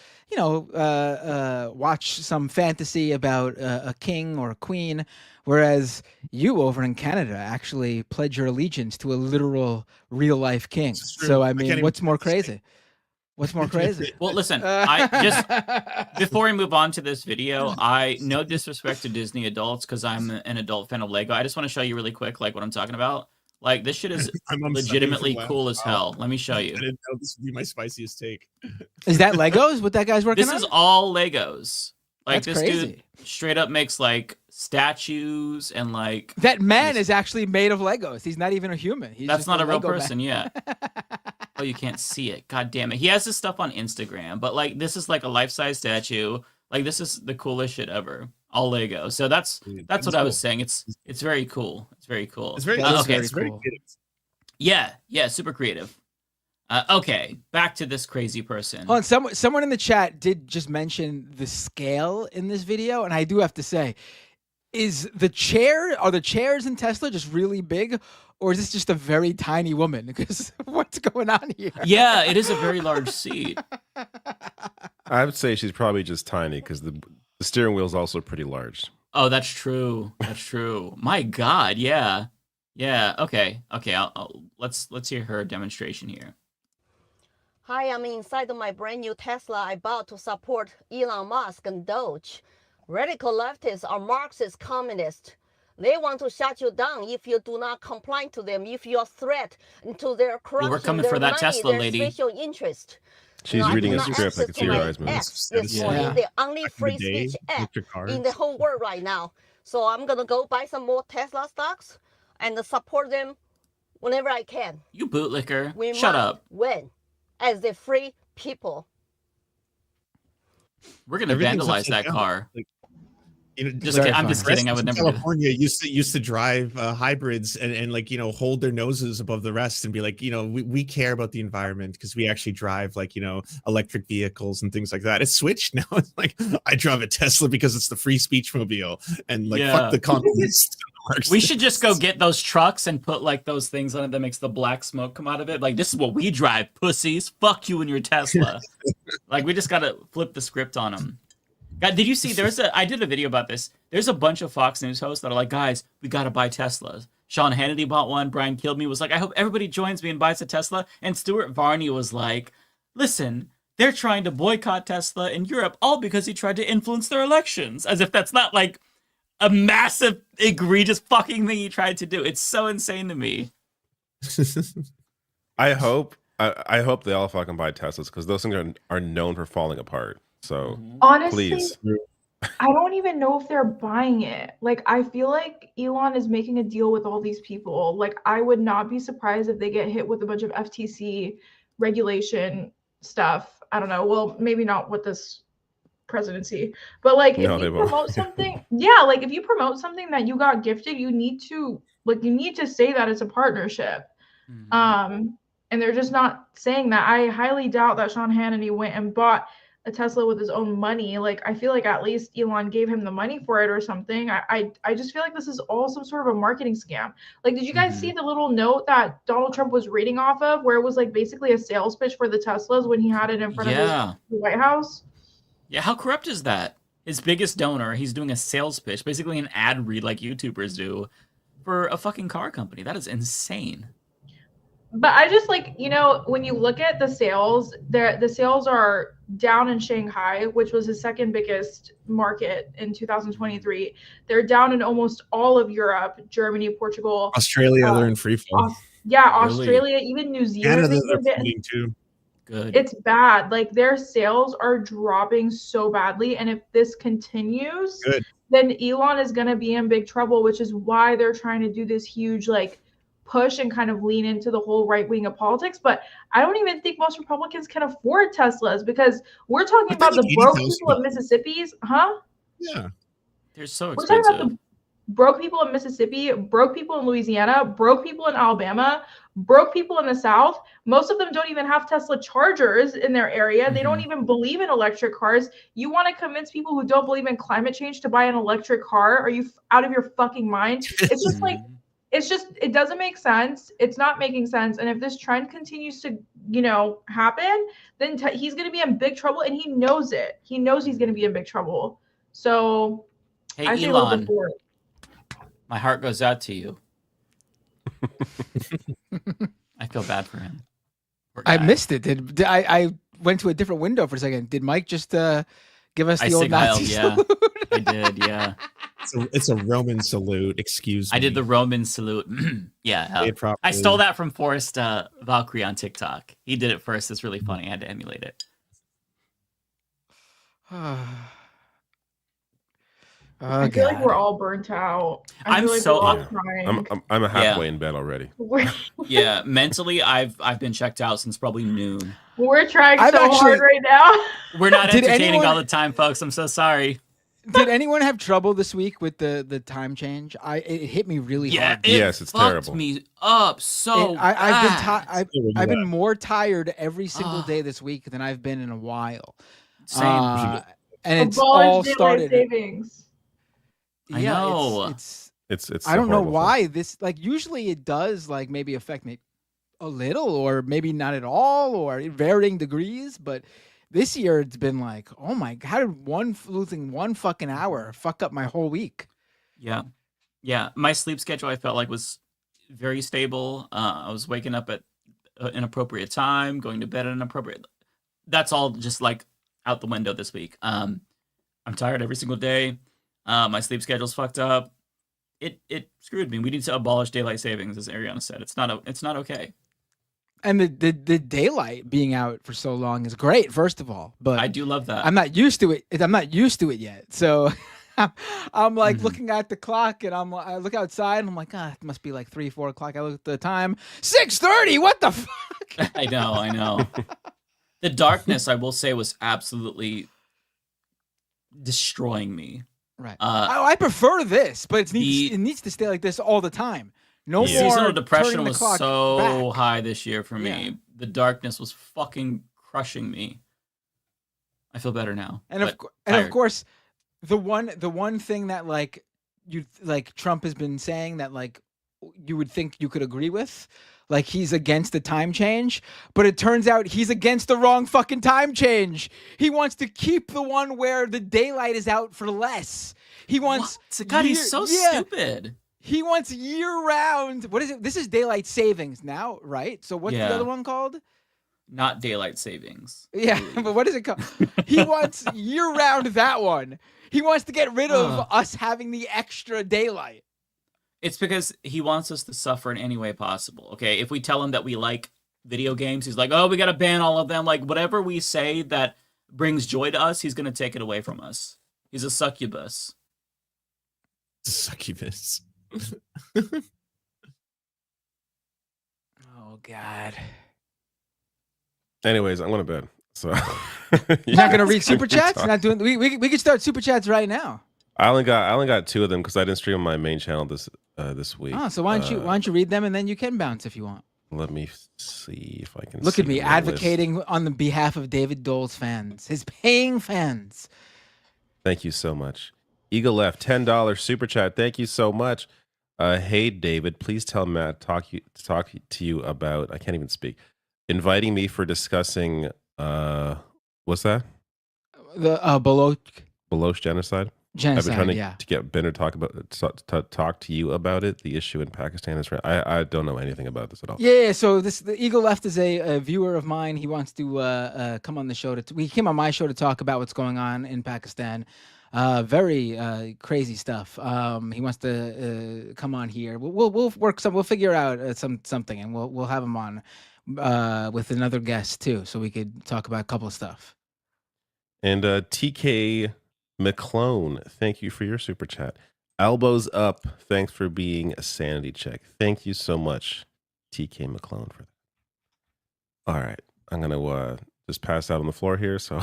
[SPEAKER 12] watch some fantasy about a king or a queen, whereas you over in Canada actually pledge your allegiance to a literal real life king. So, I mean, what's more crazy? What's more crazy?
[SPEAKER 13] Well, listen, I just before we move on to this video, no disrespect to Disney adults because I'm an adult fan of Lego. I just want to show you really quick, like what I'm talking about. Like this shit is legitimately cool as hell. Let me show you.
[SPEAKER 4] I didn't know this would be my spiciest take.
[SPEAKER 12] Is that Legos? What that guy's working on?
[SPEAKER 13] This is all Legos. Like
[SPEAKER 12] That's
[SPEAKER 13] this
[SPEAKER 12] crazy.
[SPEAKER 13] dude straight up makes like statues and like
[SPEAKER 12] That man is actually made of Legos. He's not even a human. He's
[SPEAKER 13] that's
[SPEAKER 12] just
[SPEAKER 13] not a real
[SPEAKER 12] Lego man.
[SPEAKER 13] person, yeah. Oh, you can't see it. God damn it. He has this stuff on Instagram, but like this is like a life-size statue. Like this is the coolest shit ever. All Lego. So that's what I was saying. It's very cool. It's very cool.
[SPEAKER 4] It's very,
[SPEAKER 13] okay.
[SPEAKER 4] it's very creative.
[SPEAKER 13] Yeah, super creative. Okay, back to this crazy person.
[SPEAKER 12] Oh, and someone in the chat did just mention the scale in this video, and I do have to say, are the chairs in Tesla just really big, or is this just a very tiny woman? Because what's going on here?
[SPEAKER 13] Yeah, it is a very large seat.
[SPEAKER 15] I would say she's probably just tiny because the steering wheel is also pretty large.
[SPEAKER 13] Oh, that's true. That's true. My God, yeah. Okay. Let's hear her demonstration here.
[SPEAKER 19] Hi, I'm inside of my brand new Tesla I bought to support Elon Musk and Doge. Radical leftists are Marxist communists. They want to shut you down if you do not comply to them, if you're a threat to their corruption,
[SPEAKER 13] we're coming
[SPEAKER 19] their
[SPEAKER 13] for that
[SPEAKER 19] money,
[SPEAKER 13] Tesla
[SPEAKER 19] their
[SPEAKER 13] lady.
[SPEAKER 19] special interest.
[SPEAKER 15] She's reading a script. I can see her eyes moving.
[SPEAKER 19] This morning, the only free speech app in the whole world right now. So I'm gonna go buy some more Tesla stocks and support them whenever I can.
[SPEAKER 13] You bootlicker.
[SPEAKER 19] We
[SPEAKER 13] Shut
[SPEAKER 19] must
[SPEAKER 13] up.
[SPEAKER 19] win as the free people.
[SPEAKER 13] We're gonna
[SPEAKER 4] Everything's
[SPEAKER 13] vandalize
[SPEAKER 4] upside
[SPEAKER 13] that
[SPEAKER 4] down.
[SPEAKER 13] car.
[SPEAKER 4] Like, you know,
[SPEAKER 13] Just kidding. I'm just kidding. I would never do that.
[SPEAKER 4] California used to drive hybrids and like, you know, hold their noses above the rest and be like, you know, we care about the environment because we actually drive like, you know, electric vehicles and things like that. It's switched now. It's like I drive a Tesla because it's the free speech mobile and like fuck the communists.
[SPEAKER 13] We should just go get those trucks and put like those things on it that makes the black smoke come out of it. Like, this is what we drive, pussies. Fuck you and your Tesla. Like, we just gotta flip the script on them. God, did you see? I did a video about this. There's a bunch of Fox News hosts that are like, guys, we gotta buy Teslas. Sean Hannity bought one. Brian Kilmeade was like, I hope everybody joins me and buys a Tesla. And Stuart Varney was like, listen, they're trying to boycott Tesla in Europe all because he tried to influence their elections. As if that's not like a massive, egregious fucking thing he tried to do. It's so insane to me.
[SPEAKER 15] I hope they all fucking buy Teslas because those things are known for falling apart. So
[SPEAKER 14] honestly,
[SPEAKER 15] please.
[SPEAKER 14] I don't even know if they're buying it. Like, I feel like Elon is making a deal with all these people. Like, I would not be surprised if they get hit with a bunch of FTC regulation stuff. I don't know. Well, maybe not with this presidency, but like if you promote something, like if you promote something that you got gifted, you need to say that it's a partnership. And they're just not saying that. I highly doubt that Sean Hannity went and bought a Tesla with his own money. Like, I feel like at least Elon gave him the money for it or something. I just feel like this is all some sort of a marketing scam. Like, did you guys see the little note that Donald Trump was reading off of where it was like basically a sales pitch for the Teslas when he had it in front of the White House?
[SPEAKER 13] Yeah, how corrupt is that? His biggest donor, he's doing a sales pitch, basically an ad read like YouTubers do, for a fucking car company. That is insane.
[SPEAKER 14] But I just like, you know, when you look at the sales, the sales are down in Shanghai, which was the second biggest market in 2023. They're down in almost all of Europe, Germany, Portugal,
[SPEAKER 4] Australia. They're in free fall.
[SPEAKER 14] Australia, even New Zealand.
[SPEAKER 4] Canada, they're bleeding too.
[SPEAKER 13] Good.
[SPEAKER 14] It's bad. Like, their sales are dropping so badly, and if this continues, then Elon is going to be in big trouble, which is why they're trying to do this huge like push and kind of lean into the whole right wing of politics. But I don't even think most Republicans can afford Teslas, because we're talking about the broke people of Mississippi's,
[SPEAKER 4] Yeah,
[SPEAKER 13] they're so
[SPEAKER 14] expensive. We're talking about the broke people in Mississippi, broke people in Louisiana, broke people in Alabama, broke people in the South. Most of them don't even have Tesla chargers in their area. They don't even believe in electric cars. You want to convince people who don't believe in climate change to buy an electric car? Are you out of your fucking mind? It's just like, it doesn't make sense. It's not making sense. And if this trend continues to, you know, happen, then he's going to be in big trouble, and he knows it. He knows he's going to be in big trouble. So
[SPEAKER 13] hey,
[SPEAKER 14] I say
[SPEAKER 13] Elon, my heart goes out to you. I feel bad for him.
[SPEAKER 12] I missed it. Did I went to a different window for a second. Did Mike just give us the old Nazi salute?
[SPEAKER 13] I did, yeah.
[SPEAKER 4] It's a Roman salute. Excuse me.
[SPEAKER 13] I did the Roman salute. Yeah. I stole that from Forrest Valkyrie on TikTok. He did it first. It's really funny. I had to emulate it.
[SPEAKER 14] I feel like we're all burnt out.
[SPEAKER 13] I'm
[SPEAKER 15] halfway in bed already.
[SPEAKER 13] Yeah, mentally, I've been checked out since probably noon.
[SPEAKER 14] We're trying hard right now.
[SPEAKER 13] We're not entertaining all the time, folks. I'm so sorry.
[SPEAKER 12] Did anyone have trouble this week with the time change? It hit me really hard.
[SPEAKER 15] Yes, it's terrible.
[SPEAKER 13] Me up so
[SPEAKER 12] I've been more tired every single day this week than I've been in a while.
[SPEAKER 13] Same.
[SPEAKER 12] And it's all started.
[SPEAKER 14] Savings.
[SPEAKER 13] I know.
[SPEAKER 12] It's
[SPEAKER 15] I
[SPEAKER 12] don't know why this, like, usually it does like maybe affect me a little or maybe not at all or varying degrees, but this year it's been like, oh my God, how did losing one fucking hour fuck up my whole week?
[SPEAKER 13] Yeah. My sleep schedule I felt like was very stable. I was waking up at an inappropriate time, going to bed at an appropriate. That's all just like out the window this week. I'm tired every single day. My sleep schedule's fucked up. It screwed me. We need to abolish daylight savings, as Ariana said. It's not okay.
[SPEAKER 12] And the daylight being out for so long is great, first of all. But
[SPEAKER 13] I do love that.
[SPEAKER 12] I'm not used to it. I'm not used to it yet. So I'm like looking at the clock, and I look outside, and I'm like, it must be like 3-4 o'clock. I look at the time, 6:30. What the fuck?
[SPEAKER 13] I know. The darkness, I will say, was absolutely destroying me.
[SPEAKER 12] Right. I prefer this, but it needs to stay like this all the time. No more.
[SPEAKER 13] Seasonal depression was so
[SPEAKER 12] back.
[SPEAKER 13] high this year for me.
[SPEAKER 12] Yeah.
[SPEAKER 13] The darkness was fucking crushing me. I feel better now.
[SPEAKER 12] And of course, the one thing that like Trump has been saying that like you would think you could agree with, like he's against the time change, but it turns out he's against the wrong fucking time change. He wants to keep the one where the daylight is out for less. He wants
[SPEAKER 13] God, he's so stupid.
[SPEAKER 12] He wants year-round. What is it? This is daylight savings now, right? So what's the other one called?
[SPEAKER 13] Not daylight savings.
[SPEAKER 12] Yeah, but what is it called? He wants year-round that one. He wants to get rid of us having the extra daylight.
[SPEAKER 13] It's because he wants us to suffer in any way possible. Okay, if we tell him that we like video games, he's like, oh, we got to ban all of them. Like, whatever we say that brings joy to us, he's going to take it away from us. He's a succubus.
[SPEAKER 4] Succubus.
[SPEAKER 12] Oh God.
[SPEAKER 15] Anyways, I'm going to bed. So
[SPEAKER 12] you're not gonna read super chats? Not doing. We could start super chats right now.
[SPEAKER 15] I only got 2 of them because I didn't stream on my main channel this week.
[SPEAKER 12] Oh, so why don't you read them and then you can bounce if you want.
[SPEAKER 15] Let me see if I can.
[SPEAKER 12] Look at me advocating on the behalf of David Dole's fans, his paying fans.
[SPEAKER 15] Thank you so much. Eagle left $10 super chat. Thank you so much. Hey David, please tell Matt talk to you about. I can't even speak. Inviting me for discussing. What's that?
[SPEAKER 12] The
[SPEAKER 15] Baloch genocide. I've been trying to get Ben to talk to you about it. The issue in Pakistan is. I don't know anything about this at all.
[SPEAKER 12] Yeah. So the Eagle Left is a viewer of mine. He wants to come on the show. He came on my show to talk about what's going on in Pakistan. Very crazy stuff. He wants to come on here. We'll work we'll figure out something, and we'll have him on with another guest too, so we could talk about a couple of stuff.
[SPEAKER 15] And TK McClone, thank you for your super chat. Elbows up, thanks for being a sanity check. Thank you so much, TK McClone, for that. All right, I'm gonna just pass out on the floor here. So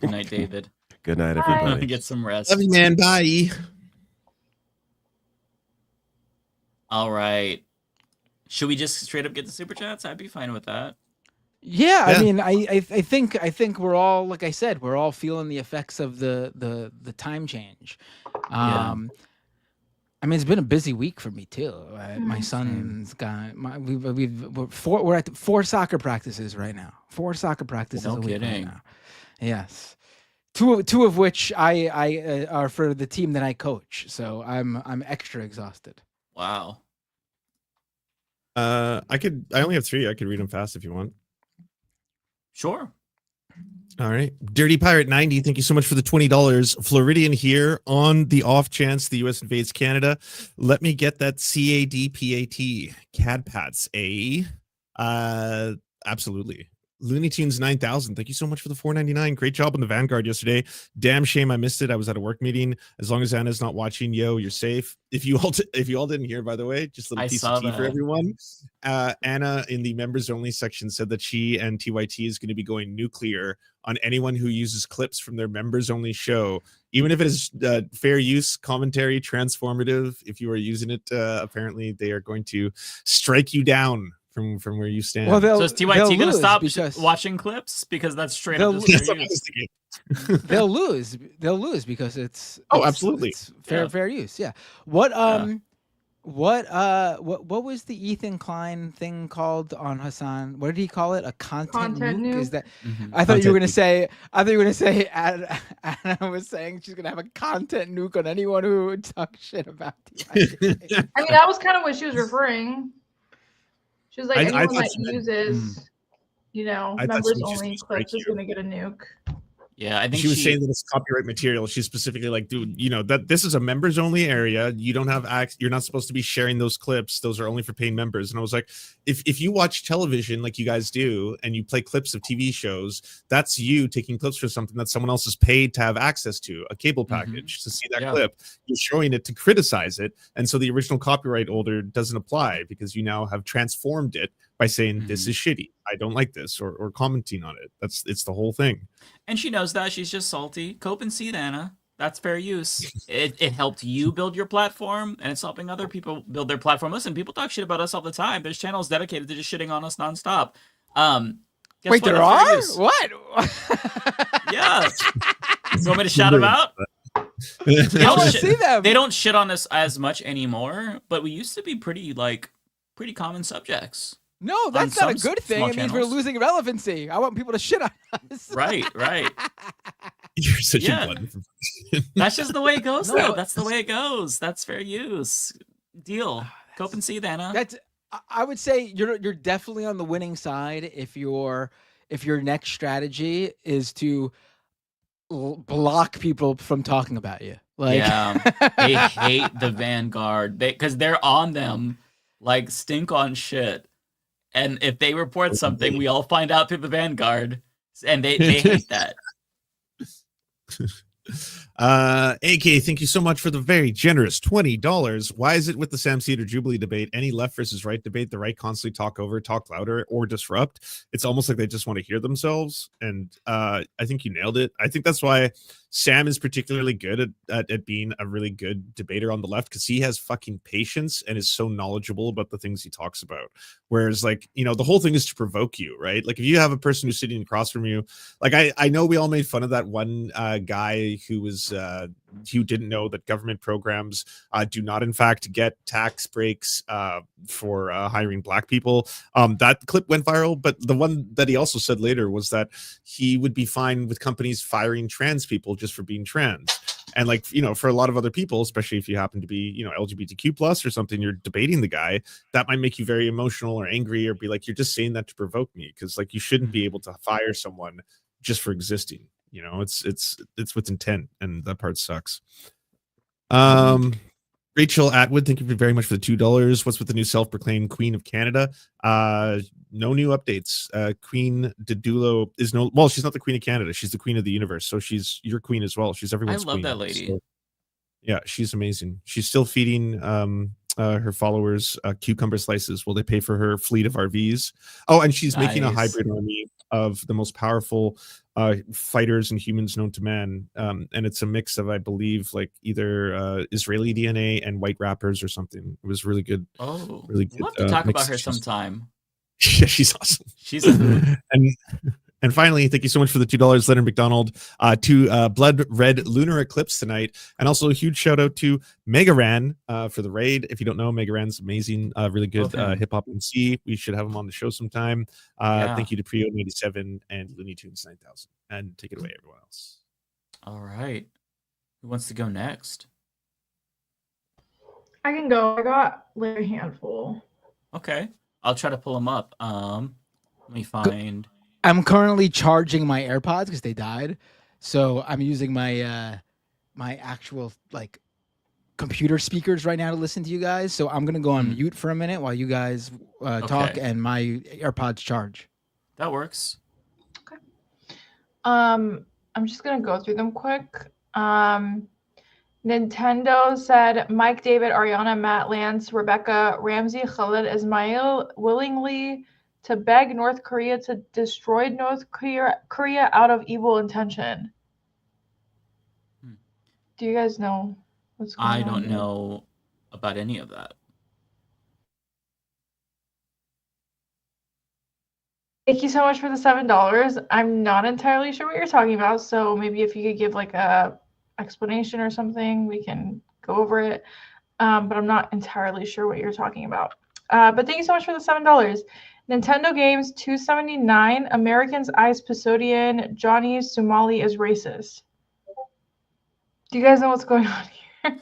[SPEAKER 13] good night, David.
[SPEAKER 15] Good night, everybody.
[SPEAKER 13] Get some rest.
[SPEAKER 4] Love you, man. Bye.
[SPEAKER 13] All right. Should we just straight up get the super chats? I'd be fine with that.
[SPEAKER 12] Yeah. I mean, I think we're all, like I said, we're all feeling the effects of the time change. I mean, it's been a busy week for me too. My son's got we're at 4 soccer practices right now. 4 soccer practices a week right now. Yes. Two of which I are for the team that I coach. So I'm extra exhausted.
[SPEAKER 13] Wow.
[SPEAKER 4] I only have 3. I could read them fast if you want.
[SPEAKER 13] Sure.
[SPEAKER 4] All right. Dirty Pirate 90, thank you so much for the $20. Floridian here, on the off chance the US invades Canada. Let me get that CADPAT. CADPATs, absolutely. Looney Tunes 9000, thank you so much for the $4.99. Great job on the Vanguard yesterday. Damn shame I missed it. I was at a work meeting. As long as Anna's not watching, you're safe. If you all didn't hear, by the way, just a little piece of tea for everyone. Anna in the members only section said that she and TYT is going to be going nuclear on anyone who uses clips from their members only show, even if it is fair use, commentary, transformative. If you are using it, apparently they are going to strike you down from where you stand.
[SPEAKER 12] Well,
[SPEAKER 13] so is TYT going to stop watching clips because that's straight up just fair use?
[SPEAKER 12] They'll lose because it's
[SPEAKER 4] absolutely
[SPEAKER 12] it's fair use. Yeah. What was the Ethan Klein thing called on Hassan? What did he call it? A content nuke? Is that? I thought you were going to say. Anna was saying she's going to have a content nuke on anyone who would talk shit about TYT.
[SPEAKER 14] I mean, that was kind of what she was referring. She was like, anyone that uses,
[SPEAKER 4] I thought
[SPEAKER 14] members
[SPEAKER 4] she was just
[SPEAKER 14] only
[SPEAKER 4] gonna strike
[SPEAKER 14] clips is
[SPEAKER 4] you.
[SPEAKER 14] going to get a nuke.
[SPEAKER 13] Yeah, I think
[SPEAKER 4] she was saying that it's copyright material. She's specifically like, dude, that this is a members only area. You don't have access. You're not supposed to be sharing those clips. Those are only for paying members. And I was like, if you watch television like you guys do, and you play clips of TV shows, that's you taking clips for something that someone else is paid to have access to, a cable package to see that clip. You're showing it to criticize it, and so the original copyright holder doesn't apply because you now have transformed it by saying this is shitty. I don't like this, or commenting on it. It's the whole thing.
[SPEAKER 13] And she knows that. She's just salty. Cope and seed, Anna. That's fair use. It helped you build your platform, and it's helping other people build their platform. Listen, people talk shit about us all the time. There's channels dedicated to just shitting on us nonstop.
[SPEAKER 12] Wait, there are? What?
[SPEAKER 13] Yeah. You want me to shout them out? They don't shit on us as much anymore, but we used to be pretty common subjects.
[SPEAKER 12] No, that's not a good thing. It means we're losing relevancy. I want people to shit on us.
[SPEAKER 13] Right.
[SPEAKER 4] You're such a glutton.
[SPEAKER 13] That's just the way it goes, though. That's the way it goes. That's fair use. Deal. Cope and seed, Anna.
[SPEAKER 12] I would say you're definitely on the winning side if your next strategy is to block people from talking about you.
[SPEAKER 13] Yeah, they hate the Vanguard because they're on them like stink on shit. And if they report something, we all find out through the Vanguard, and they hate that.
[SPEAKER 4] AK, thank you so much for the very generous $20. Why is it with the Sam Seder Jubilee debate, any left versus right debate, the right constantly talk over, talk louder, or disrupt? It's almost like they just want to hear themselves. And I think you nailed it. I think that's why Sam is particularly good at being a really good debater on the left, because he has fucking patience and is so knowledgeable about the things he talks about. Whereas, the whole thing is to provoke you, right? Like, if you have a person who's sitting across from you, I know we all made fun of that one guy who was who didn't know that government programs do not in fact get tax breaks for hiring black people. That clip went viral, but the one that he also said later was that he would be fine with companies firing trans people just for being trans. And for a lot of other people, especially if you happen to be, LGBTQ plus or something, you're debating the guy, that might make you very emotional or angry, or be like, you're just saying that to provoke me, because you shouldn't be able to fire someone just for existing. It's with intent, and that part sucks. Rachel Atwood, thank you very much for the $2. What's with the new self-proclaimed Queen of Canada? No new updates. Queen Didulo is she's not the Queen of Canada. She's the Queen of the universe. So she's your queen as well. She's everyone's queen.
[SPEAKER 13] I love that lady.
[SPEAKER 4] So, yeah, she's amazing. She's still feeding her followers cucumber slices while they pay for her fleet of RVs. Oh, and she's making a hybrid army of the most powerful fighters and humans known to man, and it's a mix of, I believe, either Israeli DNA and white rappers or something. It was really good.
[SPEAKER 13] Oh,
[SPEAKER 4] really good.
[SPEAKER 13] We'll have to talk about her sometime.
[SPEAKER 4] Yeah, she's awesome.
[SPEAKER 13] She's a hoot.
[SPEAKER 4] And finally, thank you so much for the $2, Leonard McDonald, to Blood Red Lunar Eclipse tonight. And also a huge shout out to Megaran for the raid. If you don't know, Megaran's amazing, really good hip hop MC. We should have him on the show sometime. Thank you to Prio 97 and Looney Tunes 9000. And take it away, everyone else.
[SPEAKER 13] All right. Who wants to go next?
[SPEAKER 14] I can go. I got a handful.
[SPEAKER 13] Okay. I'll try to pull them up. Let me find...
[SPEAKER 12] I'm currently charging my AirPods because they died, so I'm using my my actual computer speakers right now to listen to you guys. So I'm gonna go on mute for a minute while you guys talk and my AirPods charge.
[SPEAKER 13] That works.
[SPEAKER 14] Okay. I'm just gonna go through them quick. Nintendo said Mike, David, Ariana, Matt, Lance, Rebecca, Ramsey, Khalid, Ismail willingly to beg North Korea to destroy North Korea out of evil intention. Do you guys know what's going on?
[SPEAKER 13] I don't know about any of that.
[SPEAKER 14] Thank you so much for the $7. I'm not entirely sure what you're talking about, so maybe if you could give a explanation or something, we can go over it. But I'm not entirely sure what you're talking about. But thank you so much for the $7. Nintendo Games 279, Americans eyes Pisodian, Johnny Somali is racist. Do you guys know what's going on here?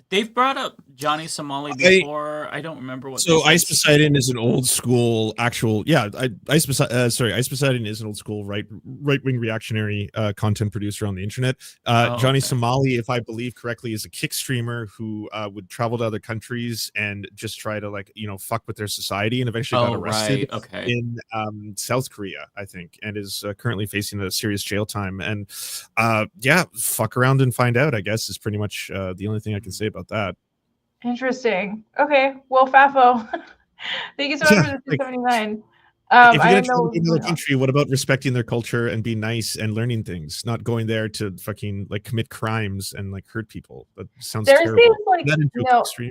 [SPEAKER 13] They've brought up Johnny Somali before. I don't remember what.
[SPEAKER 4] So Ice Poseidon is an old school actual. Yeah, Ice Poseidon is an old school right wing reactionary content producer on the internet. Johnny Somali, if I believe correctly, is a kick streamer who would travel to other countries and just try to fuck with their society, and eventually got arrested in South Korea, I think, and is currently facing a serious jail time. And fuck around and find out, I guess, is pretty much the only thing I can say about that.
[SPEAKER 14] Interesting. Okay. Well, Fafo, thank you so much for the 279.
[SPEAKER 4] If you're going to travel to another country, what about respecting their culture and being nice and learning things, not going there to fucking commit crimes and hurt people? That sounds terrible.
[SPEAKER 14] These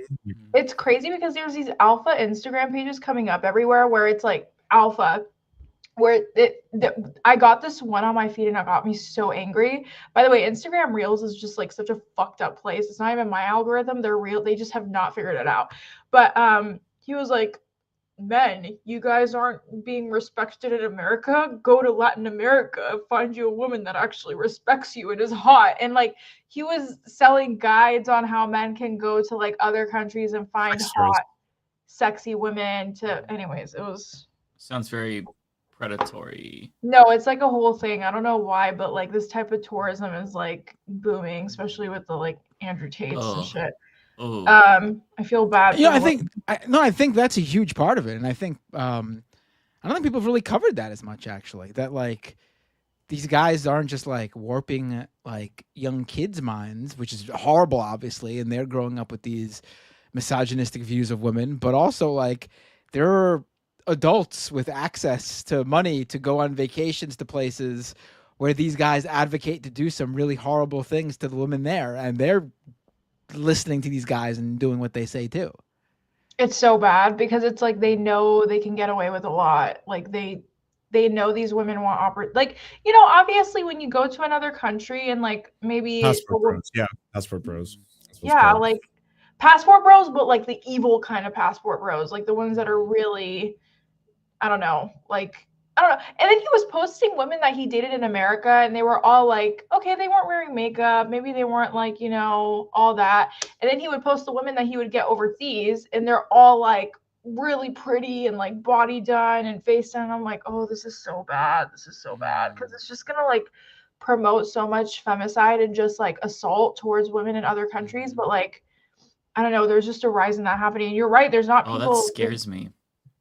[SPEAKER 14] it's crazy because there's these alpha Instagram pages coming up everywhere where it's alpha, where I got this one on my feed and it got me so angry. By the way, Instagram Reels is just such a fucked up place. It's not even my algorithm. They're real. They just have not figured it out. But he was like, men, you guys aren't being respected in America. Go to Latin America, find you a woman that actually respects you and is hot. And he was selling guides on how men can go to other countries and find hot, sexy women anyways, it was.
[SPEAKER 13] Sounds very predatory.
[SPEAKER 14] No, it's a whole thing. I don't know why, but this type of tourism is booming, especially with the Andrew Tates and shit. I feel bad.
[SPEAKER 12] Yeah, I think that's a huge part of it, and I think I don't think people have really covered that as much actually. That these guys aren't just warping young kids' minds, which is horrible, obviously, and they're growing up with these misogynistic views of women, but also there are adults with access to money to go on vacations to places where these guys advocate to do some really horrible things to the women there, and they're listening to these guys and doing what they say too.
[SPEAKER 14] It's so bad because it's they know they can get away with a lot. They know these women want obviously when you go to another country and maybe
[SPEAKER 4] passport bros. Yeah, passport bros.
[SPEAKER 14] Yeah, passport bros, but the evil kind of passport bros, the ones that are really, I don't know. And then he was posting women that he dated in America, and they were all okay, they weren't wearing makeup. Maybe they weren't all that. And then he would post the women that he would get overseas, and they're all really pretty and body done and face done. I'm oh, this is so bad. This is so bad. Because it's just going to promote so much femicide and just assault towards women in other countries. But I don't know, there's just a rise in that happening. And you're right, there's not people.
[SPEAKER 13] Oh, that scares me.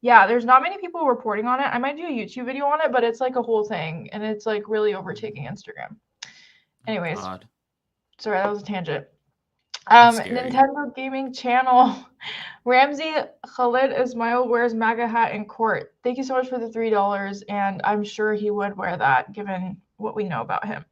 [SPEAKER 14] Yeah, there's not many people reporting on it. I might do a YouTube video on it, but it's a whole thing, and it's really overtaking Instagram. Anyways, sorry, that was a tangent. Nintendo Gaming Channel. Ramsey Khalid Ismail wears MAGA hat in court. Thank you so much for the $3, and I'm sure he would wear that given what we know about him.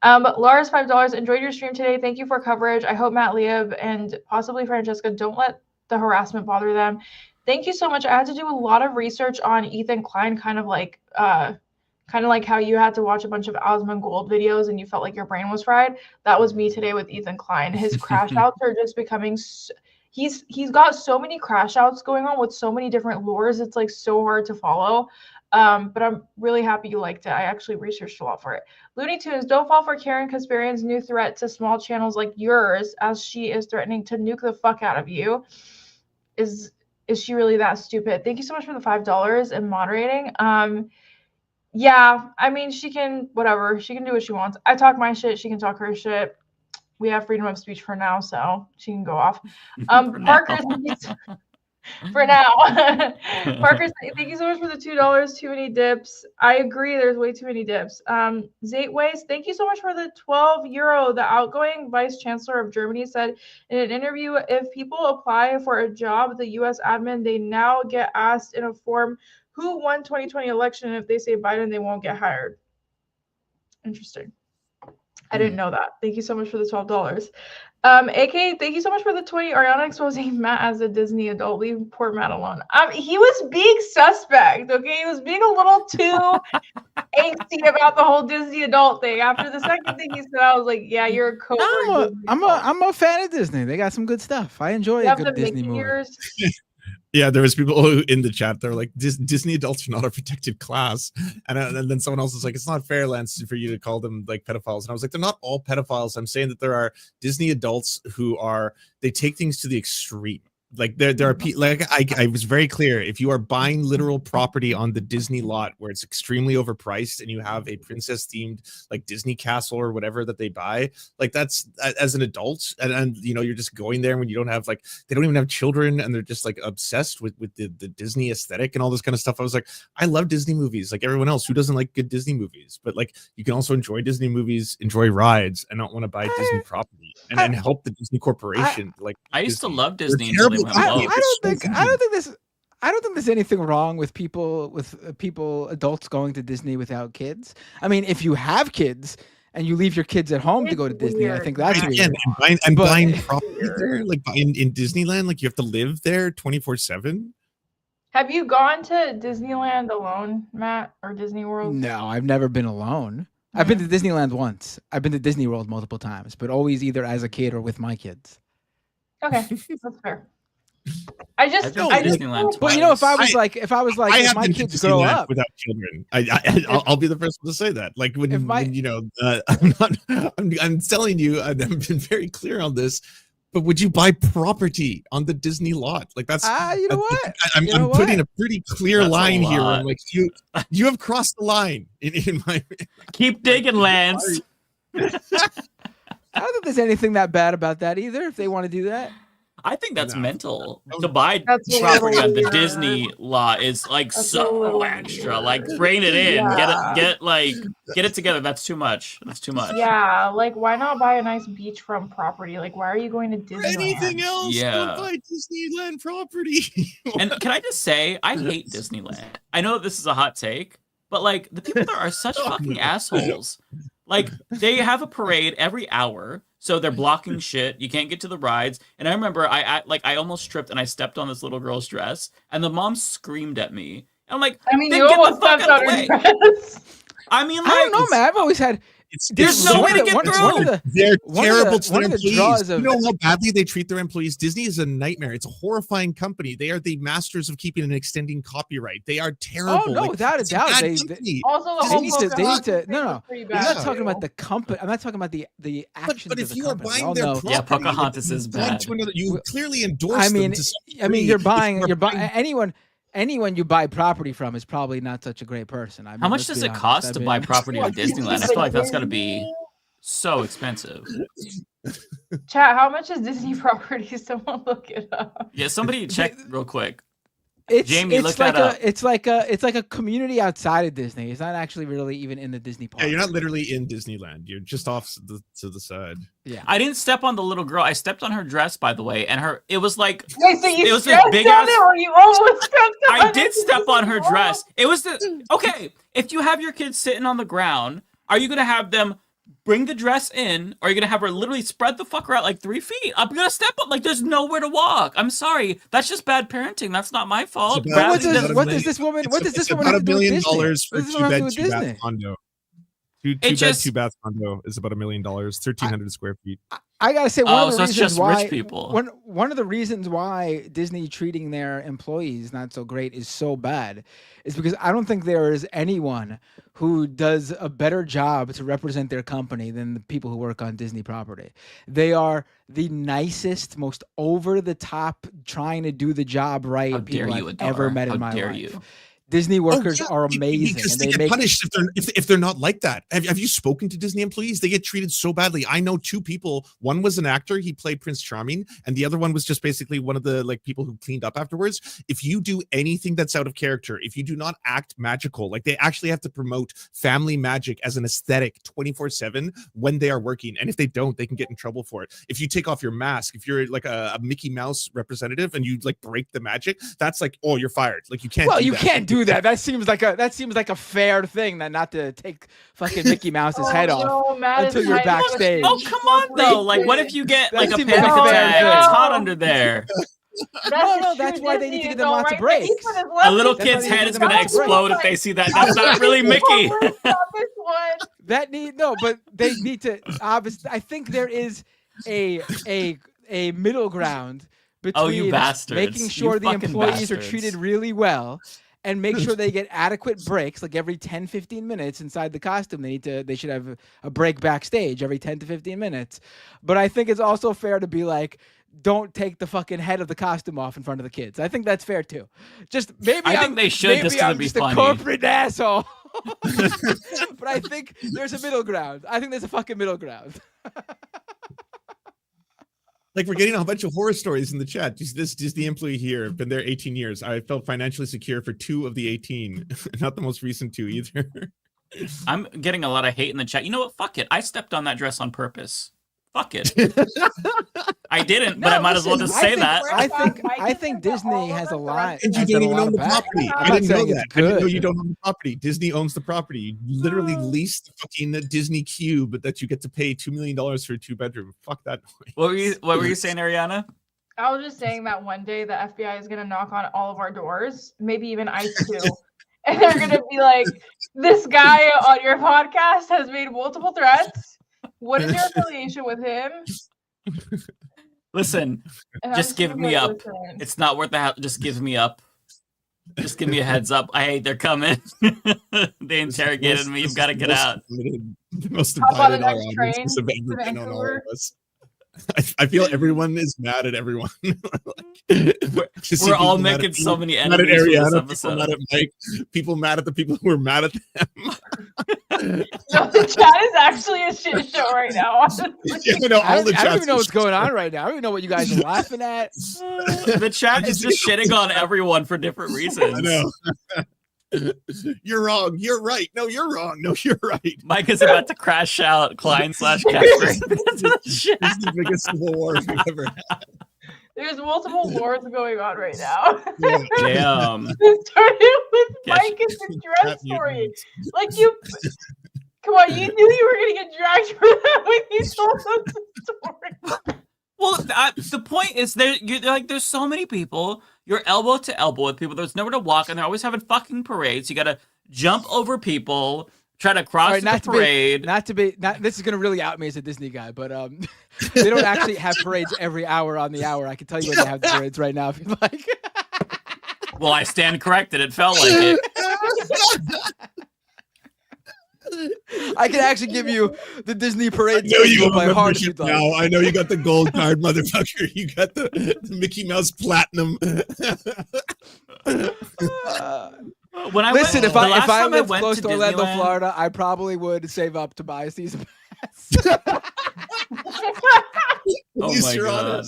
[SPEAKER 14] Lars, $5. Enjoyed your stream today. Thank you for coverage. I hope Matt Lieb and possibly Francesca don't let the harassment bother them. Thank you so much. I had to do a lot of research on Ethan Klein, kind of like how you had to watch a bunch of Osmond Gold videos and you felt like your brain was fried. That was me today with Ethan Klein. His crash outs are just becoming. He's got so many crash outs going on with so many different lures. It's so hard to follow. But I'm really happy you liked it. I actually researched a lot for it. Looney Tunes, don't fall for Karen Kasparian's new threat to small channels like yours, as she is threatening to nuke the fuck out of you. Is she really that stupid? Thank you so much for the $5 and moderating. Yeah, I mean, she can, whatever. She can do what she wants. I talk my shit. She can talk her shit. We have freedom of speech for now, so she can go off. Parker, for now. Parker, thank you so much for the $2. Too many dips. I agree. There's way too many dips. Zateways, thank you so much for the €12. The outgoing vice chancellor of Germany said in an interview, if people apply for a job at the U.S. admin, they now get asked in a form who won 2020 election, and if they say Biden, they won't get hired. Interesting. I didn't know that. Thank you so much for the $12. AK, thank you so much for the 20. Ariana exposing Matt as a Disney adult. Leave poor Matt alone. He was being suspect, okay? He was being a little too angsty about the whole Disney adult thing. After the second thing he said, I was like, yeah, you're a covert.
[SPEAKER 12] I'm a fan of Disney. They got some good stuff. I enjoy a good Disney movie.
[SPEAKER 4] Yeah, there was people who in the chat. They're like, Disney adults are not a protected class, and then someone else was like, it's not fair, Lance, for you to call them like pedophiles. And I was like, they're not all pedophiles. I'm saying that there are Disney adults who they take things to the extreme. Like there are like I was very clear. If you are buying literal property on the Disney lot where it's extremely overpriced and you have a princess themed like Disney castle or whatever that they buy, like that's as an adult, and you know, you're just going there when you don't have like, they don't even have children and they're just like obsessed with the Disney aesthetic and all this kind of stuff. I was like, I love Disney movies like everyone else. Who doesn't like good Disney movies? But like, you can also enjoy Disney movies, enjoy rides, and not want to buy Disney property and help the Disney corporation.
[SPEAKER 13] I used to love
[SPEAKER 4] Disney.
[SPEAKER 13] Disney.
[SPEAKER 12] I don't think there's anything wrong with adults going to Disney without kids. I mean, if you have kids and you leave your kids at home to go to Disney, I think that's weird.
[SPEAKER 4] And buying property there, like in Disneyland, like you have to live there 24/7.
[SPEAKER 14] Have you gone to Disneyland alone, Matt, or Disney World?
[SPEAKER 12] No, I've never been alone. I've been to Disneyland once. I've been to Disney World multiple times, but always either as a kid or with my kids.
[SPEAKER 14] Okay, that's fair. I just
[SPEAKER 13] Disneyland.
[SPEAKER 12] But you know, if I was like, if my kids grow up
[SPEAKER 4] without children, I'll be the first one to say that. Like when you know, I'm telling you, I've been very clear on this. But would you buy property on the Disney lot? Like that's
[SPEAKER 12] you know what?
[SPEAKER 4] I'm putting a pretty clear line here. I'm like, you have crossed the line in my.
[SPEAKER 13] Keep digging, Lance.
[SPEAKER 12] I don't think there's anything that bad about that either. If they want to do that.
[SPEAKER 13] I think that's mental. To buy property on the Disney lot is like so extra. Like rein it in. Yeah. Get it together. That's too much. That's too much.
[SPEAKER 14] Yeah, like why not buy a nice beachfront property? Like why are you going to Disneyland?
[SPEAKER 4] Anything else?
[SPEAKER 13] Yeah.
[SPEAKER 4] Don't buy Disneyland property.
[SPEAKER 13] And can I just say, I hate Disneyland. I know this is a hot take, but like the people there are such fucking assholes. Like they have a parade every hour. So they're blocking shit. You can't get to the rides. And I remember I almost tripped and I stepped on this little girl's dress and the mom screamed at me. And I'm like,
[SPEAKER 14] I mean, you almost stepped on her dress.
[SPEAKER 13] I mean, like,
[SPEAKER 12] I don't know, man. I've always had.
[SPEAKER 13] There's no way to get through.
[SPEAKER 4] They're terrible to their employees.
[SPEAKER 12] You
[SPEAKER 4] know how badly they treat their employees? Disney is a nightmare. It's a horrifying company. They are the masters of keeping and extending copyright. They are terrible.
[SPEAKER 12] Oh no, without a doubt.
[SPEAKER 14] Also, the
[SPEAKER 12] need to. No. I'm not talking about the company. I'm not talking about the actions.
[SPEAKER 4] But if you are buying
[SPEAKER 12] their
[SPEAKER 4] property,
[SPEAKER 13] yeah, Pocahontas is bad.
[SPEAKER 4] You clearly endorse.
[SPEAKER 12] I mean, you're buying. Anyone you buy property from is probably not such a great person. I mean,
[SPEAKER 13] how much does it cost to buy property on Disneyland? I feel like that's got to be so expensive.
[SPEAKER 14] Chat, how much is Disney property? Someone look it up.
[SPEAKER 13] Yeah, somebody check real quick.
[SPEAKER 12] Jamie, look that up. It's like a community outside of Disney. It's not actually really even in the Disney park.
[SPEAKER 4] Yeah, you're not literally in Disneyland. You're just off to the side.
[SPEAKER 12] Yeah.
[SPEAKER 13] I didn't step on the little girl. I stepped on her dress, by the way, and it was like
[SPEAKER 14] wait, so you
[SPEAKER 13] it was
[SPEAKER 14] stepped
[SPEAKER 13] a big
[SPEAKER 14] on
[SPEAKER 13] ass.
[SPEAKER 14] it, or you almost stepped on
[SPEAKER 13] I
[SPEAKER 14] it?
[SPEAKER 13] did step on her dress. It was okay. If you have your kids sitting on the ground, are you gonna have them bring the dress in, or are you gonna have her literally spread the fucker out like 3 feet? I'm gonna step on, like there's nowhere to walk. I'm sorry, that's just bad parenting. That's not my fault.
[SPEAKER 12] What does this woman have to do with Disney?
[SPEAKER 4] For a 2-bed, 2-bath condo. Two-bath condo is about $1 million, 1,300 square feet.
[SPEAKER 12] I gotta say, one of the reasons why Disney treating their employees not so great is so bad is because I don't think there is anyone who does a better job to represent their company than the people who work on Disney property. They are the nicest, most over the top, trying to do the job right people I've ever met in my life. Disney workers are amazing.
[SPEAKER 4] Because they get punished if they're not like that. Have you spoken to Disney employees? They get treated so badly. I know 2 people. One was an actor. He played Prince Charming. And the other one was just basically one of the people who cleaned up afterwards. If you do anything that's out of character, if you do not act magical, like they actually have to promote family magic as an aesthetic 24/7 when they are working. And if they don't, they can get in trouble for it. If you take off your mask, if you're like a Mickey Mouse representative and you break the magic, that's like, oh, you're fired. Like you can't.
[SPEAKER 12] Well, you can't do that. That seems like a fair thing, that not to take fucking Mickey Mouse's head off until you're backstage.
[SPEAKER 13] Oh, come on though. Like, what if you get like a panic attack? It's hot under there.
[SPEAKER 12] No, that's why they need to give them lots of breaks.
[SPEAKER 13] A little kid's head is gonna explode if they see that. That's not really Mickey.
[SPEAKER 12] But they need to. Obviously, I think there is a middle ground between
[SPEAKER 13] bastards.
[SPEAKER 12] making sure
[SPEAKER 13] You
[SPEAKER 12] the
[SPEAKER 13] fucking
[SPEAKER 12] employees are
[SPEAKER 13] bastards.
[SPEAKER 12] treated really well and make sure they get adequate breaks, like every 10, 15 minutes inside the costume. They should have a break backstage every 10 to 15 minutes. But I think it's also fair to be like, don't take the fucking head of the costume off in front of the kids. I think that's fair too. Just maybe
[SPEAKER 13] I think they should just to be funny.
[SPEAKER 12] A corporate asshole. But I think there's a middle ground. I think there's a fucking middle ground.
[SPEAKER 4] Like, we're getting a bunch of horror stories in the chat. This Disney employee here, been there 18 years. I felt financially secure for 2 of the 18, not the most recent 2 either.
[SPEAKER 13] I'm getting a lot of hate in the chat. You know what? Fuck it. I stepped on that dress on purpose. Fuck it. I didn't, but I might as well just say that.
[SPEAKER 12] I think Disney has a lot.
[SPEAKER 4] And you don't even own the property. I didn't know that. I didn't know you don't own the property. Disney owns the property. You literally leased the fucking Disney cube that you get to pay $2 million for a 2-bedroom. Fuck that noise.
[SPEAKER 13] What were you saying, Ariana?
[SPEAKER 14] I was just saying that one day the FBI is going to knock on all of our doors, maybe even ICE too. And they're going to be like, this guy on your podcast has made multiple threats. What is your affiliation with him?
[SPEAKER 13] Listen, just give me up. It's not worth the hassle. Just give me up. Just give me a heads up. They're coming. They interrogated me. You've got to get out.
[SPEAKER 4] The most divided our audiences have ever been on all of us. I feel everyone is mad at everyone.
[SPEAKER 13] We're all making so many enemies.
[SPEAKER 4] Mad at Ariana, people mad at Mike, people mad at the people who are mad at them.
[SPEAKER 14] No, the chat is actually a shit show right now.
[SPEAKER 12] I don't even know what's going on right now. I don't even know what you guys are laughing at.
[SPEAKER 13] The chat is just shitting on everyone for different reasons.
[SPEAKER 4] I know. You're wrong. You're right. No, you're wrong. No, you're right.
[SPEAKER 13] Mike is about to crash out Klein/Casper.
[SPEAKER 4] This is the biggest civil war we've ever had.
[SPEAKER 14] There's multiple wars going on right now.
[SPEAKER 13] Damn.
[SPEAKER 14] It started with Mike and the dress story. Like, you, come on, you knew you were going to get dragged for that when you told us the story.
[SPEAKER 13] Well, the point is, there's so many people. You're elbow to elbow with people. There's nowhere to walk, and they're always having fucking parades. You got to jump over people, try to cross the parade.
[SPEAKER 12] This is gonna really out me as a Disney guy, but they don't actually have parades every hour on the hour. I can tell you when they have the parades right now if you'd like.
[SPEAKER 13] Well, I stand corrected. It felt like it.
[SPEAKER 12] I can actually give you the Disney parade.
[SPEAKER 4] I know you got
[SPEAKER 12] by heart
[SPEAKER 4] membership now. I know you got the gold card, motherfucker. You got the Mickey Mouse Platinum.
[SPEAKER 13] When I
[SPEAKER 12] Listen,
[SPEAKER 13] went,
[SPEAKER 12] if I lived
[SPEAKER 13] went
[SPEAKER 12] close
[SPEAKER 13] to
[SPEAKER 12] to Orlando,
[SPEAKER 13] Disneyland,
[SPEAKER 12] Florida, I probably would save up to buy a season pass.
[SPEAKER 13] Oh my God.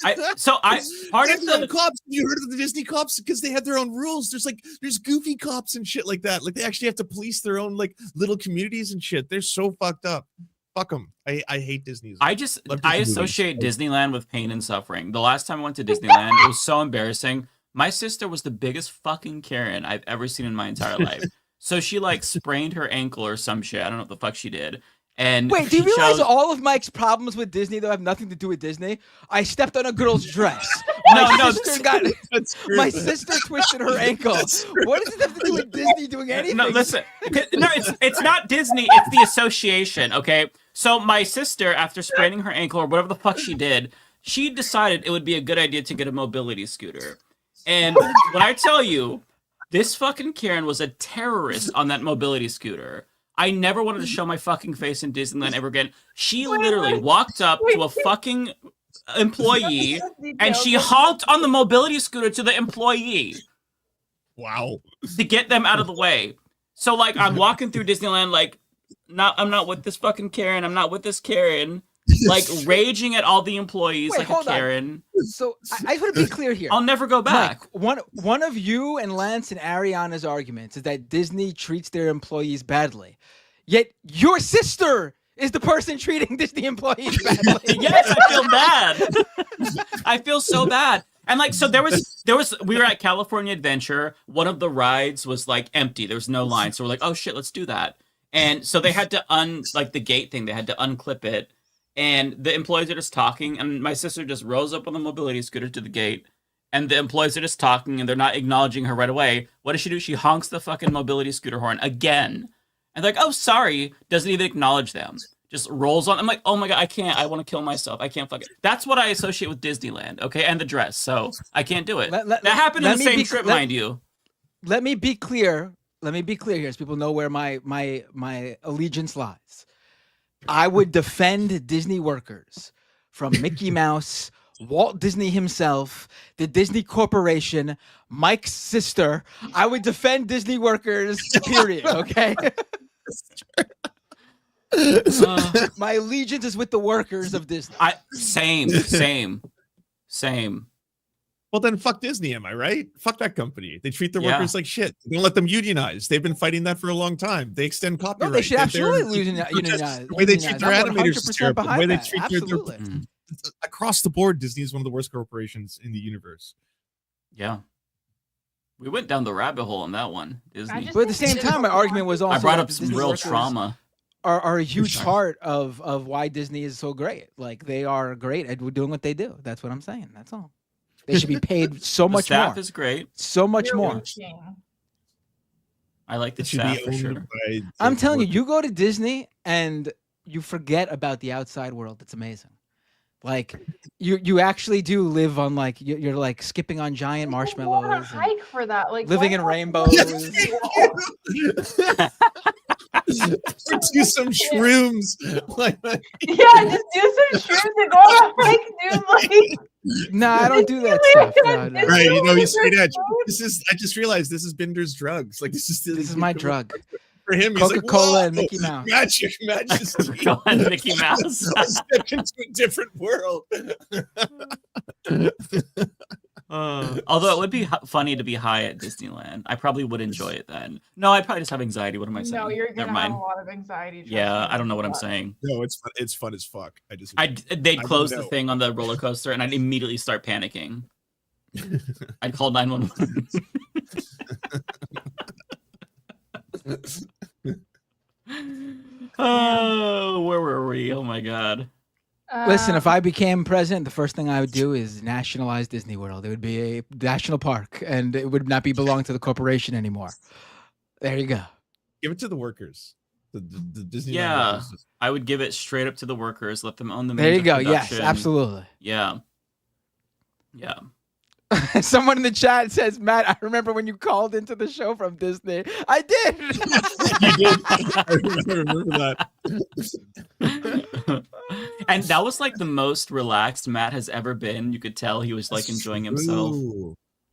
[SPEAKER 13] Part of the
[SPEAKER 4] cops. You heard of the Disney cops because they have their own rules. There's goofy cops and shit like that. Like, they actually have to police their own like little communities and shit. They're so fucked up. Fuck them. I hate Disney.
[SPEAKER 13] I associate Disneyland with pain and suffering. The last time I went to Disneyland, it was so embarrassing. My sister was the biggest fucking Karen I've ever seen in my entire life. So she like sprained her ankle or some shit. I don't know what the fuck she did. And
[SPEAKER 12] wait, do you realize all of Mike's problems with Disney though have nothing to do with Disney? I stepped on a girl's dress. My sister twisted her ankle. What does it have to do with Disney doing anything?
[SPEAKER 13] No, listen. No, it's not Disney. It's the association. Okay, so my sister, after spraining her ankle or whatever the fuck she did, she decided it would be a good idea to get a mobility scooter. And when I tell you, this fucking Karen was a terrorist on that mobility scooter. I never wanted to show my fucking face in Disneyland ever again. She literally walked up to a fucking employee and she honked on the mobility scooter to the employee.
[SPEAKER 4] Wow.
[SPEAKER 13] To get them out of the way. So like I'm walking through Disneyland like I'm not with this fucking Karen. I'm not with this Karen. Like raging at all the employees.
[SPEAKER 12] Wait,
[SPEAKER 13] like a Karen.
[SPEAKER 12] So I want to be clear here.
[SPEAKER 13] I'll never go back.
[SPEAKER 12] Mike, one of you and Lance and Ariana's arguments is that Disney treats their employees badly. Yet your sister is the person treating Disney employees badly.
[SPEAKER 13] Yes, I feel bad. I feel so bad. And like, so we were at California Adventure. One of the rides was like empty. There was no line. So we're like, oh shit, let's do that. And so they had to the gate thing. They had to unclip it. And the employees are just talking. And my sister just rose up on the mobility scooter to the gate. And the employees are just talking and they're not acknowledging her right away. What does she do? She honks the fucking mobility scooter horn again. And they're like, oh, sorry. Doesn't even acknowledge them. just rolls on. I'm like, oh my god, I can't. I want to kill myself. I can't fucking. That's what I associate with Disneyland. Okay, and the dress. So I can't do it. That happened in the same trip, mind you.
[SPEAKER 12] Let me be clear. Let me be clear here, so people know where my allegiance lies. I would defend Disney workers from Mickey Mouse, Walt Disney himself, the Disney Corporation, Mike's sister. I would defend Disney workers, period, okay? My allegiance is with the workers of Disney.
[SPEAKER 13] Same.
[SPEAKER 4] Well, then fuck Disney, am I right? Fuck that company. They treat their workers like shit. They don't let them unionize. They've been fighting that for a long time. They extend copyright.
[SPEAKER 12] No, they should absolutely unionize.
[SPEAKER 4] The way they treat their animators is terrible. The way they treat
[SPEAKER 12] absolutely.
[SPEAKER 4] Across the board, Disney is one of the worst corporations in the universe.
[SPEAKER 13] Yeah. We went down the rabbit hole on that one, Disney.
[SPEAKER 12] But at the same time, my argument was also
[SPEAKER 13] I brought up some real trauma.
[SPEAKER 12] Are a huge part of why Disney is so great. Like, they are great at doing what they do. That's what I'm saying. That's all. They should be paid so much more.
[SPEAKER 13] The staff is great.
[SPEAKER 12] So much more.
[SPEAKER 13] I like the staff for sure.
[SPEAKER 12] I'm telling you, you go to Disney and you forget about the outside world. It's amazing. Like, you actually do live on, like, you're like skipping on giant marshmallows.
[SPEAKER 14] Hike for that, like
[SPEAKER 12] living in rainbows.
[SPEAKER 4] Or do some shrooms.
[SPEAKER 14] Yeah, just do some shrooms and go on a hike, dude. Like,
[SPEAKER 12] nah, I don't do that stuff. No.
[SPEAKER 4] Right, he's straight edge. I just realized this is Binder's drugs. Like, this is
[SPEAKER 12] my drug.
[SPEAKER 4] For him,
[SPEAKER 12] Coca-Cola
[SPEAKER 4] like,
[SPEAKER 12] and Mickey Mouse.
[SPEAKER 4] Magic majesty.
[SPEAKER 13] Coca-Cola and Mickey Mouse.
[SPEAKER 4] Step into a different world.
[SPEAKER 13] Although it would be funny to be high at Disneyland. I probably would enjoy it then. No, I'd probably just have anxiety. What am I saying?
[SPEAKER 14] No, you're
[SPEAKER 13] Never
[SPEAKER 14] gonna have
[SPEAKER 13] mind.
[SPEAKER 14] a lot of anxiety.
[SPEAKER 13] Yeah, I don't know what I'm saying.
[SPEAKER 4] No, it's fun. It's fun as fuck.
[SPEAKER 13] They'd close the thing on the roller coaster, and I'd immediately start panicking. I'd call 911. Oh, where were we? Oh my god.
[SPEAKER 12] Listen, if I became president, the first thing I would do is nationalize Disney World. It would be a national park, and it would not belong to the corporation anymore. There you go.
[SPEAKER 4] Give it to the workers. The Disney.
[SPEAKER 13] Yeah, I would give it straight up to the workers. Let them own the.
[SPEAKER 12] There you go.
[SPEAKER 13] Production.
[SPEAKER 12] Yes, absolutely.
[SPEAKER 13] Yeah.
[SPEAKER 12] Someone in the chat says, Matt, I remember when you called into the show from Disney. I did.
[SPEAKER 4] You did. I remember
[SPEAKER 13] that. And that was like the most relaxed Matt has ever been. You could tell he was like enjoying himself.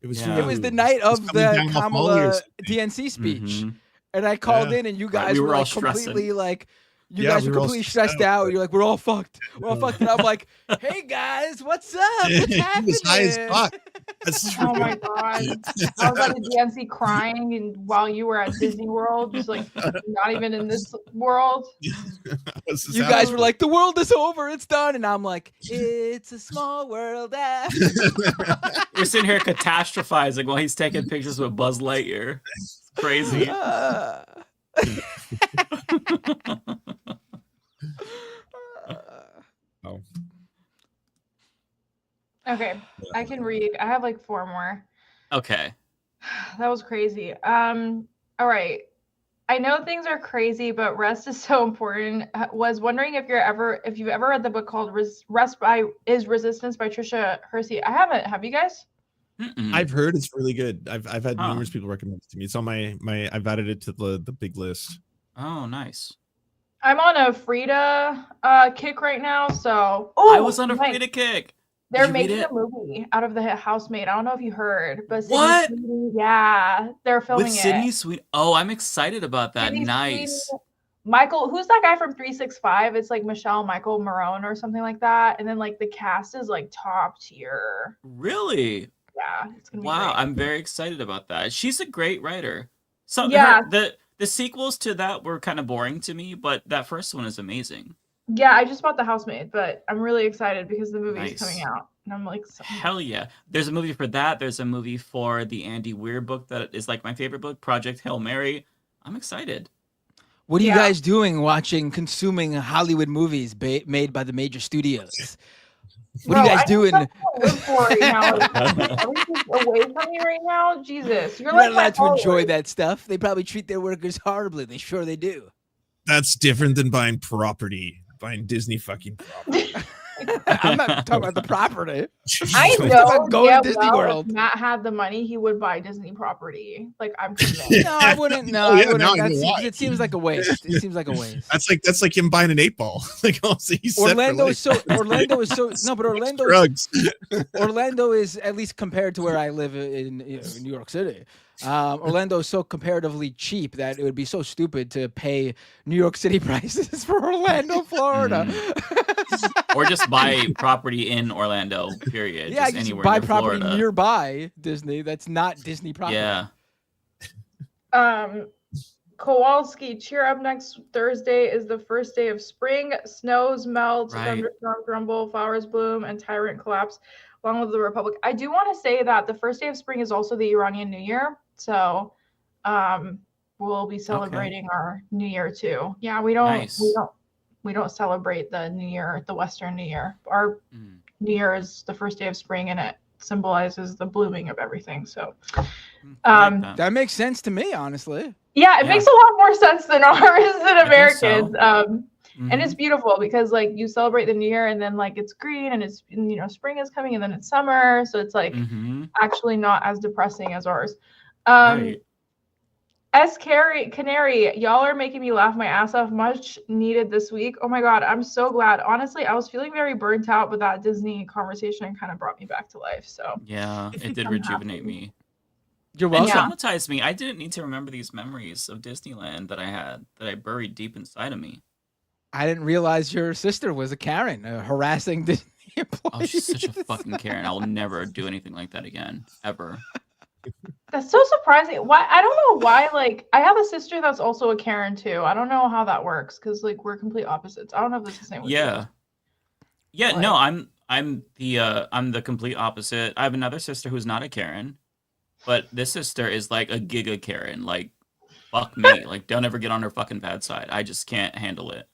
[SPEAKER 12] It was the night of the Kamala DNC speech. And I called in and you guys were like completely like, you guys were completely stressed out. You're like, we're all fucked. We're all fucked. And I'm like, hey guys, what's up? What's happening?
[SPEAKER 4] He was high as fuck.
[SPEAKER 14] Oh my god. I was at the DNC crying and while you were at Disney World, just like not even in this world.
[SPEAKER 12] You guys were like, the world is over, it's done. And I'm like, it's a small world.
[SPEAKER 13] You're sitting here catastrophizing while he's taking pictures with Buzz Lightyear. It's crazy.
[SPEAKER 14] Okay, I can read. I have like 4 more.
[SPEAKER 13] Okay.
[SPEAKER 14] That was crazy. All right. I know things are crazy, but rest is so important. Was wondering if you've ever read the book called Rest is Resistance by Tricia Hersey. I haven't. Have you guys?
[SPEAKER 4] I've heard it's really good. I've had numerous people recommend it to me. It's on my I've added it to the big list.
[SPEAKER 13] Oh, nice.
[SPEAKER 14] I'm on a Frida kick right now, so
[SPEAKER 13] I was on a Frida kick.
[SPEAKER 14] They're making a movie out of The Housemaid. I don't know if you heard, but
[SPEAKER 13] what?
[SPEAKER 14] Sweeney, yeah, they're filming
[SPEAKER 13] with
[SPEAKER 14] it.
[SPEAKER 13] Sydney Sweeney. Oh, I'm excited about that.
[SPEAKER 14] Sydney
[SPEAKER 13] Nice.
[SPEAKER 14] Sweeney, Michael, who's that guy from 365? It's like Michael Marone or something like that. And then like the cast is like top tier.
[SPEAKER 13] Really?
[SPEAKER 14] Yeah, it's gonna be
[SPEAKER 13] wow.
[SPEAKER 14] great.
[SPEAKER 13] I'm very excited about that. She's a great writer. So
[SPEAKER 14] yeah,
[SPEAKER 13] the sequels to that were kind of boring to me, but that first one is amazing.
[SPEAKER 14] Yeah, I just bought The Housemaid, but I'm really excited because the movie is
[SPEAKER 13] Nice.
[SPEAKER 14] coming out, and I'm like,
[SPEAKER 13] Hell yeah. There's a movie for that. There's a movie for the Andy Weir book that is like my favorite book, Project Hail Mary. I'm excited.
[SPEAKER 12] What are you guys doing consuming Hollywood movies made by the major studios? What are you guys doing?
[SPEAKER 14] Everything's away from me right now. Jesus,
[SPEAKER 12] You're not allowed to enjoy that stuff. They probably treat their workers horribly. They sure they do.
[SPEAKER 4] That's different than buying property. buying Disney fucking property.
[SPEAKER 12] I'm not talking about the property.
[SPEAKER 14] I
[SPEAKER 12] I'm
[SPEAKER 14] know.
[SPEAKER 12] talking about going to Disney
[SPEAKER 14] If
[SPEAKER 12] World.
[SPEAKER 14] Matt had the money, he would buy Disney property. Like, I'm convinced.
[SPEAKER 12] No, I wouldn't. No,
[SPEAKER 4] Oh, yeah,
[SPEAKER 12] I wouldn't.
[SPEAKER 4] now I know
[SPEAKER 12] That's,
[SPEAKER 4] why.
[SPEAKER 12] it seems like a waste. It seems like a waste.
[SPEAKER 4] That's like him buying an 8-ball. Like, oh, so he's set for
[SPEAKER 12] Orlando
[SPEAKER 4] life.
[SPEAKER 12] is so. Orlando is so. No, but Orlando.
[SPEAKER 4] Drugs.
[SPEAKER 12] Orlando is, at least compared to where I live in New York City. Orlando is so comparatively cheap that it would be so stupid to pay New York City prices for Orlando, Florida.
[SPEAKER 13] Or just buy property in Orlando, period.
[SPEAKER 12] Yeah,
[SPEAKER 13] just
[SPEAKER 12] just
[SPEAKER 13] anywhere
[SPEAKER 12] buy
[SPEAKER 13] near
[SPEAKER 12] property
[SPEAKER 13] Florida.
[SPEAKER 12] nearby Disney that's not Disney property.
[SPEAKER 13] Yeah.
[SPEAKER 14] Kowalski, cheer up, next Thursday is the first day of spring. Snows melt,
[SPEAKER 13] Right.
[SPEAKER 14] thunderstorms rumble, flowers bloom, and tyrant collapse. Long live the Republic. I do want to say that the first day of spring is also the Iranian New Year. So we'll be celebrating our New Year too. Yeah, we don't celebrate the New Year, the Western New Year. Our New Year is the first day of spring, and it symbolizes the blooming of everything. So
[SPEAKER 12] that makes sense to me, honestly.
[SPEAKER 14] yeah, it makes a lot more sense than ours than Americans.
[SPEAKER 12] so.
[SPEAKER 14] And it's beautiful because like you celebrate the New Year and then like it's green and it's, you know, spring is coming and then it's summer. So it's like actually not as depressing as ours.
[SPEAKER 13] Right.
[SPEAKER 14] Canary, y'all are making me laugh my ass off. Much needed this week. Oh my God, I'm so glad. Honestly, I was feeling very burnt out, but that Disney conversation kind of brought me back to life. So
[SPEAKER 13] Yeah, it did rejuvenate me.
[SPEAKER 12] You're
[SPEAKER 13] And
[SPEAKER 12] welcome.
[SPEAKER 13] traumatized me. I didn't need to remember these memories of Disneyland that I had, that I buried deep inside of me.
[SPEAKER 12] I didn't realize your sister was a Karen, harassing Disney employees.
[SPEAKER 13] Oh, she's such a fucking Karen. I will never do anything like that again, ever.
[SPEAKER 14] that's so surprising. Why? I don't know why. Like, I have a sister that's also a Karen too. I don't know how that works because like we're complete opposites. I don't know if this is the same with
[SPEAKER 13] Yeah.
[SPEAKER 14] you.
[SPEAKER 13] Yeah,
[SPEAKER 14] Like-
[SPEAKER 13] no, I'm the complete opposite. I have another sister who's not a Karen, but this sister is like a giga Karen. Like, fuck me. Like, don't ever get on her fucking bad side. I just can't handle it.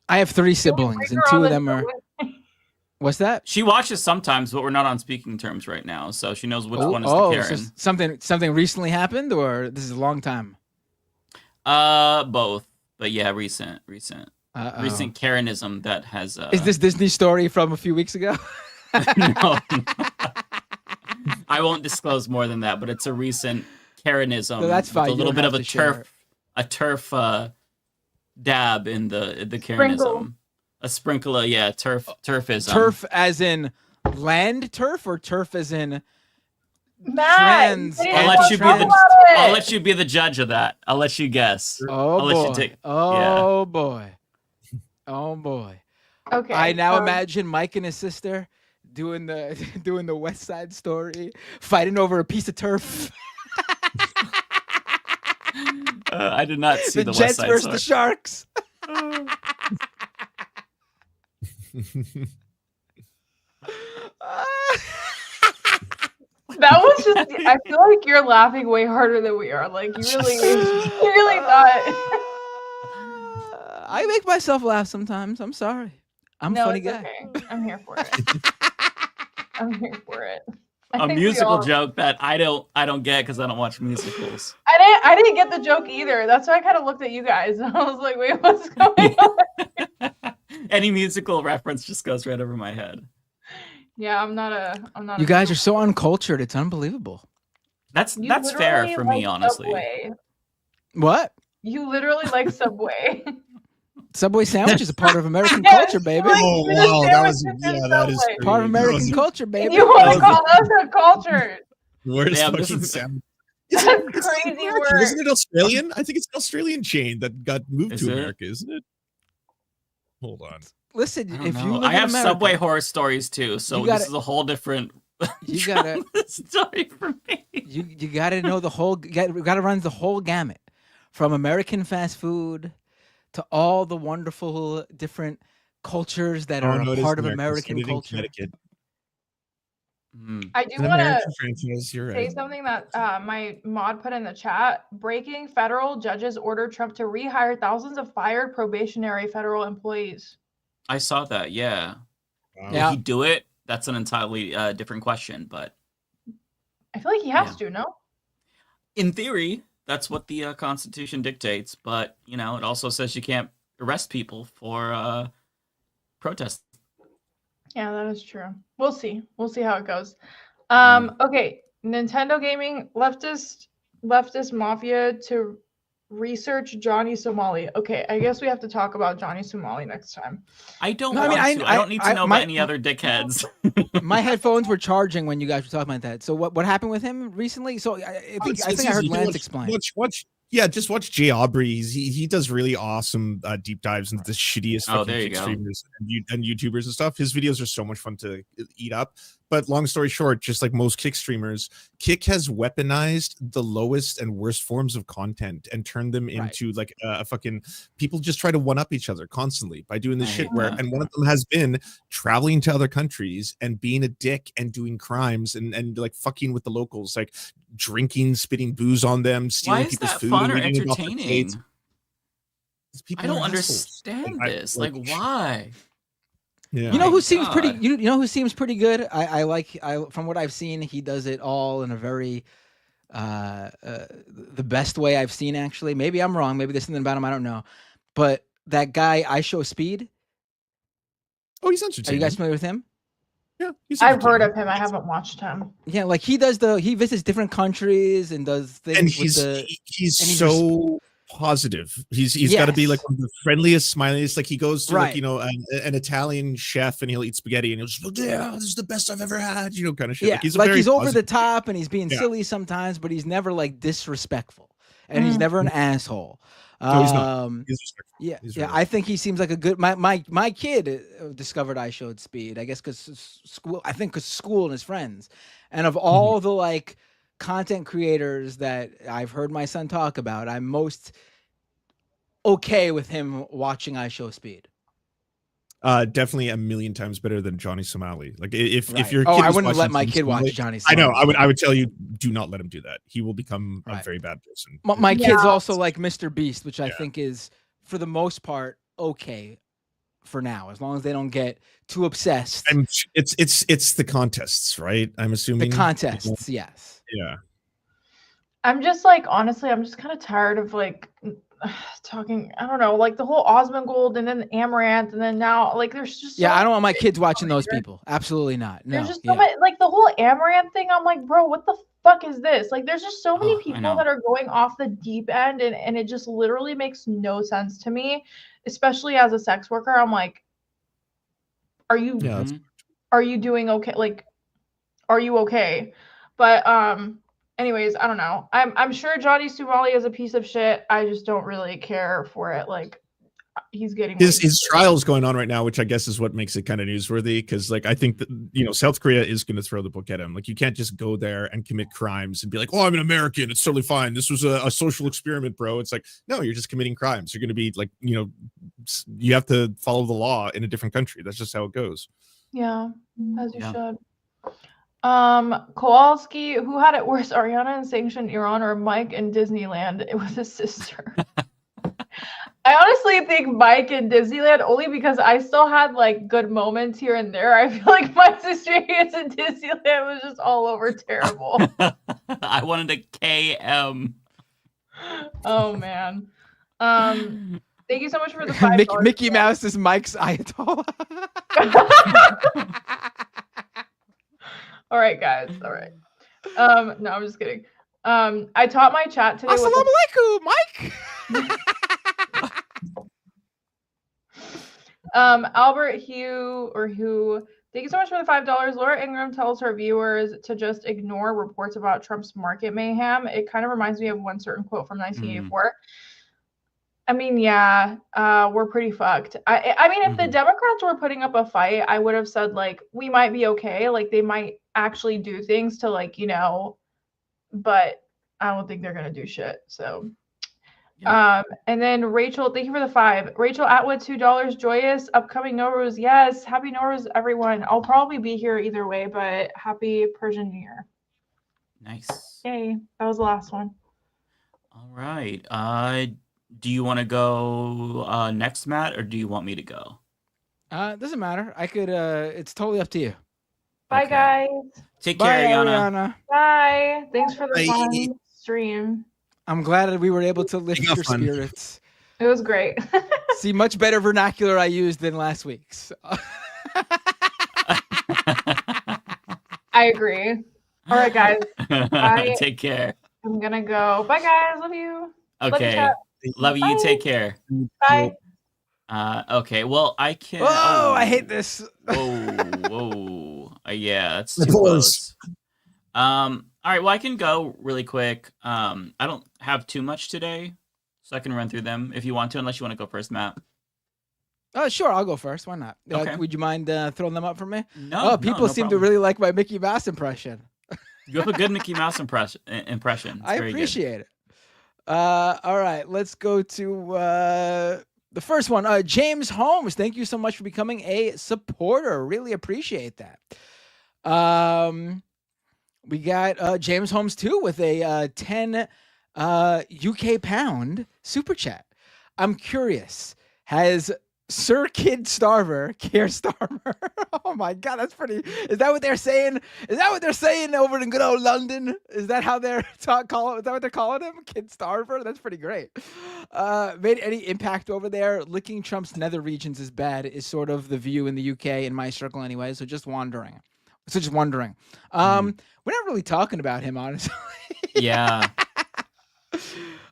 [SPEAKER 12] I have 3 siblings, and 2 of them are. What's that?
[SPEAKER 13] She watches sometimes, but we're not on speaking terms right now, so she knows which one is the
[SPEAKER 12] so
[SPEAKER 13] Karen.
[SPEAKER 12] something recently happened, or this is a long time.
[SPEAKER 13] Both, but yeah, recent
[SPEAKER 12] Uh-oh.
[SPEAKER 13] Karenism that has.
[SPEAKER 12] Is this Disney story from a few weeks ago?
[SPEAKER 13] No. I won't disclose more than that, but it's a recent Karenism.
[SPEAKER 12] No, that's fine.
[SPEAKER 13] With a
[SPEAKER 12] You
[SPEAKER 13] little
[SPEAKER 12] don't
[SPEAKER 13] bit of
[SPEAKER 12] have
[SPEAKER 13] a
[SPEAKER 12] to share
[SPEAKER 13] turf dab in the Karenism.
[SPEAKER 14] Sprinkle.
[SPEAKER 13] A sprinkle of turfism.
[SPEAKER 12] Turf as in land turf, or turf as in
[SPEAKER 14] Matt,
[SPEAKER 12] trans?
[SPEAKER 13] I'll let you be the judge of that. I'll let you guess.
[SPEAKER 12] Oh
[SPEAKER 13] I'll let
[SPEAKER 12] boy!
[SPEAKER 13] you take.
[SPEAKER 12] Oh boy! Oh boy!
[SPEAKER 14] Okay.
[SPEAKER 12] I now imagine Mike and his sister doing the West Side Story, fighting over a piece of turf.
[SPEAKER 13] I did not see the West
[SPEAKER 12] Jets
[SPEAKER 13] Side
[SPEAKER 12] versus
[SPEAKER 13] Story.
[SPEAKER 12] the Sharks.
[SPEAKER 14] That was just. I feel like you're laughing way harder than we are. Like you really thought.
[SPEAKER 12] I make myself laugh sometimes. I'm sorry. I'm a
[SPEAKER 14] No,
[SPEAKER 12] funny
[SPEAKER 14] it's
[SPEAKER 12] guy.
[SPEAKER 14] okay. I'm here for it. I'm here for it. I
[SPEAKER 13] A
[SPEAKER 14] think we
[SPEAKER 13] musical
[SPEAKER 14] all-
[SPEAKER 13] joke that I don't get because I don't watch musicals.
[SPEAKER 14] I didn't get the joke either. That's why I kind of looked at you guys and I was like, wait, what's going on?
[SPEAKER 13] Any musical reference just goes right over my head.
[SPEAKER 14] Yeah, I'm not.
[SPEAKER 12] You guys are so uncultured. It's unbelievable.
[SPEAKER 13] That's
[SPEAKER 14] You
[SPEAKER 13] fair
[SPEAKER 14] literally
[SPEAKER 13] for
[SPEAKER 14] like
[SPEAKER 13] me, honestly.
[SPEAKER 14] Subway.
[SPEAKER 12] What?
[SPEAKER 14] You literally like Subway.
[SPEAKER 12] Subway sandwich is a part of American
[SPEAKER 14] Yes,
[SPEAKER 12] culture, baby.
[SPEAKER 14] like,
[SPEAKER 4] Oh
[SPEAKER 14] you're
[SPEAKER 4] wow,
[SPEAKER 14] the
[SPEAKER 4] that was
[SPEAKER 14] sandwich
[SPEAKER 4] that is
[SPEAKER 14] Subway.
[SPEAKER 12] Part of
[SPEAKER 4] crazy.
[SPEAKER 12] American culture, baby.
[SPEAKER 14] You want to call us a culture?
[SPEAKER 4] Where's
[SPEAKER 13] Damn,
[SPEAKER 4] fucking
[SPEAKER 13] this is-
[SPEAKER 4] Sam?
[SPEAKER 14] That's crazy word.
[SPEAKER 4] Isn't it Australian? I think it's an Australian chain that got moved
[SPEAKER 13] Is
[SPEAKER 4] to
[SPEAKER 13] it?
[SPEAKER 4] America, isn't it? Hold on.
[SPEAKER 12] Listen,
[SPEAKER 13] I don't
[SPEAKER 12] if
[SPEAKER 13] know.
[SPEAKER 12] you live
[SPEAKER 13] I
[SPEAKER 12] in
[SPEAKER 13] have
[SPEAKER 12] America,
[SPEAKER 13] Subway horror stories too, so
[SPEAKER 12] You gotta-
[SPEAKER 13] this is a whole different
[SPEAKER 12] you gotta
[SPEAKER 13] story for me.
[SPEAKER 12] you gotta know the whole. Gotta run the whole gamut, from American fast food to all the wonderful different cultures that are
[SPEAKER 4] no, it
[SPEAKER 12] a
[SPEAKER 4] is
[SPEAKER 12] part of
[SPEAKER 4] America.
[SPEAKER 12] American
[SPEAKER 4] Started in
[SPEAKER 12] culture.
[SPEAKER 4] Connecticut.
[SPEAKER 14] I do
[SPEAKER 4] An
[SPEAKER 14] want to
[SPEAKER 4] American franchise. You're
[SPEAKER 14] say
[SPEAKER 4] right.
[SPEAKER 14] something that my mod put in the chat. Breaking federal judges order Trump to rehire thousands of fired probationary federal employees.
[SPEAKER 13] I saw that. Yeah.
[SPEAKER 4] Wow.
[SPEAKER 12] Yeah.
[SPEAKER 13] Will he do it? That's an entirely different question, but
[SPEAKER 14] I feel like he has to, no?
[SPEAKER 13] in theory, that's what the Constitution dictates. But it also says you can't arrest people for protests.
[SPEAKER 14] Yeah, that is true. We'll see. We'll see how it goes. Okay, Nintendo gaming leftist mafia to research Johnny Somali. Okay, I guess we have to talk about Johnny Somali next time.
[SPEAKER 13] I don't need to know about any other dickheads.
[SPEAKER 12] My headphones were charging when you guys were talking about that. So what happened with him recently? So I think I heard Lance explain.
[SPEAKER 4] Just watch Jay Aubrey. He does really awesome deep dives into the shittiest fucking Kick streamers and YouTubers and stuff. His videos are so much fun to eat up. But long story short, just like most Kick streamers, Kick has weaponized the lowest and worst forms of content and turned them into like a fucking people just try to one up each other constantly by doing this shit and one of them has been traveling to other countries and being a dick and doing crimes and like fucking with the locals, like drinking, spitting booze on them, stealing people's food.
[SPEAKER 13] Fun or entertaining? I don't understand this. Like why?
[SPEAKER 4] Yeah.
[SPEAKER 12] You know who seems pretty. You know who seems pretty good. I from what I've seen, he does it all in a very the best way I've seen. Actually, maybe I'm wrong. Maybe there's something about him I don't know. But that guy, I Show Speed.
[SPEAKER 4] Oh, he's entertaining.
[SPEAKER 12] Are you guys familiar with him?
[SPEAKER 4] Yeah,
[SPEAKER 14] I've heard of him. I haven't watched him.
[SPEAKER 12] Yeah, like he visits different countries and does things.
[SPEAKER 4] And he's so positive. He's got to be like one of the friendliest, smiliest. Like he goes to like, you know, an Italian chef and he'll eat spaghetti and he'll just go, yeah, this is the best I've ever had, you know, kind of shit.
[SPEAKER 12] Yeah,
[SPEAKER 4] like
[SPEAKER 12] he's over the top and he's being silly sometimes, but he's never like disrespectful and he's never an asshole.
[SPEAKER 4] No, he's not. He's
[SPEAKER 12] really. I think he seems like a good. My kid discovered I Showed Speed. I guess because school. I think because school and his friends, and of all the like content creators that I've heard my son talk about, I'm most okay with him watching I Show Speed.
[SPEAKER 4] Definitely a million times better than Johnny Somali. Like if your kid
[SPEAKER 12] I wouldn't let my kid watch Johnny Somali.
[SPEAKER 4] I know. I would tell you, do not let him do that. He will become a very bad person.
[SPEAKER 12] My kids also like Mr. Beast, which I think is for the most part okay for now, as long as they don't get too obsessed.
[SPEAKER 4] It's the contests, right? I'm assuming
[SPEAKER 12] the contests. Yes.
[SPEAKER 4] Yeah.
[SPEAKER 14] I'm just like, honestly, I'm just kind of tired of like talking, I don't know, like the whole Osmongold and then Amaranth and then now like there's just
[SPEAKER 12] I don't want my kids watching those people. Absolutely not. No.
[SPEAKER 14] There's just so much, like the whole Amaranth thing. I'm like, bro, what the fuck is this? Like there's just so many people that are going off the deep end and it just literally makes no sense to me, especially as a sex worker. I'm like, are you doing okay? Like, are you okay? But anyways, I don't know. I'm sure Johnny Somali is a piece of shit. I just don't really care for it. Like he's getting
[SPEAKER 4] his trial's going on right now, which I guess is what makes it kind of newsworthy. Because like I think that, you know, South Korea is going to throw the book at him. Like you can't just go there and commit crimes and be like, oh, I'm an American, it's totally fine. This was a social experiment, bro. It's like, no, you're just committing crimes. You're going to be like, you know, you have to follow the law in a different country. That's just how it goes.
[SPEAKER 14] Yeah, as you should. Kowalski, who had it worse, Ariana in sanctioned Iran or Mike in Disneyland? It was his sister. I honestly think Mike in Disneyland only because I still had like good moments here and there. I feel like my experience in Disneyland was just all over terrible.
[SPEAKER 13] I wanted a KM.
[SPEAKER 14] Oh man. Thank you so much for the $5.
[SPEAKER 12] Mickey Mouse is Mike's Ayatollah.
[SPEAKER 14] All right, guys. All right. No, I'm just kidding. I taught my chat today.
[SPEAKER 12] Assalamu alaikum, Mike.
[SPEAKER 14] Albert Hugh thank you so much for the $5. Laura Ingram tells her viewers to just ignore reports about Trump's market mayhem. It kind of reminds me of one certain quote from 1984. I mean, yeah, we're pretty fucked. I mean, if the Democrats were putting up a fight, I would have said like, we might be okay. Like they might actually do things to like, you know, but I don't think they're going to do shit. So, and then Rachel, thank you for the $5. Rachel Atwood, $2. Joyous upcoming Nowruz. Yes. Happy Nowruz, everyone. I'll probably be here either way, but happy Persian New Year.
[SPEAKER 13] Nice.
[SPEAKER 14] Yay. That was the last one.
[SPEAKER 13] All right. Do you want to go next, Matt, or do you want me to go?
[SPEAKER 12] Doesn't matter. I could. It's totally up to you.
[SPEAKER 14] Bye, guys.
[SPEAKER 13] Take care,
[SPEAKER 12] Ariana.
[SPEAKER 14] Bye. Thanks for the fun stream.
[SPEAKER 12] I'm glad that we were able to lift your spirits.
[SPEAKER 14] It was great.
[SPEAKER 12] See, much better vernacular I used than last week's.
[SPEAKER 14] I agree. All right, guys.
[SPEAKER 13] Take care.
[SPEAKER 14] I'm gonna go. Bye, guys. Love you.
[SPEAKER 13] Okay. Love you. You take care.
[SPEAKER 14] Bye.
[SPEAKER 13] Okay. Well, I can.
[SPEAKER 12] Oh, I hate this.
[SPEAKER 13] Whoa. Yeah, that's too close. All right. Well, I can go really quick. I don't have too much today, so I can run through them if you want to, unless you want to go first, Matt.
[SPEAKER 12] Sure, I'll go first. Why not?
[SPEAKER 13] Okay.
[SPEAKER 12] Would you mind throwing them up for me?
[SPEAKER 13] No.
[SPEAKER 12] People seem to really like my Mickey Mouse impression.
[SPEAKER 13] You have a good Mickey Mouse impression.
[SPEAKER 12] I appreciate it. All right, let's go to the first one. James Holmes, thank you so much for becoming a supporter. Really appreciate that. We got James Holmes too with a 10 UK pound super chat. I'm curious, has Sir Keir Starmer, oh my God, that's pretty. Is that what they're saying? Is that what they're saying over in good old London? Is that how they're is that what they're calling him? Keir Starmer? That's pretty great. Made any impact over there? Licking Trump's nether regions is bad is sort of the view in the UK in my circle anyway. So just wondering. We're not really talking about him, honestly.
[SPEAKER 13] Yeah.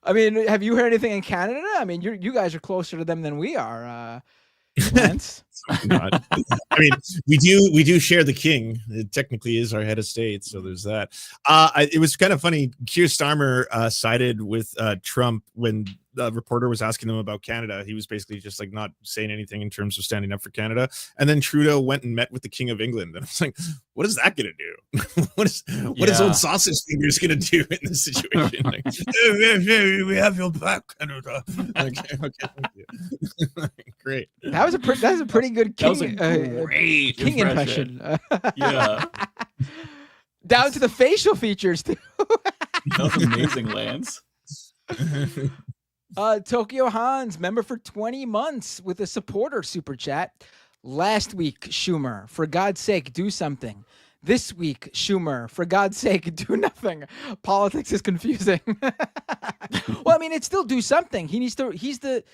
[SPEAKER 12] I mean, have you heard anything in Canada? I mean, you guys are closer to them than we are. Lance?
[SPEAKER 4] Not. I mean, we do share the king. It technically is our head of state, so there's that. It was kind of funny. Keir Starmer sided with Trump when the reporter was asking him about Canada. He was basically just like not saying anything in terms of standing up for Canada. And then Trudeau went and met with the King of England, and I was like, "What is that going to do? what is old sausage fingers going to do in this situation?" Like, we have your back, Canada. Okay, thank you. Great.
[SPEAKER 12] That was a pretty good king.
[SPEAKER 13] That was a great
[SPEAKER 12] king impression.
[SPEAKER 13] Yeah.
[SPEAKER 12] Down to the facial features too.
[SPEAKER 13] That was amazing, Lance.
[SPEAKER 12] Tokyo Hans, member for 20 months with a supporter super chat. Last week, Schumer, for God's sake, do something. This week, Schumer, for God's sake, do nothing. Politics is confusing. Well, I mean, it's still do something. He's the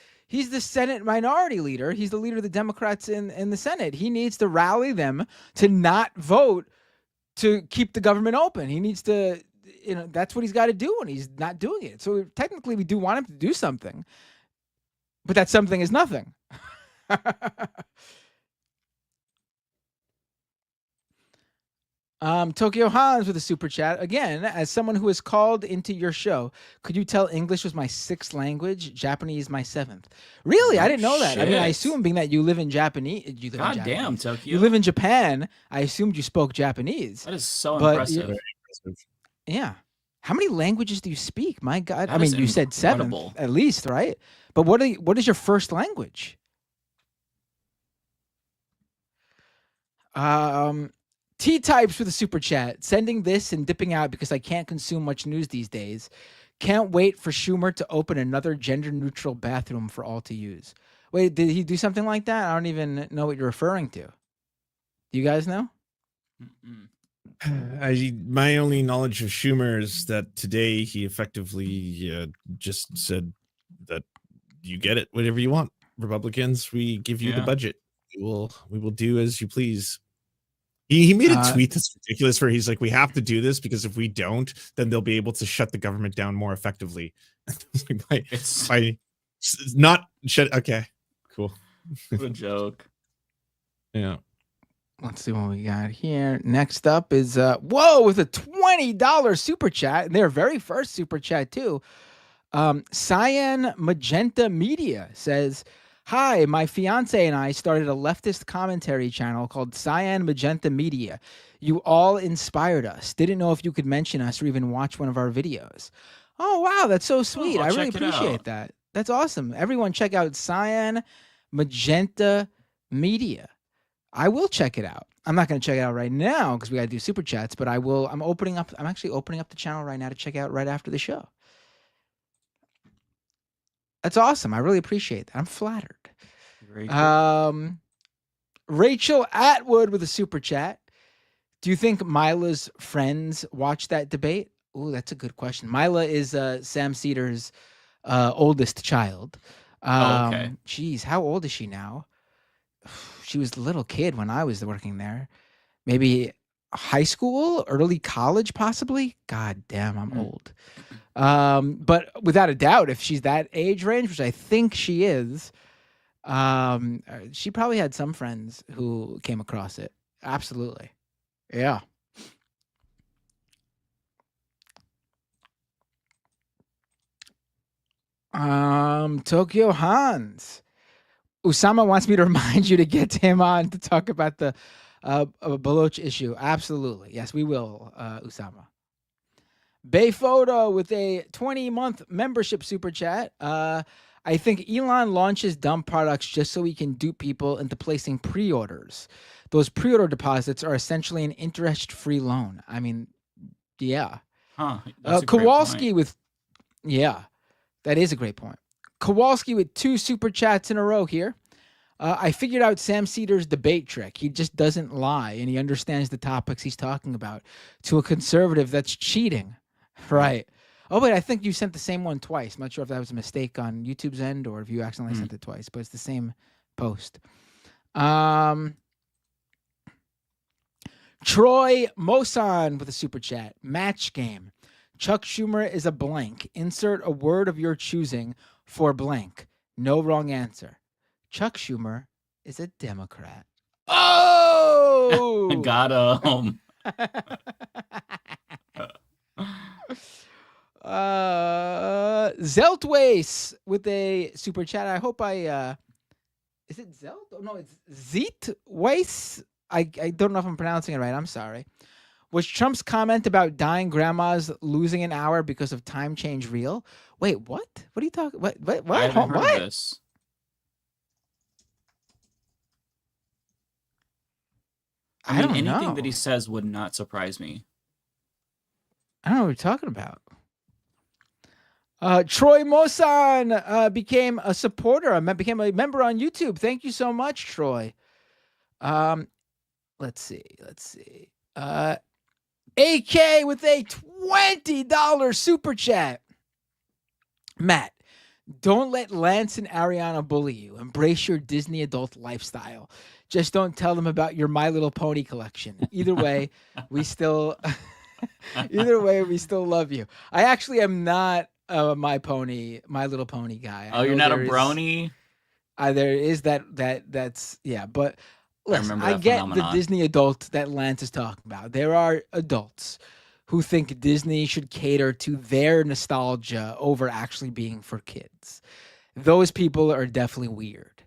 [SPEAKER 12] Senate minority leader. He's the leader of the Democrats in the Senate. He needs to rally them to not vote to keep the government open. He needs to, that's what he's got to do, and he's not doing it. So technically, we do want him to do something, but that something is nothing. Tokyo Hans with a super chat. Again, as someone who is called into your show, could you tell English was my 6th language, Japanese my 7th? Really? I didn't know that. I mean, I assume being that you live in Japanese.
[SPEAKER 13] Damn, Tokyo.
[SPEAKER 12] You live in Japan. I assumed you spoke Japanese.
[SPEAKER 13] That is so impressive.
[SPEAKER 4] Very impressive.
[SPEAKER 12] Yeah. How many languages do you speak? My God.
[SPEAKER 13] That
[SPEAKER 12] I mean,
[SPEAKER 13] is
[SPEAKER 12] you said 7th
[SPEAKER 13] incredible.
[SPEAKER 12] at least, right? But what is your first language? T-Types with a super chat. Sending this and dipping out because I can't consume much news these days. Can't wait for Schumer to open another gender-neutral bathroom for all to use. Wait, did he do something like that? I don't even know what you're referring to. Do you guys know?
[SPEAKER 4] My only knowledge of Schumer is that today he effectively just said that you get it, whatever you want. Republicans, we give you the budget. We will do as you please. He made a tweet that's ridiculous where he's like, we have to do this because if we don't, then they'll be able to shut the government down more effectively. By not shut. Okay, cool.
[SPEAKER 13] What a joke.
[SPEAKER 4] Yeah.
[SPEAKER 12] Let's see what we got here. Next up is with a $20 super chat, and their very first super chat too. Cyan Magenta Media says, "Hi, my fiance and I started a leftist commentary channel called Cyan Magenta Media. You all inspired us. Didn't know if you could mention us or even watch one of our videos." Oh, wow, that's so sweet. I really appreciate that. That's awesome. Everyone check out Cyan Magenta Media. I will check it out. I'm not going to check it out right now because we got to do super chats, but I will. I'm actually opening up the channel right now to check out right after the show. That's awesome. I really appreciate that. I'm flattered.
[SPEAKER 13] Very good.
[SPEAKER 12] Rachel Atwood with a super chat. Do you think Mila's friends watch that debate? Ooh, that's a good question. Mila is Sam Seder's oldest child.
[SPEAKER 13] Okay.
[SPEAKER 12] Geez, how old is she now? She was a little kid when I was working there. Maybe high school, early college, possibly. God damn, I'm old. But without a doubt, if she's that age range, which I think she is, she probably had some friends who came across it. Absolutely. Yeah. Tokyo Hans. Usama wants me to remind you to get him on to talk about the Baloch issue. Absolutely. Yes, we will, Usama. Bay Photo with a 20-month membership super chat. I think Elon launches dumb products just so he can dupe people into placing pre-orders. Those pre-order deposits are essentially an interest-free loan. I mean, yeah.
[SPEAKER 13] Huh. That's a great
[SPEAKER 12] Kowalski
[SPEAKER 13] point.
[SPEAKER 12] with, yeah, that is a great point. Kowalski with 2 super chats in a row here. I figured out Sam Seder's debate trick. He just doesn't lie, and he understands the topics he's talking about. To a conservative, that's cheating. Right. Oh, wait, I think you sent the same one twice. I'm not sure if that was a mistake on YouTube's end or if you accidentally sent it twice, but it's the same post. Troy Mosan with a super chat. Match game. Chuck Schumer is a blank. Insert a word of your choosing for blank. No wrong answer. Chuck Schumer is a Democrat. Oh!
[SPEAKER 13] Got him.
[SPEAKER 12] Zeltways with a super chat. I hope I is it Zelt? Oh no, it's Zeitways. I don't know if I'm pronouncing it right. I'm sorry. Was Trump's comment about dying grandmas losing an hour because of time change real? Wait, what? What are you talking? What?
[SPEAKER 13] I haven't heard of this. I mean, anything
[SPEAKER 12] know.
[SPEAKER 13] that he says would not surprise me.
[SPEAKER 12] I don't know what you're talking about. Troy Mosan became a supporter. Became a member on YouTube. Thank you so much, Troy. Let's see. AK with a $20 super chat. Matt, don't let Lance and Ariana bully you. Embrace your Disney adult lifestyle. Just don't tell them about your My Little Pony collection. Either way, we still love you. I actually am not a My Little Pony guy.
[SPEAKER 13] Oh, you're not a brony?
[SPEAKER 12] There is that's yeah, but listen, I get
[SPEAKER 13] phenomenon.
[SPEAKER 12] the Disney adult that Lance is talking about. There are adults who think Disney should cater to their nostalgia over actually being for kids. Those people are definitely weird.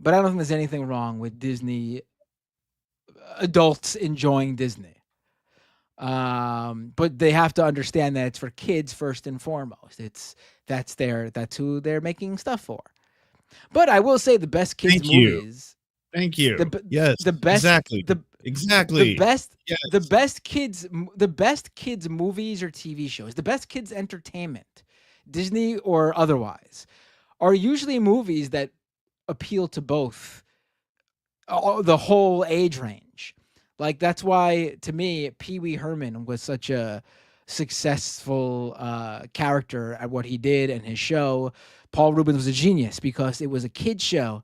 [SPEAKER 12] But I don't think there's anything wrong with Disney adults enjoying Disney. But they have to understand that it's for kids first and foremost. That's who they're making stuff for. But I will say the best kids movies.
[SPEAKER 4] Thank you.
[SPEAKER 12] Yes. The best
[SPEAKER 4] exactly. Exactly.
[SPEAKER 12] The best kids movies or TV shows, the best kids entertainment, Disney or otherwise, are usually movies that appeal to both the whole age range. Like that's why to me Pee-wee Herman was such a successful character at what he did and his show. Paul Rubens was a genius because it was a kid show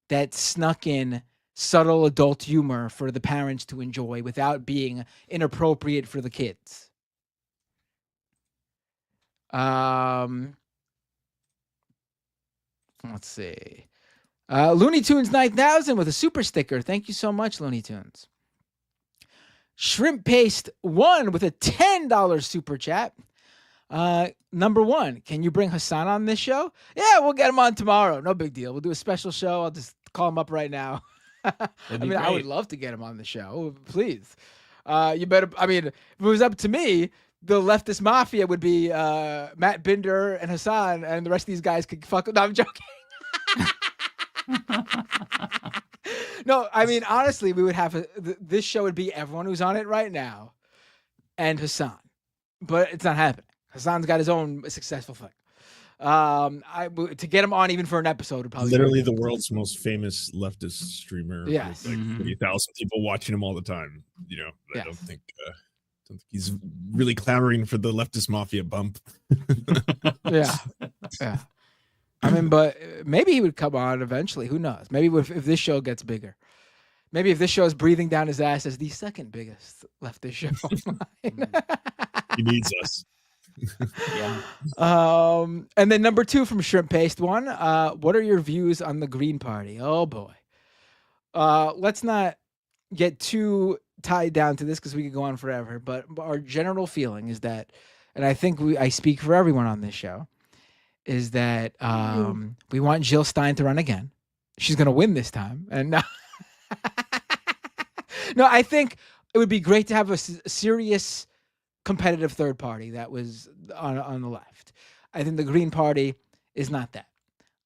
[SPEAKER 12] that snuck in subtle adult humor for the parents to enjoy without being inappropriate for the kids. Let's see. Looney Tunes 9000 with a super sticker. Thank you so much, Looney Tunes. Shrimp Paste 1 with a $10 super chat. Number 1, can you bring Hassan on this show? Yeah, we'll get him on tomorrow. No big deal. We'll do a special show. I'll just call him up right now. I would love to get him on the show. Please. You better, if it was up to me, the leftist mafia would be Matt Binder and Hassan, and the rest of these guys could fuck. No, I'm joking. No, honestly, we would have this show would be everyone who's on it right now and Hassan, but it's not happening. Hassan's got his own successful thing. To get him on even for an episode would probably
[SPEAKER 4] literally the world's most famous leftist streamer.
[SPEAKER 12] Yes,
[SPEAKER 4] with like 30,000 people watching him all the time. I don't think he's really clamoring for the leftist mafia bump.
[SPEAKER 12] Yeah. I mean, but maybe he would come on eventually. Who knows? Maybe if this show gets bigger. Maybe if this show is breathing down his ass as the second biggest leftist show online.
[SPEAKER 4] He needs us.
[SPEAKER 13] Yeah.
[SPEAKER 12] And then number 2 from Shrimp Paste One. What are your views on the Green Party? Oh boy. Let's not get too tied down to this because we could go on forever. But our general feeling is that, and I think I speak for everyone on this show, is that we want Jill Stein to run again. She's going to win this time. And no, I think it would be great to have a serious competitive third party that was on the left. I think the Green Party is not that.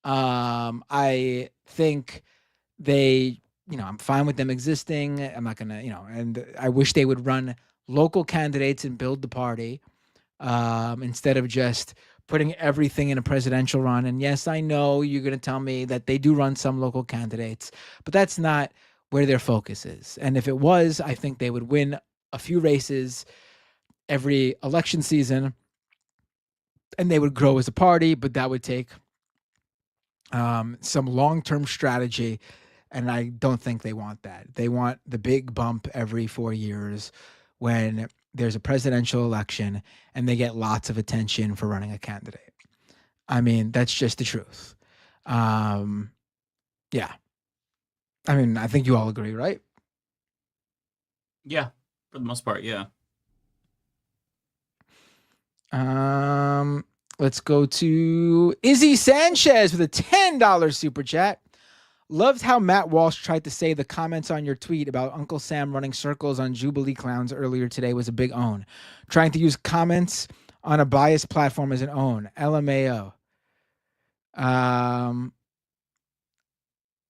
[SPEAKER 12] I think they, I'm fine with them existing. I'm not going to, and I wish they would run local candidates and build the party instead of just putting everything in a presidential run. And yes, I know you're going to tell me that they do run some local candidates, but that's not where their focus is. And if it was, I think they would win a few races every election season and they would grow as a party, but that would take some long-term strategy. And I don't think they want that. They want the big bump every 4 years when there's a presidential election and they get lots of attention for running a candidate. I mean, that's just the truth. Yeah. I mean, I think you all agree, right?
[SPEAKER 13] Yeah, for the most part, yeah.
[SPEAKER 12] Let's go to Izzy Sanchez with a $10 super chat. Loved how Matt Walsh tried to say the comments on your tweet about Uncle Sam running circles on Jubilee clowns earlier today was a big own. Trying to use comments on a biased platform as an own. LMAO.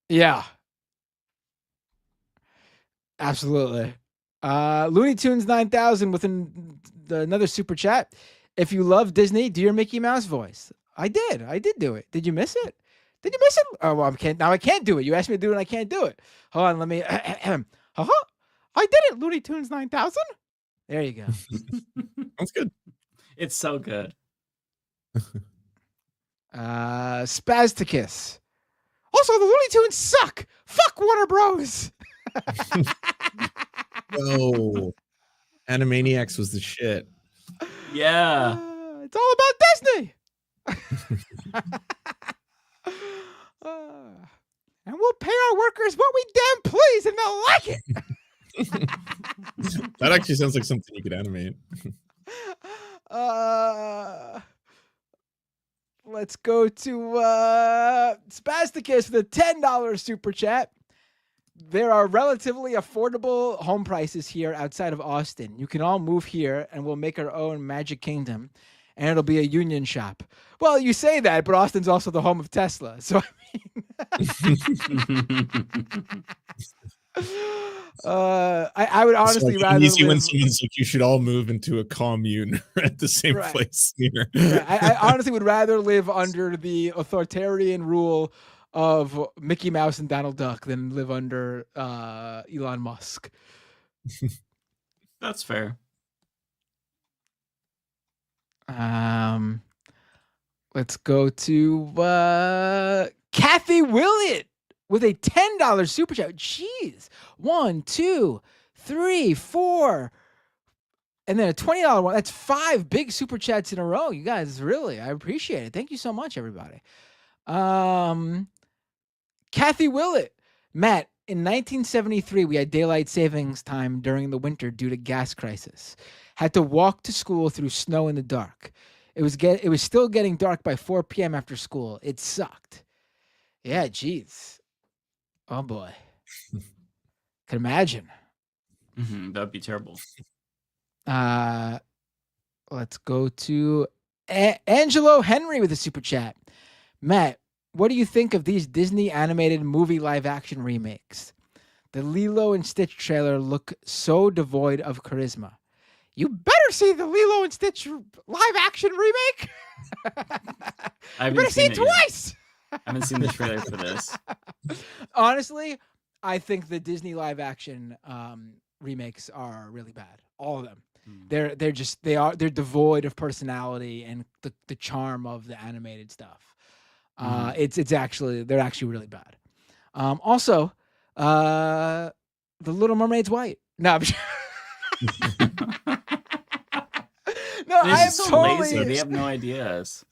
[SPEAKER 12] Yeah. Absolutely. Looney Tunes 9000 with another super chat. If you love Disney, do your Mickey Mouse voice. I did do it. Did you miss it? Did you miss it? Oh, well, I can't do it. You asked me to do it and I can't do it. Hold on, let me I did it, Looney Tunes 9000. There you go.
[SPEAKER 4] That's good.
[SPEAKER 13] It's so good.
[SPEAKER 12] Spasticus. Also, the Looney Tunes suck. Fuck Warner Bros.
[SPEAKER 4] Oh, Animaniacs was the shit.
[SPEAKER 13] Yeah.
[SPEAKER 12] It's all about Disney. And we'll pay our workers what we damn please and they'll like it.
[SPEAKER 4] That actually sounds like something you could animate.
[SPEAKER 12] Let's go to Spasticus with a $10 super chat. There are relatively affordable home prices here outside of Austin. You can all move here and we'll make our own Magic Kingdom and it'll be a union shop. Well, you say that, but Austin's also the home of Tesla. So, I would honestly rather
[SPEAKER 4] easy when someone's like, you should all move into a commune at the same place here.
[SPEAKER 12] I honestly would rather live under the authoritarian rule of Mickey Mouse and Donald Duck than live under Elon Musk.
[SPEAKER 13] That's fair.
[SPEAKER 12] Let's go to Kathy Willett with a $10 super chat. Jeez. 1, 2, 3, 4. And then a $20 one. That's 5 big super chats in a row. You guys, really, I appreciate it. Thank you so much, everybody. Kathy Willett. Matt, in 1973, we had daylight savings time during the winter due to gas crisis. Had to walk to school through snow in the dark. It was still getting dark by 4 p.m. after school. It sucked. Yeah, geez. Oh, boy. Could imagine.
[SPEAKER 13] That would be terrible.
[SPEAKER 12] Let's go to Angelo Henry with a super chat. Matt, what do you think of these Disney animated movie live action remakes? The Lilo and Stitch trailer look so devoid of charisma. You better see the Lilo and Stitch live action remake. You better see it twice.
[SPEAKER 13] I haven't seen the trailer for this.
[SPEAKER 12] Honestly, I think the Disney live action remakes are really bad. All of them. They're devoid of personality and the charm of the animated stuff. It's actually they're actually really bad. Also, the Little Mermaid's white. No, I'm no,
[SPEAKER 13] They're
[SPEAKER 12] I am
[SPEAKER 13] just so
[SPEAKER 12] totally.
[SPEAKER 13] lazy. They have no ideas.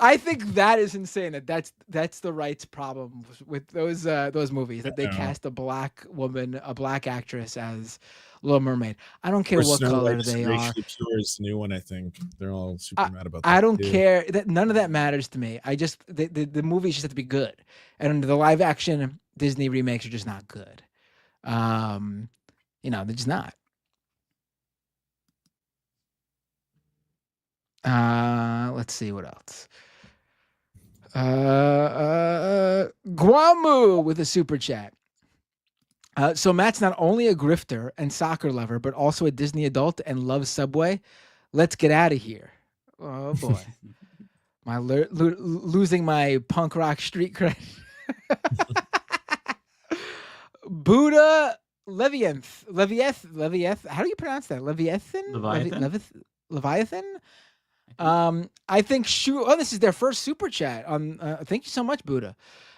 [SPEAKER 12] I think that is insane. That's the right's problem with those movies, that they cast a black woman, a black actress as Little Mermaid. I don't care
[SPEAKER 4] Or
[SPEAKER 12] what
[SPEAKER 4] Snow
[SPEAKER 12] color
[SPEAKER 4] White's
[SPEAKER 12] they are.
[SPEAKER 4] Racially Pure is the new one. I think they're all super mad about that.
[SPEAKER 12] I don't
[SPEAKER 4] too.
[SPEAKER 12] care. None of that matters to me. I just the movies just have to be good, and the live action Disney remakes are just not good. They're just not. Let's see what else. Guamu with a super chat. So Matt's not only a grifter and soccer lover, but also a Disney adult and loves Subway. Let's get out of here. Oh boy, losing my punk rock street cred. Buddha Leviath. How do you pronounce that? Leviathan. Leviathan. I think this is their first super chat. Thank you so much, Buddha.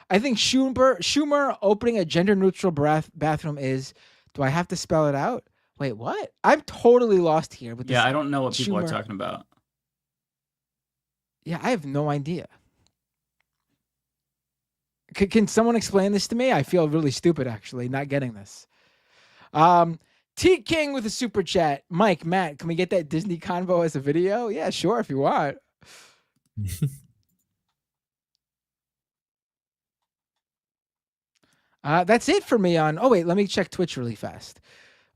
[SPEAKER 12] I think Schumer opening a gender-neutral bathroom is. Do I have to spell it out? Wait, what? I'm totally lost here. With
[SPEAKER 13] I don't know what people are talking about.
[SPEAKER 12] Yeah, I have no idea. Can someone explain this to me? I feel really stupid, actually, not getting this. T King with a super chat. Mike, Matt, can we get that Disney convo as a video? Yeah, sure, if you want. That's it for me on. Oh wait, let me check Twitch really fast.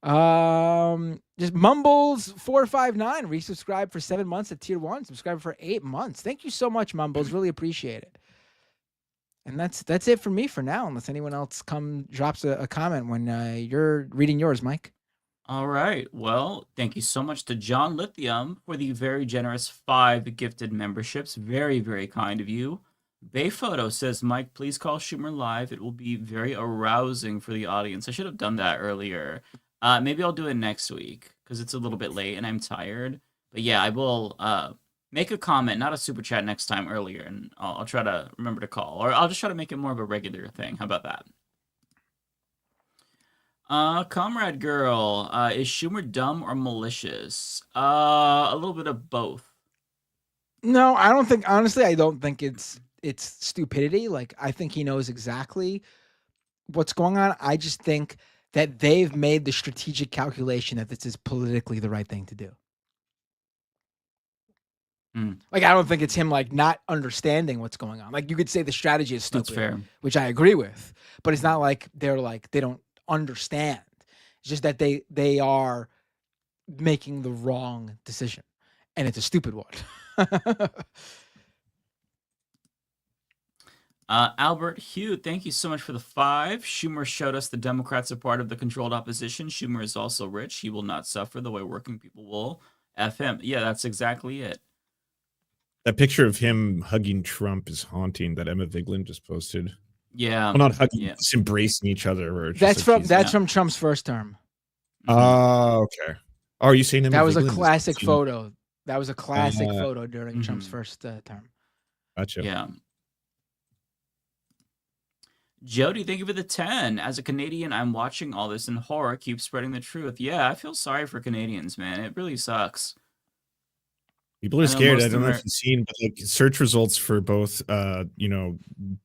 [SPEAKER 12] Just Mumbles 459 resubscribed for 7 months at tier 1. Subscribe for 8 months. Thank you so much, Mumbles. Really appreciate it. And that's it for me for now. Unless anyone else drops a comment when you're reading yours, Mike.
[SPEAKER 13] All right. Well, thank you so much to John Lithium for the very generous 5 gifted memberships. Very, very kind of you. Bayphoto says, Mike, please call Schumer live. It will be very arousing for the audience. I should have done that earlier. Maybe I'll do it next week because it's a little bit late and I'm tired. But yeah, I will make a comment, not a super chat next time earlier, and I'll try to remember to call. Or I'll just try to make it more of a regular thing. How about that? Comrade Girl, is Schumer dumb or malicious? A little bit of both.
[SPEAKER 12] No, I don't think, honestly, I don't think it's stupidity. Like, I think he knows exactly what's going on. I just think that they've made the strategic calculation that this is politically the right thing to do. Like, I don't think it's him, like, not understanding what's going on. Like, you could say the strategy is stupid,
[SPEAKER 13] That's fair.
[SPEAKER 12] which I agree with, but it's not like they don't understand. It's just that they are making the wrong decision, and it's a stupid one.
[SPEAKER 13] Albert Hugh, thank you so much for the 5. Schumer showed us the Democrats are part of the controlled opposition. Schumer is also rich. He will not suffer the way working people will. F him. Yeah, that's exactly it.
[SPEAKER 4] That picture of him hugging Trump is haunting that Emma Vigeland just posted.
[SPEAKER 13] Yeah.
[SPEAKER 4] Well, not hugging, just embracing each other.
[SPEAKER 12] That's from Trump's first term.
[SPEAKER 4] Oh, okay. Oh, are you saying
[SPEAKER 12] that was a classic photo? That was a classic photo during Trump's first term.
[SPEAKER 4] Gotcha.
[SPEAKER 13] Yeah. Jody, thank you for the 10. As a Canadian, I'm watching all this in horror. Keep spreading the truth. Yeah, I feel sorry for Canadians, man. It really sucks.
[SPEAKER 4] People are scared. I don't know if you've seen, but like search results for both,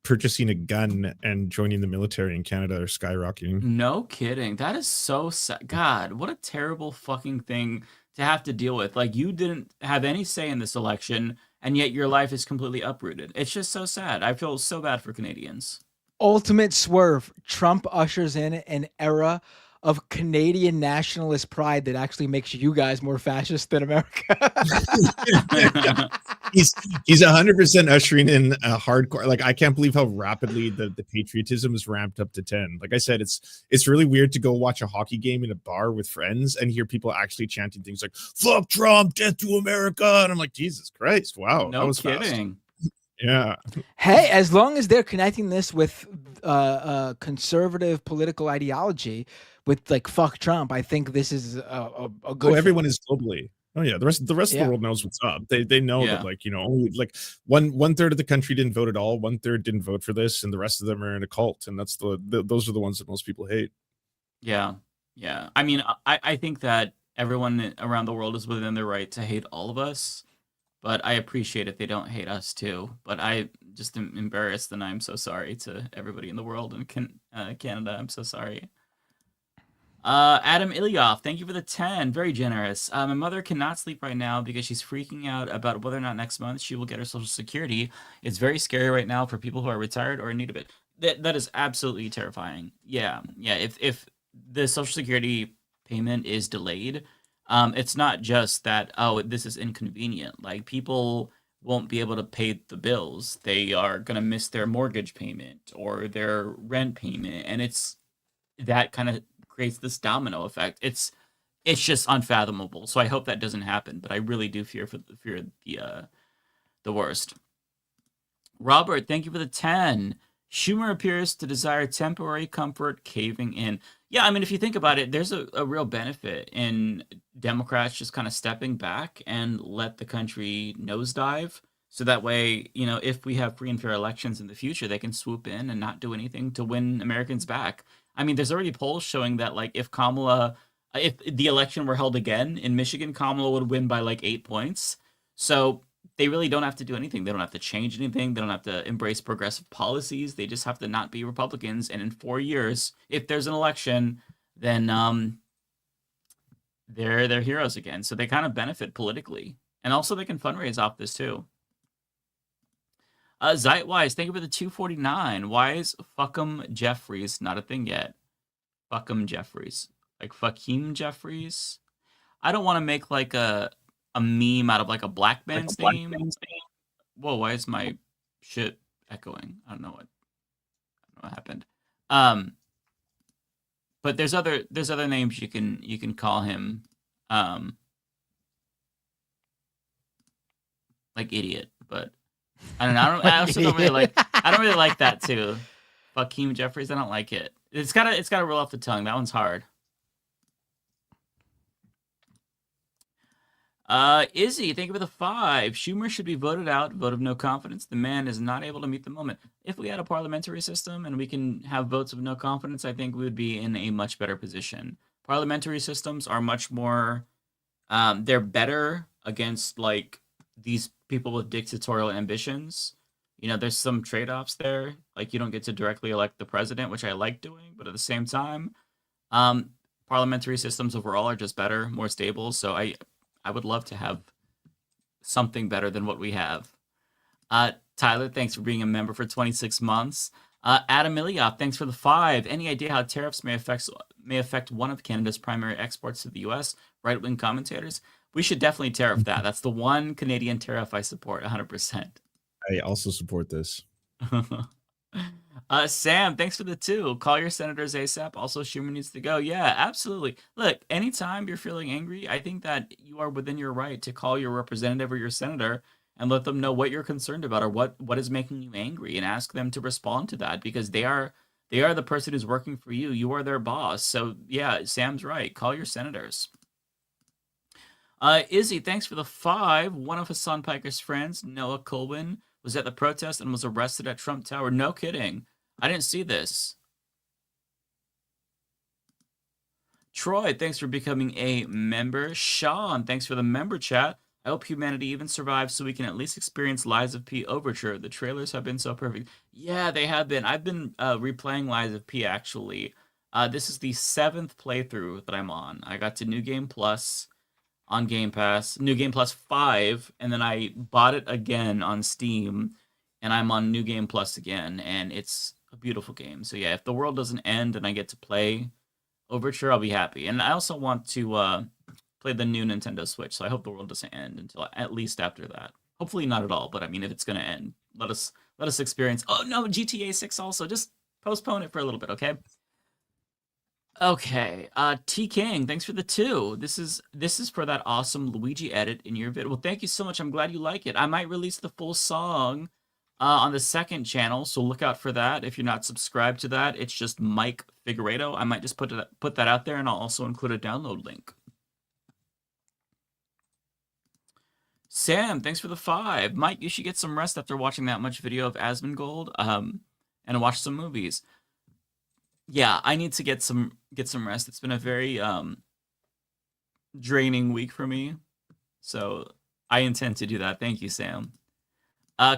[SPEAKER 4] purchasing a gun and joining the military in Canada are skyrocketing.
[SPEAKER 13] No kidding. That is so sad. God, what a terrible fucking thing to have to deal with. Like, you didn't have any say in this election, and yet your life is completely uprooted. It's just so sad. I feel so bad for Canadians.
[SPEAKER 12] Ultimate swerve. Trump ushers in an era of Canadian nationalist pride that actually makes you guys more fascist than America.
[SPEAKER 4] He's 100% ushering in a hardcore. Like, I can't believe how rapidly the patriotism is ramped up to 10. Like I said, it's really weird to go watch a hockey game in a bar with friends and hear people actually chanting things like "fuck Trump, death to America," and I'm like, Jesus Christ, wow,
[SPEAKER 13] no
[SPEAKER 4] that was
[SPEAKER 13] kidding.
[SPEAKER 4] Fast. Yeah.
[SPEAKER 12] Hey, as long as they're connecting this with conservative political ideology, with like "fuck Trump," I think this is a good.
[SPEAKER 4] Everyone is globally. Oh yeah, the rest of the world knows what's up. They know that, like, you know, only like one third of the country didn't vote at all, 1/3 didn't vote for this, and the rest of them are in a cult, and that's those are the ones that most people hate.
[SPEAKER 13] Yeah. Yeah. I mean, I think that everyone around the world is within their right to hate all of us, but I appreciate if they don't hate us too. But I just am embarrassed, and I'm so sorry to everybody in the world and Canada. I'm so sorry. Adam Ilyoff, thank you for the 10. Very generous. My mother cannot sleep right now because she's freaking out about whether or not next month she will get her Social Security. It's very scary right now for people who are retired or in need of it. That is absolutely terrifying. Yeah. If the Social Security payment is delayed, it's not just that, oh, this is inconvenient. Like, people won't be able to pay the bills. They are going to miss their mortgage payment or their rent payment. And it's that kind of creates this domino effect. It's just unfathomable. So I hope that doesn't happen, but I really do fear the worst. Robert, thank you for the 10. Schumer appears to desire temporary comfort, caving in. Yeah, I mean, if you think about it, there's a real benefit in Democrats just kind of stepping back and let the country nosedive. So that way, you know, if we have free and fair elections in the future, they can swoop in and not do anything to win Americans back. I mean, there's already polls showing that, like, if the election were held again in Michigan, Kamala would win by like 8 points. So they really don't have to do anything. They don't have to change anything. They don't have to embrace progressive policies. They just have to not be Republicans. And in 4 years, if there's an election, then they're heroes again. So they kind of benefit politically. And also they can fundraise off this too. Zeitwise, thank you for the 249. Why is Fuckum Jeffries not a thing yet? Fuckum Jeffries. Like Fakeem Jeffries? I don't want to make like a meme out of like a black man's name. Whoa, why is my shit echoing? I don't know what happened. But there's other names you can call him, like idiot, but I don't know. I also don't really like. I don't really like that too. Fakeem Jeffries. I don't like it. It's gotta roll off the tongue. That one's hard. Izzy, thank you for the 5. Schumer should be voted out. Vote of no confidence. The man is not able to meet the moment. If we had a parliamentary system and we can have votes of no confidence, I think we would be in a much better position. Parliamentary systems are much more. They're better against like these people with dictatorial ambitions. You know, there's some trade-offs there. Like, you don't get to directly elect the president, which I like doing, but at the same time, parliamentary systems overall are just better, more stable. So I would love to have something better than what we have. Tyler, thanks for being a member for 26 months. Adam Ilyoff, thanks for the 5. Any idea how tariffs may affect one of Canada's primary exports to the U.S.? Right-wing commentators. We should definitely tariff that. That's the one Canadian tariff I support 100%.
[SPEAKER 4] I also support this.
[SPEAKER 13] Sam, thanks for the 2. Call your senators ASAP. Also, Schumer needs to go. Yeah, absolutely. Look, anytime you're feeling angry, I think that you are within your right to call your representative or your senator and let them know what you're concerned about or what is making you angry, and ask them to respond to that, because they are the person who's working for you. You are their boss. So yeah, Sam's right. Call your senators. Izzy, thanks for the 5. One of Hassan Piker's friends, Noah Colwin, was at the protest and was arrested at Trump Tower. No kidding. I didn't see this. Troy, thanks for becoming a member. Sean, thanks for the member chat. I hope humanity even survives so we can at least experience Lies of P Overture. The trailers have been so perfect. Yeah, they have been. I've been replaying Lies of P, actually. This is the 7th playthrough that I'm on. I got to New Game Plus on Game Pass, New Game Plus 5, and then I bought it again on Steam, and I'm on New Game Plus again, and it's a beautiful game. So yeah, if the world doesn't end and I get to play Overture, I'll be happy. And I also want to play the new Nintendo Switch, so I hope the world doesn't end until at least after that. Hopefully not at all, but I mean, if it's gonna end, let us experience. Oh no, GTA 6 also. Just postpone it for a little bit, okay? Okay, T King, thanks for the 2. This is for that awesome Luigi edit in your vid. Well, thank you so much. I'm glad you like it. I might release the full song on the 2nd channel, so look out for that. If you're not subscribed to that, it's just Mike Figueredo. I might just put that out there, and I'll also include a download link. Sam, thanks for the 5. Mike, you should get some rest after watching that much video of Asmongold, and watch some movies. Yeah, I need to get some rest. It's been a very draining week for me, so I intend to do that. Thank you, Sam.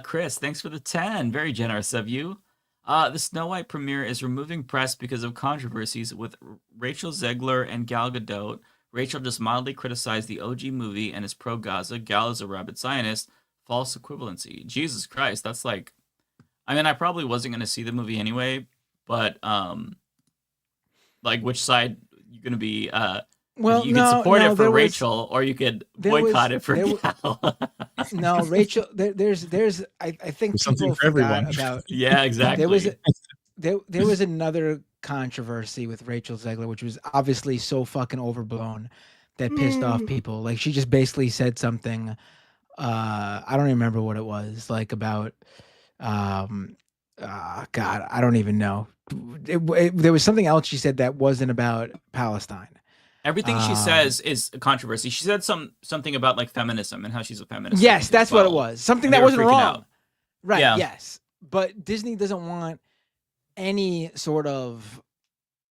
[SPEAKER 13] Chris, thanks for the 10. Very generous of you. The Snow White premiere is removing press because of controversies with Rachel Zegler and Gal Gadot. Rachel just mildly criticized the OG movie and is pro-Gaza. Gal is a rabid Zionist. False equivalency. Jesus Christ, that's like... I mean, I probably wasn't going to see the movie anyway, but, like, which side you going to be...
[SPEAKER 12] Well,
[SPEAKER 13] you could support it for Rachel, or you could boycott it for Gal.
[SPEAKER 12] No, Rachel. There's. I think
[SPEAKER 4] something
[SPEAKER 12] people
[SPEAKER 4] for everyone.
[SPEAKER 12] about.
[SPEAKER 13] Yeah, exactly.
[SPEAKER 12] There was another controversy with Rachel Zegler, which was obviously so fucking overblown that pissed off people. Like, she just basically said something. I don't remember what it was. Like about. God, I don't even know. There was something else she said that wasn't about Palestine.
[SPEAKER 13] Everything she says is a controversy. She said something about like feminism and how she's a feminist.
[SPEAKER 12] Yes, that's what it was. Something that wasn't wrong.
[SPEAKER 13] Out.
[SPEAKER 12] Right.
[SPEAKER 13] Yeah.
[SPEAKER 12] Yes. But Disney doesn't want any sort of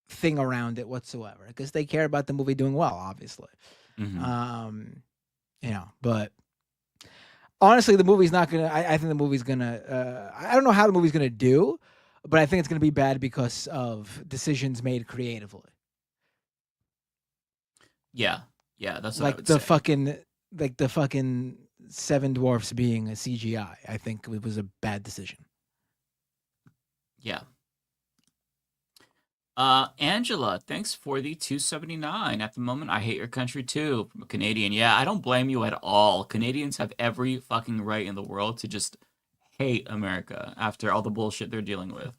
[SPEAKER 12] thing around it whatsoever because they care about the movie doing well, obviously. You know, but honestly, the movie's not gonna. I think the movie's gonna. I don't know how the movie's gonna do, but I think it's gonna be bad because of decisions made creatively.
[SPEAKER 13] Yeah, that's what
[SPEAKER 12] like
[SPEAKER 13] I would
[SPEAKER 12] the
[SPEAKER 13] say.
[SPEAKER 12] fucking Seven Dwarfs being a CGI. I think it was a bad decision.
[SPEAKER 13] Yeah. Angela, thanks for the 279. At the moment, I hate your country too. From a Canadian. Yeah, I don't blame you at all. Canadians have every fucking right in the world to just hate America after all the bullshit they're dealing with.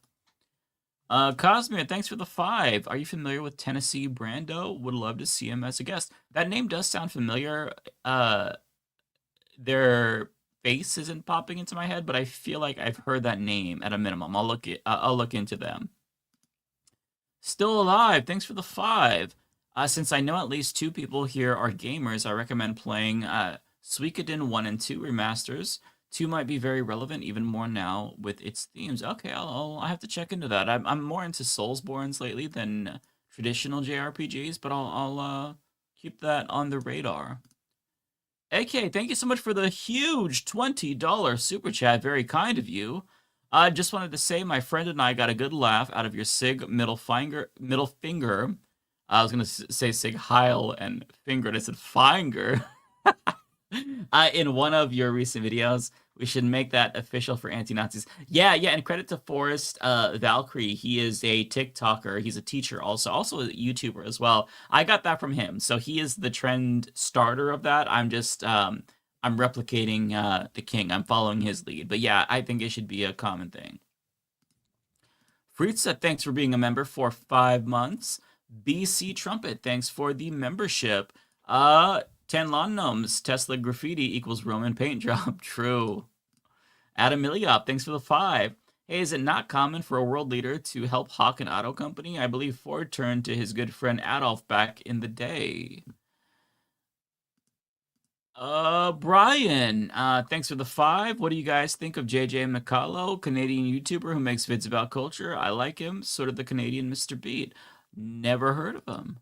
[SPEAKER 13] Cosmere, thanks for the 5. Are you familiar with Tennessee Brando? Would love to see him as a guest. That name does sound familiar. Their face isn't popping into my head, but I feel like I've heard that name at a minimum. I'll look into them. Still alive, thanks for the 5. Since I know at least 2 people here are gamers, I recommend playing Suikoden 1 and 2 remasters. 2 might be very relevant even more now with its themes. Okay, I have to check into that. I'm more into Soulsborns lately than traditional JRPGs, but I'll keep that on the radar. AK, thank you so much for the huge $20 super chat. Very kind of you. I just wanted to say my friend and I got a good laugh out of your Sig middle finger. I was going to say Sig Heil and finger, and I said finger. In one of your recent videos. We should make that official for anti-Nazis. Yeah, and credit to Forrest Valkyrie. He is a TikToker. He's a teacher also a YouTuber as well. I got that from him. So he is the trend starter of that. I'm just, I'm replicating the king. I'm following his lead. But yeah, I think it should be a common thing. Fritza, thanks for being a member for 5 months. BC Trumpet, thanks for the membership. 10 lawn gnomes, Tesla graffiti equals Roman paint job. True. Adam Iliop, thanks for the 5. Hey, is it not common for a world leader to help hawk an auto company? I believe Ford turned to his good friend Adolf back in the day. Brian, thanks for the 5. What do you guys think of JJ McCullough, Canadian YouTuber who makes vids about culture? I like him, sort of the Canadian Mr. Beat. Never heard of him.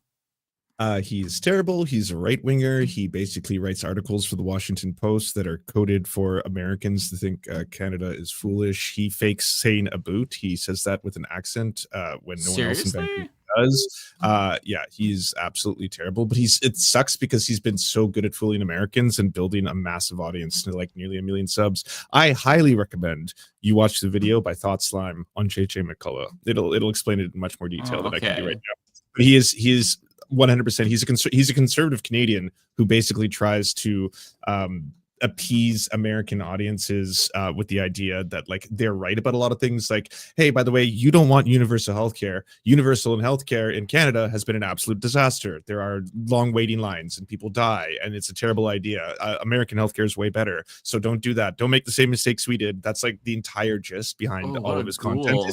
[SPEAKER 4] He's terrible. He's a right-winger. He basically writes articles for the Washington Post that are coded for Americans to think Canada is foolish. He fakes saying a boot. He says that with an accent when no one else in Vancouver does. Yeah, he's absolutely terrible. But it sucks because he's been so good at fooling Americans and building a massive audience to like nearly 1 million subs. I highly recommend you watch the video by Thought Slime on JJ McCullough. It'll explain it in much more detail than I can do right now. But he is 100%. He's a conservative Canadian who basically tries to appease American audiences with the idea that like they're right about a lot of things. Like, hey, by the way, you don't want universal healthcare. Universal healthcare in Canada has been an absolute disaster. There are long waiting lines and people die, and it's a terrible idea. American healthcare is way better, so don't do that. Don't make the same mistakes we did. That's like the entire gist behind all of his content.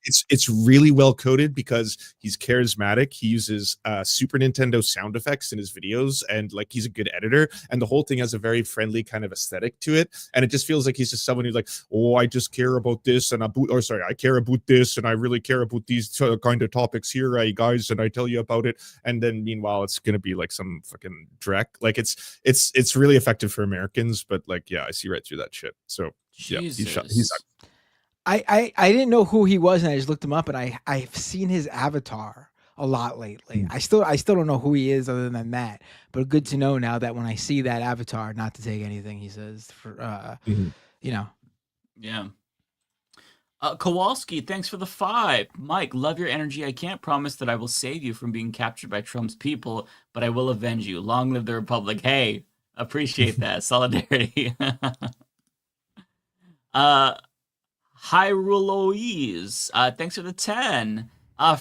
[SPEAKER 4] it's really well coded because he's charismatic. He uses Super Nintendo sound effects in his videos, and like he's a good editor. And the whole thing has a very friendly kind of aesthetic to it. And it just feels like he's just someone who's like, oh, I just care about this, and I care about this, and I really care about these kind of topics here, guys, and I tell you about it. And then meanwhile, it's gonna be like some fucking dreck. Like it's really effective for Americans, but like yeah, I see right through that shit. So yeah, he's
[SPEAKER 12] I didn't know who he was, and I just looked him up, and I've seen his avatar a lot lately. I still don't know who he is other than that, but good to know now that when I see that avatar, not to take anything he says for you know.
[SPEAKER 13] Yeah. Kowalski, thanks for the 5. Mike, love your energy. I can't promise that I will save you from being captured by Trump's people, but I will avenge you. Long live the Republic. Hey, appreciate that. Solidarity. Hyruloise, thanks for the 10.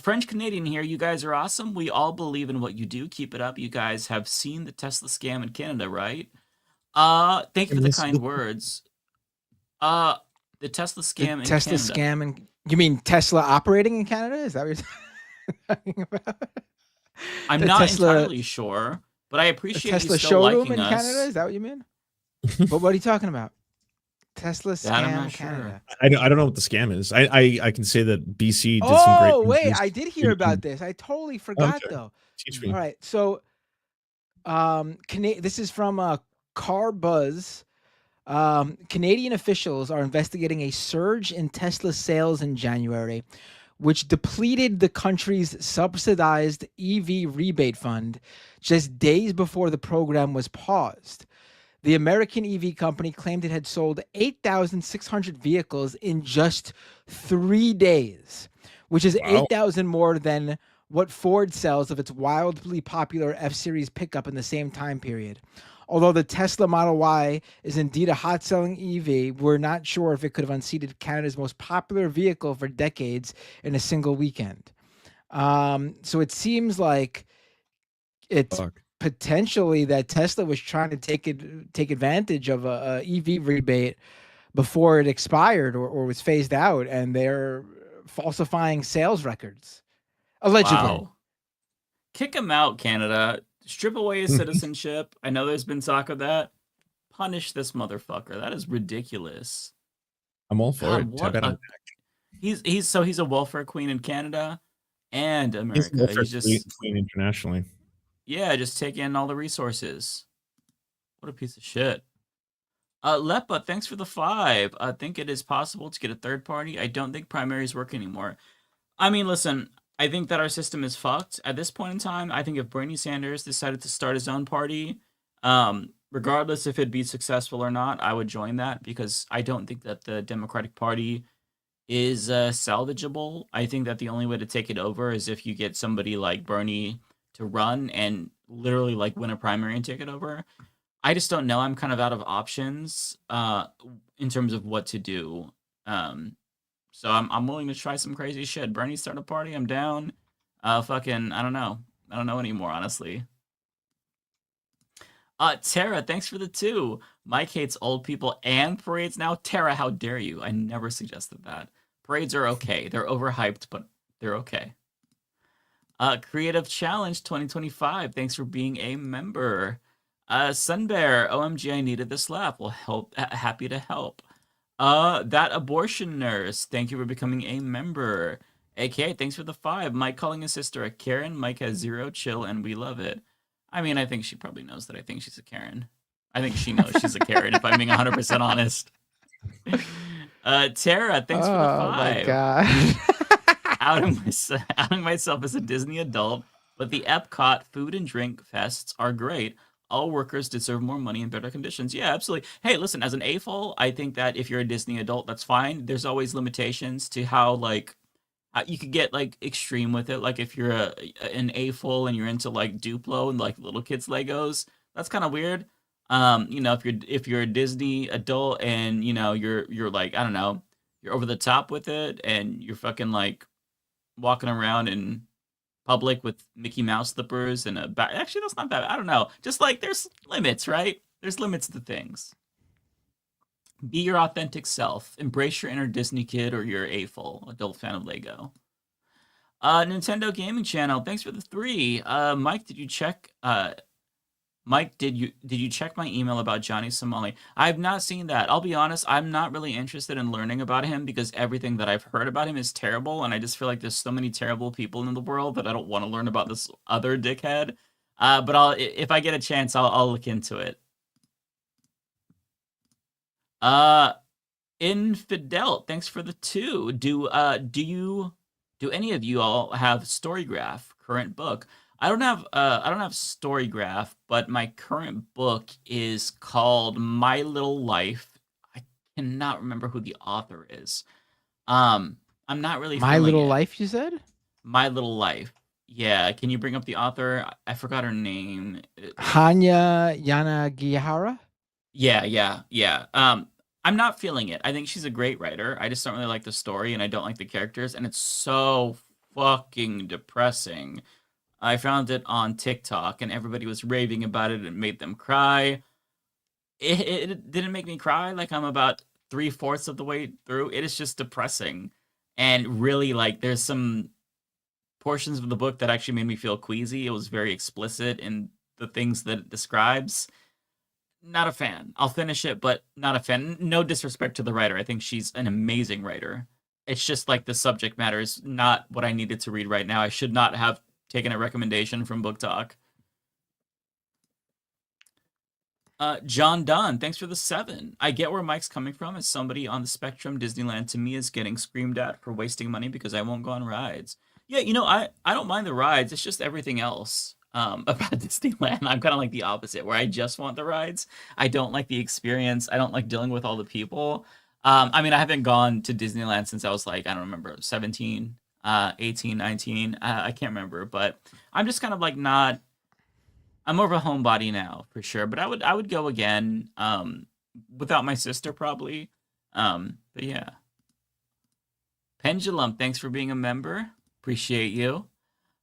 [SPEAKER 13] French Canadian here. You guys are awesome. We all believe in what you do. Keep it up. You guys have seen the Tesla scam in Canada, right? Thank you for the kind words. The Tesla scam in
[SPEAKER 12] Tesla
[SPEAKER 13] Canada.
[SPEAKER 12] scam in, you mean Tesla operating in Canada? Is that what you're talking about?
[SPEAKER 13] I'm
[SPEAKER 12] The
[SPEAKER 13] not
[SPEAKER 12] Tesla-
[SPEAKER 13] entirely sure, but I appreciate
[SPEAKER 12] Tesla
[SPEAKER 13] you still
[SPEAKER 12] showroom
[SPEAKER 13] liking
[SPEAKER 12] in
[SPEAKER 13] us.
[SPEAKER 12] Canada? Is that what you mean? But what are you talking about? Tesla
[SPEAKER 13] That I'm
[SPEAKER 12] scam
[SPEAKER 13] not sure.
[SPEAKER 12] Canada.
[SPEAKER 4] I don't know what the scam is. I can say that BC did some great.
[SPEAKER 12] Oh wait,
[SPEAKER 4] things.
[SPEAKER 12] I did hear about this. I totally forgot
[SPEAKER 4] Okay.
[SPEAKER 12] though.
[SPEAKER 4] Teach me.
[SPEAKER 12] All right, so this is from Car Buzz. Canadian officials are investigating a surge in Tesla sales in January, which depleted the country's subsidized EV rebate fund just days before the program was paused. The American EV company claimed it had sold 8,600 vehicles in just 3 days, which is 8,000 more than what Ford sells of its wildly popular F-Series pickup in the same time period. Although the Tesla Model Y is indeed a hot-selling EV, we're not sure if it could have unseated Canada's most popular vehicle for decades in a single weekend. So it seems like it's potentially that Tesla was trying to take advantage of a EV rebate before it expired or was phased out, and they're falsifying sales records, allegedly.
[SPEAKER 13] Wow. Kick him out, Canada. Strip away his citizenship. I know there's been talk of that. Punish this motherfucker. That is ridiculous.
[SPEAKER 4] I'm all for it.
[SPEAKER 13] What he's a welfare queen in Canada and
[SPEAKER 4] He's a
[SPEAKER 13] America.
[SPEAKER 4] welfare
[SPEAKER 13] He's just
[SPEAKER 4] queen internationally.
[SPEAKER 13] yeah, just taking in all the resources. What a piece of shit. Lepa, thanks for the 5. I think it is possible to get a third party. I don't think primaries work anymore. I mean, listen, I think that our system is fucked at this point in time. I think if Bernie Sanders decided to start his own party, regardless if it'd be successful or not, I would join that because I don't think that the Democratic Party is salvageable. I think that the only way to take it over is if you get somebody like Bernie to run and literally like win a primary and take it over. I just don't know. I'm kind of out of options in terms of what to do. So I'm willing to try some crazy shit. Bernie start a party, I'm down. Fucking I don't know. I don't know anymore, honestly. Tara, thanks for the 2. Mike hates old people and parades now. Tara, how dare you? I never suggested that. Parades are okay. They're overhyped, but they're okay. Creative Challenge 2025. Thanks for being a member. Sunbear, OMG, I needed this laugh. Well, happy to help. That abortion nurse, thank you for becoming a member. AK, thanks for the 5. Mike calling his sister a Karen. Mike has 0 chill, and we love it. I mean, I think she probably knows that I think she's a Karen. I think she knows she's a Karen, if I'm being 100% honest. Tara, thanks for the 5.
[SPEAKER 12] Oh my god.
[SPEAKER 13] outing myself as a Disney adult, but the Epcot food and drink fests are great. All workers deserve more money and better conditions. Yeah, absolutely. Hey, listen, as an AFOL, I think that if you're a Disney adult, that's fine. There's always limitations to how, like, you could get, like, extreme with it. Like, if you're an AFOL and you're into, like, Duplo and, like, little kids Legos, that's kind of weird. You know, if you're a Disney adult and, you know, you're like, I don't know, you're over the top with it and you're fucking, like, walking around in public with Mickey Mouse slippers and actually that's not bad. I don't know. Just like there's limits, right? There's limits to things. Be your authentic self. Embrace your inner Disney kid or your A-full adult fan of Lego. Nintendo Gaming Channel, thanks for the 3. Mike, did you check? Mike, did you check my email about Johnny Somali? I've not seen that. I'll be honest, I'm not really interested in learning about him because everything that I've heard about him is terrible, and I just feel like there's so many terrible people in the world that I don't want to learn about this other dickhead. But if I get a chance, I'll look into it. Infidel, thanks for the 2. Do any of you all have Storygraph current book? I don't have Storygraph, but my current book is called My Little Life. I cannot remember who the author is. I'm not really
[SPEAKER 12] My Little Life, you said?
[SPEAKER 13] My Little Life. Yeah, can you bring up the author? I forgot her name.
[SPEAKER 12] Hanya Yanagihara?
[SPEAKER 13] Yeah. I'm not feeling it. I think she's a great writer. I just don't really like the story, and I don't like the characters, and it's so fucking depressing. I found it on TikTok, and everybody was raving about it, and it made them cry. It didn't make me cry. Like, I'm about 3/4 of the way through. It is just depressing, and really, like, there's some portions of the book that actually made me feel queasy. It was very explicit in the things that it describes. Not a fan. I'll finish it, but not a fan. No disrespect to the writer. I think she's an amazing writer. It's just like the subject matter is not what I needed to read right now. I should not have taken a recommendation from Book Talk. John Dunn, thanks for the 7. I get where Mike's coming from. As somebody on the spectrum, Disneyland to me is getting screamed at for wasting money because I won't go on rides. Yeah, I don't mind the rides. It's just everything else about Disneyland. I'm kind of like the opposite, where I just want the rides. I don't like the experience. I don't like dealing with all the people. I mean, I haven't gone to Disneyland since I was like, I don't remember, 17, 18, 19. I can't remember, but I'm just kind of like not. I'm more of a homebody now for sure, but I would go again without my sister probably. But yeah. Pendulum, thanks for being a member. Appreciate you.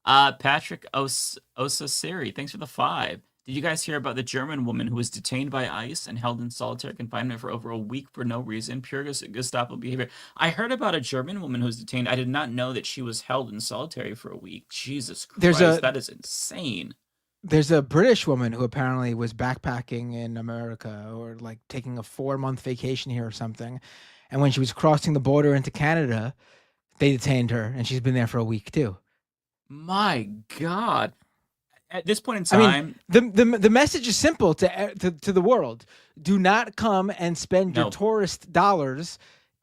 [SPEAKER 13] Patrick Osasiri, thanks for the 5. Did you guys hear about the German woman who was detained by ICE and held in solitary confinement for over a week for no reason? Pure Gestapo behavior. I heard about a German woman who was detained. I did not know that she was held in solitary for a week. Jesus Christ, that is insane.
[SPEAKER 12] There's a British woman who apparently was backpacking in America or like taking a 4-month vacation here or something. And when she was crossing the border into Canada, they detained her and she's been there for a week too.
[SPEAKER 13] My God. At this point in time,
[SPEAKER 12] I mean, the message is simple to the world: do not come and spend your tourist dollars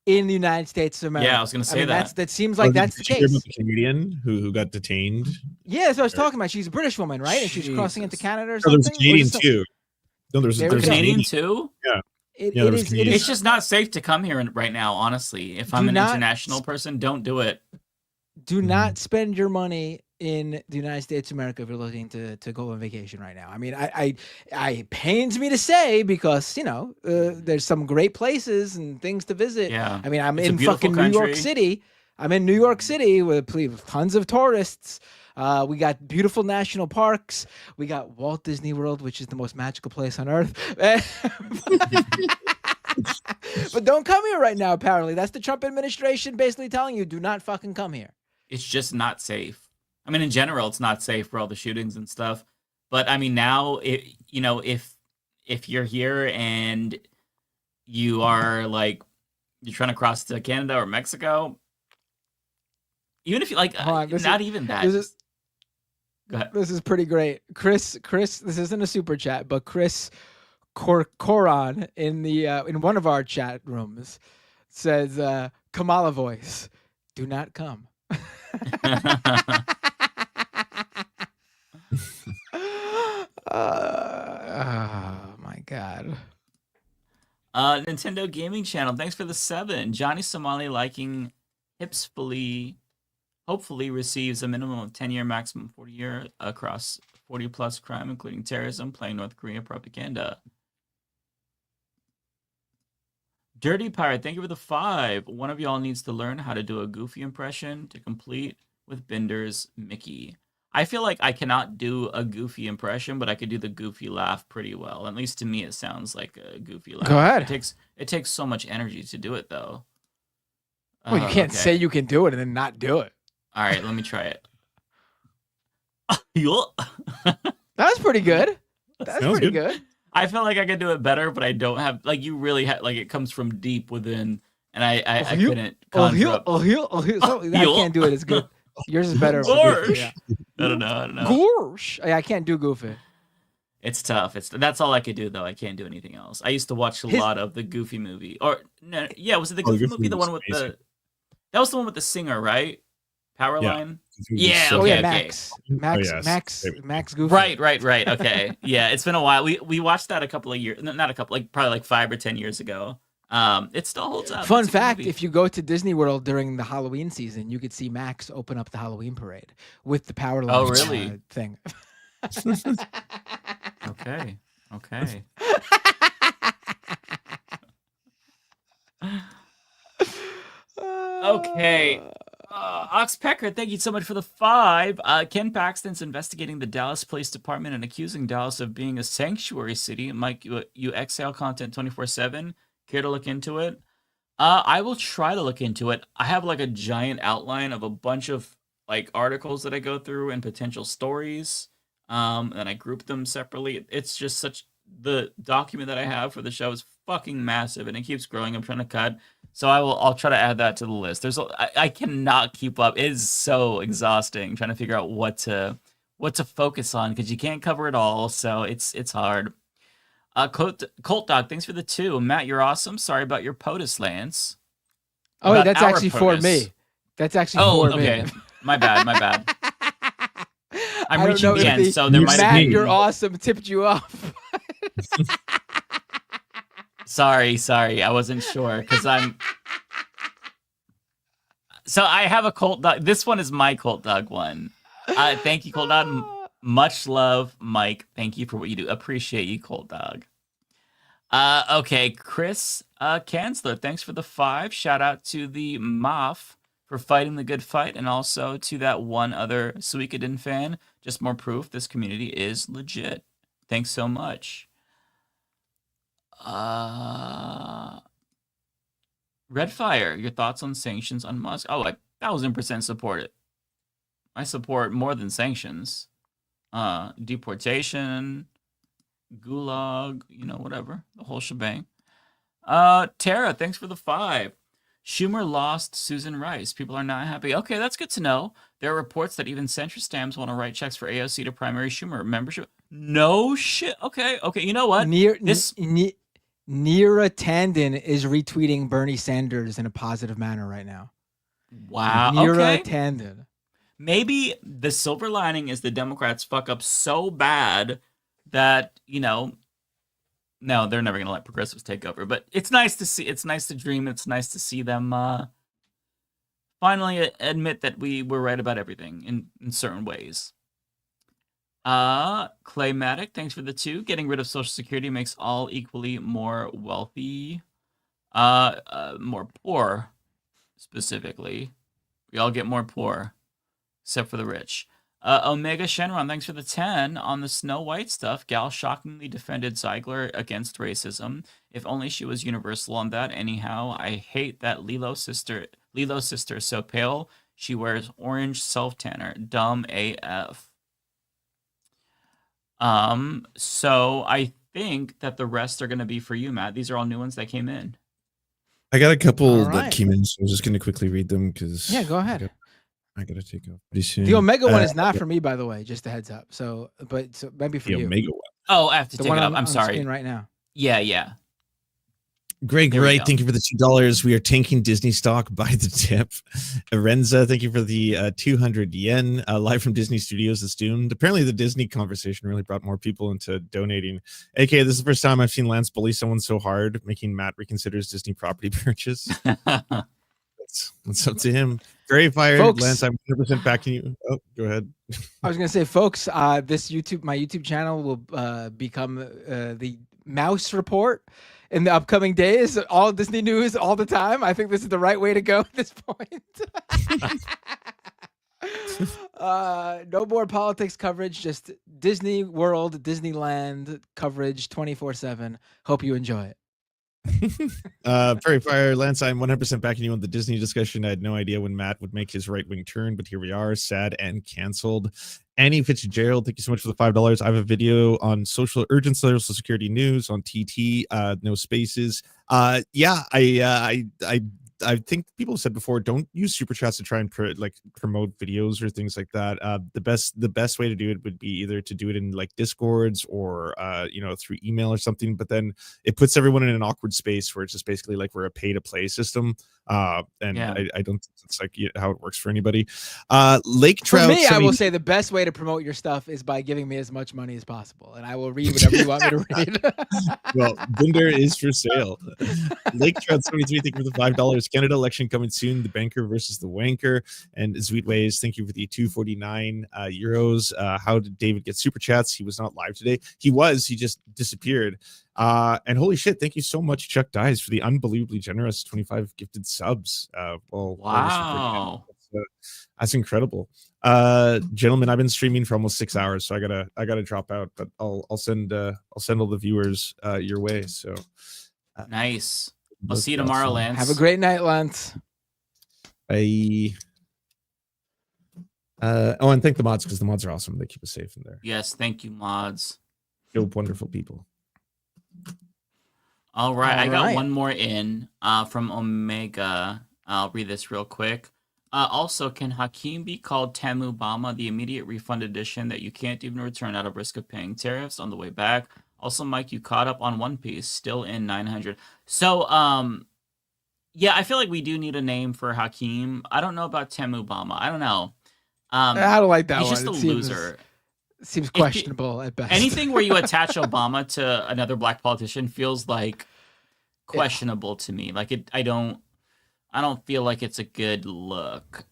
[SPEAKER 12] in the United States of America.
[SPEAKER 13] Yeah, I was going to say that.
[SPEAKER 12] That seems like that's the case.
[SPEAKER 4] About the Canadian who got detained.
[SPEAKER 12] Yeah, that's what I was talking about. She's a British woman, right? And she's crossing into Canada or
[SPEAKER 4] No, there's
[SPEAKER 12] something.
[SPEAKER 4] a Canadian too. No, there's
[SPEAKER 13] Canadian too.
[SPEAKER 4] Yeah.
[SPEAKER 13] It's just not safe to come here right now. Honestly, if I'm an international person, don't do it.
[SPEAKER 12] Do not spend your money in the United States of America if you're looking to go on vacation right now. I mean, I pains me to say because, there's some great places and things to visit.
[SPEAKER 13] Yeah.
[SPEAKER 12] I mean, I'm in fucking New York City. I'm in New York City with tons of tourists. We got beautiful national parks. We got Walt Disney World, which is the most magical place on earth. But don't come here right now, apparently. That's the Trump administration basically telling you, do not fucking come here.
[SPEAKER 13] It's just not safe. I mean, in general, it's not safe for all the shootings and stuff. But I mean, now, if you're here and you are like, you're trying to cross to Canada or Mexico, even if you like, not even that. Go ahead.
[SPEAKER 12] This is pretty great. Chris, this isn't a super chat, but Chris Coran in one of our chat rooms says, Kamala voice, do not come. Oh my God.
[SPEAKER 13] Nintendo Gaming Channel, thanks for the 7. Johnny Somali liking hopefully receives a minimum of 10-year, maximum 40-year across 40+ crime, including terrorism, playing North Korea propaganda. Dirty Pirate, thank you for the 5. One of y'all needs to learn how to do a Goofy impression to complete with Binder's Mickey. I feel like I cannot do a Goofy impression, but I could do the Goofy laugh pretty well. At least to me, it sounds like a Goofy laugh.
[SPEAKER 12] Go ahead.
[SPEAKER 13] It takes so much energy to do it, though.
[SPEAKER 12] Well, you can't say you can do it and then not do it.
[SPEAKER 13] All right, let me try it.
[SPEAKER 12] That's pretty good. That's pretty good.
[SPEAKER 13] I feel like I could do it better, but I don't have like you really have like it comes from deep within, and I couldn't conjure up.
[SPEAKER 12] I can't do it as good. Yours is better.
[SPEAKER 13] Gorsh. I don't know.
[SPEAKER 12] Gorsh. I can't do Goofy.
[SPEAKER 13] It's tough. That's all I could do though. I can't do anything else. I used to watch a lot of the Goofy movie, or no, yeah, was it the Goofy movie? The one with that was the one with the singer, right? Powerline. Yeah. Okay.
[SPEAKER 12] Max Goofy.
[SPEAKER 13] Right. Okay. Yeah, it's been a while. We watched that a couple of years, not a couple, like probably like 5 or 10 years ago. It still holds up.
[SPEAKER 12] Fun fact: if you go to Disney World during the Halloween season, you could see Max open up the Halloween parade with the Powerline.
[SPEAKER 13] Oh, really?
[SPEAKER 12] Thing.
[SPEAKER 13] Okay. Okay. Oxpecker, thank you so much for the 5. Ken Paxton's investigating the Dallas Police Department and accusing Dallas of being a sanctuary city. Mike, you exhale content 24/7. Care to look into it? I will try to look into it. I have like a giant outline of a bunch of like articles that I go through and potential stories. And I group them separately. It's just the document that I have for the show is fucking massive and it keeps growing. I'm trying to cut. So I'll try to add that to the list. I cannot keep up. It is so exhausting trying to figure out what to focus on because you can't cover it all. So it's hard. Colt Dog, thanks for the 2. Matt, you're awesome. Sorry about your POTUS, Lance.
[SPEAKER 12] Oh, wait, that's actually for me. That's actually for me.
[SPEAKER 13] Okay. My bad. I'm reaching the end, so there might
[SPEAKER 12] Matt,
[SPEAKER 13] have been.
[SPEAKER 12] You're awesome. Tipped you off.
[SPEAKER 13] Sorry. I wasn't sure because I'm. So I have a Colt Dog. This one is my Colt Dog one. Thank you, Colt Dog. Much love, Mike. Thank you for what you do. Appreciate you, Colt Dog. Okay, Chris Kanzler, thanks for the 5. Shout out to the Maf for fighting the good fight, and also to that one other Suikoden fan. Just more proof this community is legit. Thanks so much. Redfire, your thoughts on sanctions on Musk? Oh, I 1000% support it. I support more than sanctions. Deportation, gulag, whatever. The whole shebang. Tara, thanks for the 5. Schumer lost Susan Rice. People are not happy. Okay, that's good to know. There are reports that even centrist stamps want to write checks for AOC to primary Schumer membership. No shit. Okay. You know what?
[SPEAKER 12] Neera Tandon is retweeting Bernie Sanders in a positive manner right now.
[SPEAKER 13] Wow.
[SPEAKER 12] Neera Tandon.
[SPEAKER 13] Maybe the silver lining is the Democrats fuck up so bad that, no, they're never going to let progressives take over. But it's nice to see. It's nice to dream. It's nice to see them finally admit that we were right about everything in certain ways. Claymatic, thanks for the 2. Getting rid of Social Security makes all equally more wealthy. More poor, specifically. We all get more poor, except for the rich. Omega Shenron, thanks for the 10. On the Snow White stuff, Gal shockingly defended Ziegler against racism. If only she was universal on that. Anyhow, I hate that Lilo's sister is so pale. She wears orange self-tanner. Dumb AF. So I think that the rest are going to be for you, Matt. These are all new ones that came in.
[SPEAKER 4] I got a couple that came in, so I'm just going to quickly read them because.
[SPEAKER 12] Yeah, go ahead.
[SPEAKER 4] I gotta take off pretty soon.
[SPEAKER 12] The Omega one is not for me, by the way. Just a heads up. So maybe for you.
[SPEAKER 4] The Omega one.
[SPEAKER 13] Oh, I have to take it up. I'm sorry.
[SPEAKER 12] Right now.
[SPEAKER 13] Yeah.
[SPEAKER 4] Greg Wright, thank you for the $2. We are tanking Disney stock by the tip. Arenza, thank you for the 200 yen. Live from Disney Studios, it's doomed. Apparently, the Disney conversation really brought more people into donating. AK, this is the first time I've seen Lance bully someone so hard, making Matt reconsider his Disney property purchase. That's up to him. Very fired, folks, Lance. I'm 100% backing you. Oh, go ahead.
[SPEAKER 12] I was gonna say, folks, my YouTube channel will become the Mouse Report in the upcoming days. All Disney news all the time. I think this is the right way to go at this point. No more politics coverage, just Disney World, Disneyland coverage 24/7. Hope you enjoy it.
[SPEAKER 4] Prairie Fire, Lance, I'm 100% backing you on the Disney discussion. I had no idea when Matt would make his right-wing turn, but here we are, sad and canceled. Annie Fitzgerald, thank you so much for the $5. I have a video on urgent social security news on TT, no spaces. Yeah, I think people have said before, don't use super chats to try and promote videos or things like that. The best way to do it would be either to do it in like Discords or through email or something. But then it puts everyone in an awkward space where it's just basically like we're a pay to play system. I don't think it's like how it works for anybody. Lake Trout.
[SPEAKER 12] For me, I will say the best way to promote your stuff is by giving me as much money as possible, and I will read whatever you want me to read.
[SPEAKER 4] Well, Binder is for sale. Lake Trout 73, thank you for the $5. Canada election coming soon. The banker versus the wanker. And Sweetways, thank you for the 249 euros. How did David get super chats? He was not live today. He just disappeared. And holy shit, thank you so much, Chuck Dyes, for the unbelievably generous 25 gifted subs.
[SPEAKER 13] Wow.
[SPEAKER 4] That's incredible. Gentlemen, I've been streaming for almost 6 hours, so I gotta drop out, but I'll send all the viewers your way. So
[SPEAKER 13] nice. I'll see you tomorrow, Lance.
[SPEAKER 12] Have a great night, Lance.
[SPEAKER 4] Bye. And thank the mods, because the mods are awesome. They keep us safe in there.
[SPEAKER 13] Yes, thank you, mods.
[SPEAKER 4] You're wonderful people.
[SPEAKER 13] All right, I got one more in from Omega. I'll read this real quick. Also, can Hakeem be called Temu Bama, the immediate refund edition that you can't even return out of risk of paying tariffs on the way back? Also, Mike, you caught up on One Piece, still in 900. So, yeah, I feel like we do need a name for Hakeem. I don't know about Temu Bama. I don't know.
[SPEAKER 12] I don't like that
[SPEAKER 13] he's
[SPEAKER 12] one.
[SPEAKER 13] He's just a loser.
[SPEAKER 12] Seems questionable at best.
[SPEAKER 13] Anything where you attach Obama to another black politician feels like questionable to me. Like I don't feel like it's a good look.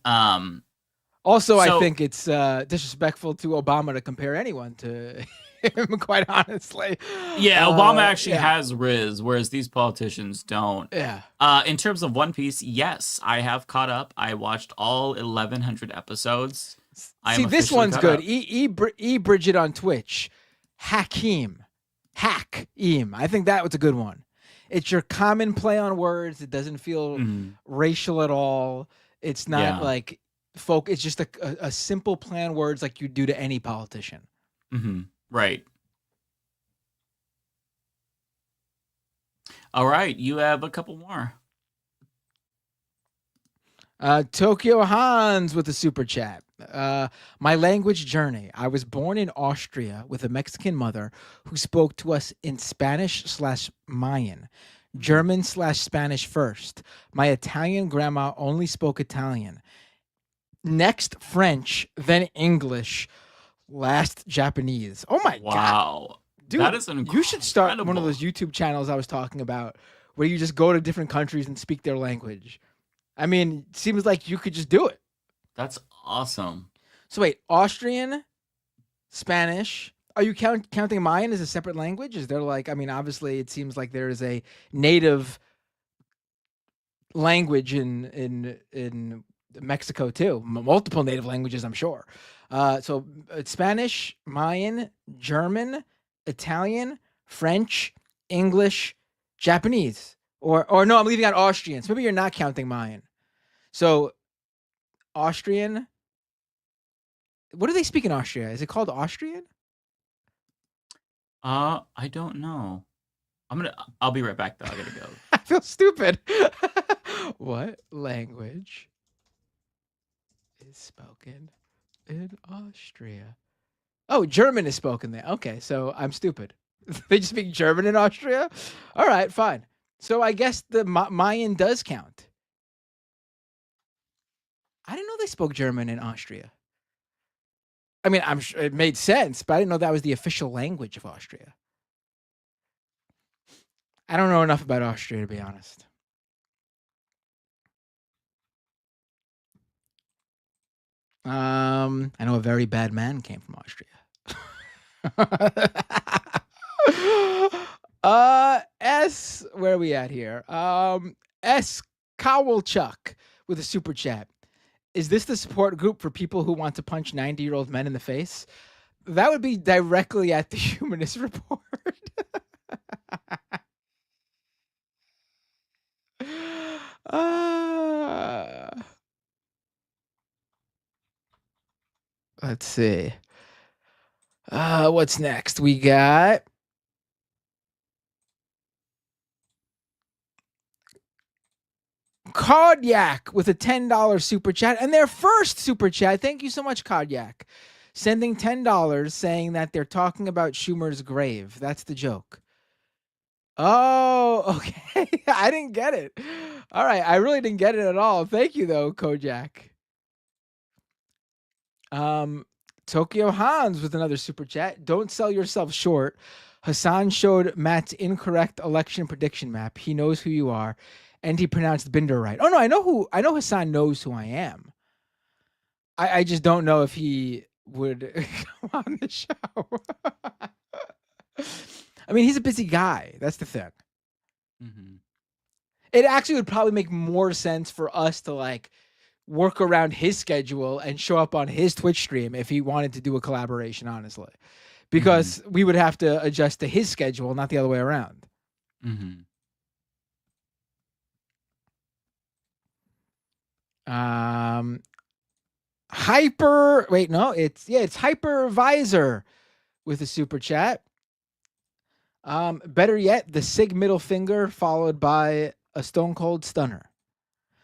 [SPEAKER 12] Also, I think it's disrespectful to Obama to compare anyone to him, quite honestly.
[SPEAKER 13] Yeah, Obama actually has Riz, whereas these politicians don't.
[SPEAKER 12] Yeah.
[SPEAKER 13] In terms of One Piece, yes, I have caught up. I watched all 1,100 episodes.
[SPEAKER 12] See, this one's good. E Bridget on Twitch. Hakeem. I think that was a good one. It's your common play on words. It doesn't feel racial at all. It's not like folk. It's just a simple play on words like you do to any politician.
[SPEAKER 13] Mm-hmm. Right. All right. You have a couple more.
[SPEAKER 12] Tokyo Hans with a super chat. My language journey. I was born in Austria with a Mexican mother who spoke to us in Spanish/Mayan, German/Spanish first. My Italian grandma only spoke Italian. Next French, then English, last Japanese. Oh my God. Dude,
[SPEAKER 13] that is incredible.
[SPEAKER 12] You should start one of those YouTube channels I was talking about where you just go to different countries and speak their language. I mean, it seems like you could just do it.
[SPEAKER 13] That's awesome.
[SPEAKER 12] So wait, Austrian, Spanish. Are you counting Mayan as a separate language? Is there like, I mean, obviously it seems like there is a native language in Mexico too. Multiple native languages, I'm sure. So Spanish, Mayan, German, Italian, French, English, Japanese. Or no, I'm leaving out Austrian. So maybe you're not counting Mayan. So Austrian. What do they speak in Austria? Is it called Austrian?
[SPEAKER 13] I don't know. I'll be right back though. I gotta go.
[SPEAKER 12] I feel stupid. What language is spoken in Austria? Oh, German is spoken there. Okay, so I'm stupid. They just speak German in Austria? All right, fine. So I guess the Mayan does count. I didn't know they spoke German in Austria. I mean, I'm sure it made sense, but I didn't know that was the official language of Austria. I don't know enough about Austria, to be honest. I know a very bad man came from Austria. Where are we at here? S. Cowlchuck with a super chat. Is this the support group for people who want to punch 90-year-old men in the face? That would be directly at the Humanist Report. Let's see. What's next? We got Cardiac with a $10 super chat, and their first super chat. Thank you so much, Cardiac. Sending $10 saying that they're talking about Schumer's grave. That's the joke. Oh, okay. I didn't get it. All right. I really didn't get it at all. Thank you, though, Kojak. Tokyo Hans with another super chat. Don't sell yourself short. Hassan showed Matt's incorrect election prediction map. He knows who you are, and he pronounced Binder right. Oh no, I know Hassan knows who I am. I just don't know if he would come on the show. I mean, he's a busy guy. That's the thing. Mm-hmm. It actually would probably make more sense for us to like work around his schedule and show up on his Twitch stream if he wanted to do a collaboration, honestly, because we would have to adjust to his schedule, not the other way around. Mm-hmm. It's Hypervisor with a super chat. Better yet, the Sig middle finger followed by a Stone Cold Stunner.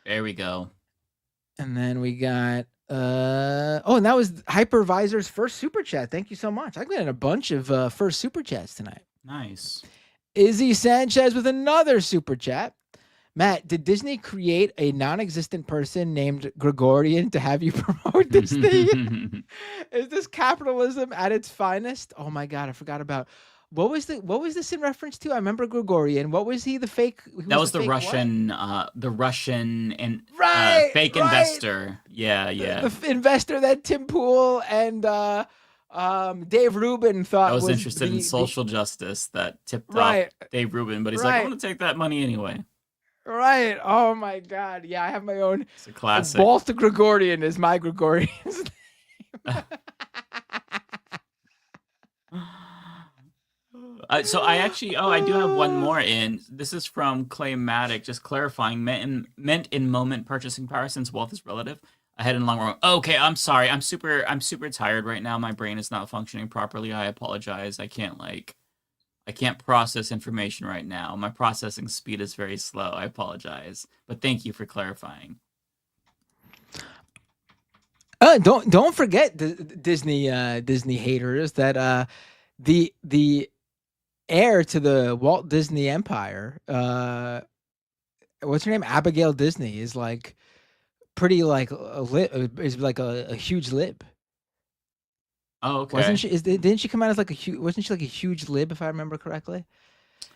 [SPEAKER 13] There we go.
[SPEAKER 12] And then we got and that was Hypervisor's first super chat. Thank you so much. I'm getting a bunch of first super chats tonight.
[SPEAKER 13] Nice.
[SPEAKER 12] Izzy Sanchez with another super chat. Matt, did Disney create a non-existent person named Gregorian to have you promote this thing? Is this capitalism at its finest? Oh my God, I forgot about what was this in reference to? I remember Gregorian. What was he? The fake?
[SPEAKER 13] That was the Russian, and fake investor. Yeah.
[SPEAKER 12] The investor that Tim Pool and Dave Rubin thought
[SPEAKER 13] was interested in social justice that tipped off Dave Rubin, but he's like, I'm going to take that money anyway.
[SPEAKER 12] Right. Oh my God. Yeah, I have my own.
[SPEAKER 13] It's a classic.
[SPEAKER 12] Walter Gregorian is my Gregorian's name.
[SPEAKER 13] So I do have one more in. This is from Claymatic, just clarifying, meant in moment purchasing power since wealth is relative. Ahead and long run. Okay, I'm sorry. I'm super tired right now. My brain is not functioning properly. I apologize. I can't process information right now. My processing speed is very slow. I apologize. But thank you for clarifying.
[SPEAKER 12] Don't forget the Disney haters that the heir to the Walt Disney Empire, what's her name? Abigail Disney is like pretty like is like a huge lib.
[SPEAKER 13] Oh, okay.
[SPEAKER 12] Wasn't she? Didn't she come out as like wasn't she like a huge lib if I remember correctly?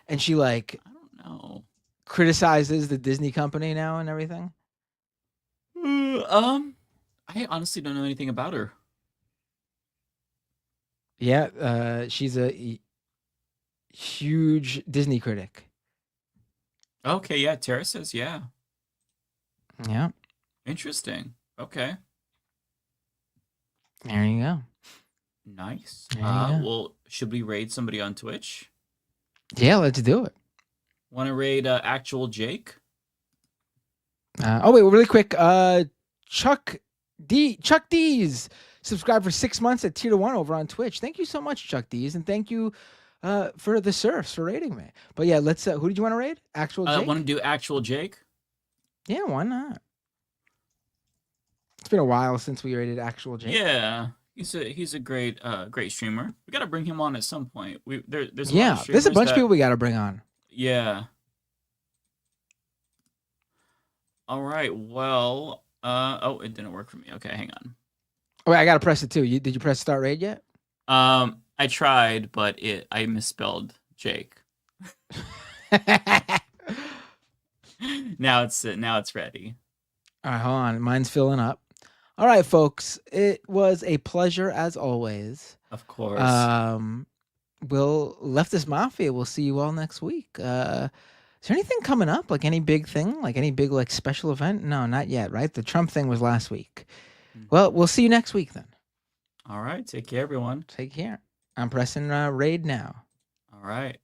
[SPEAKER 12] And she like
[SPEAKER 13] I don't know,
[SPEAKER 12] criticizes the Disney company now and everything.
[SPEAKER 13] I honestly don't know anything about her.
[SPEAKER 12] Yeah, she's a huge Disney critic.
[SPEAKER 13] Okay, yeah, Tara says yeah.
[SPEAKER 12] Yeah.
[SPEAKER 13] Interesting. Okay.
[SPEAKER 12] There you go.
[SPEAKER 13] Nice. Well, should we raid somebody on Twitch?
[SPEAKER 12] Yeah, let's do it.
[SPEAKER 13] Want to raid Actual Jake?
[SPEAKER 12] Wait, really quick. Chuck D's subscribed for 6 months at tier 1 over on Twitch. Thank you so much, Chuck D's, and thank you for the surfs for raiding me. But yeah, let's. Who did you want to raid? Actual Jake.
[SPEAKER 13] Want to do Actual Jake?
[SPEAKER 12] Yeah, why not? It's been a while since we raided Actual Jake.
[SPEAKER 13] Yeah. He's a great streamer. We got to bring him on at some point. There's
[SPEAKER 12] there's a bunch of people we got to bring on.
[SPEAKER 13] Yeah. All right. Well, it didn't work for me. Okay, hang on.
[SPEAKER 12] Oh, wait, I got to press it too. Did you press start raid yet?
[SPEAKER 13] I tried, but I misspelled Jake. Now it's ready.
[SPEAKER 12] All right, hold on. Mine's filling up. All right, folks. It was a pleasure as always.
[SPEAKER 13] Of course.
[SPEAKER 12] Leftist Mafia. We'll see you all next week. Is there anything coming up? Like any big thing? Like any big like special event? No, not yet, right? The Trump thing was last week. Well, we'll see you next week then.
[SPEAKER 13] All right. Take care, everyone.
[SPEAKER 12] Take care. I'm pressing raid now.
[SPEAKER 13] All right.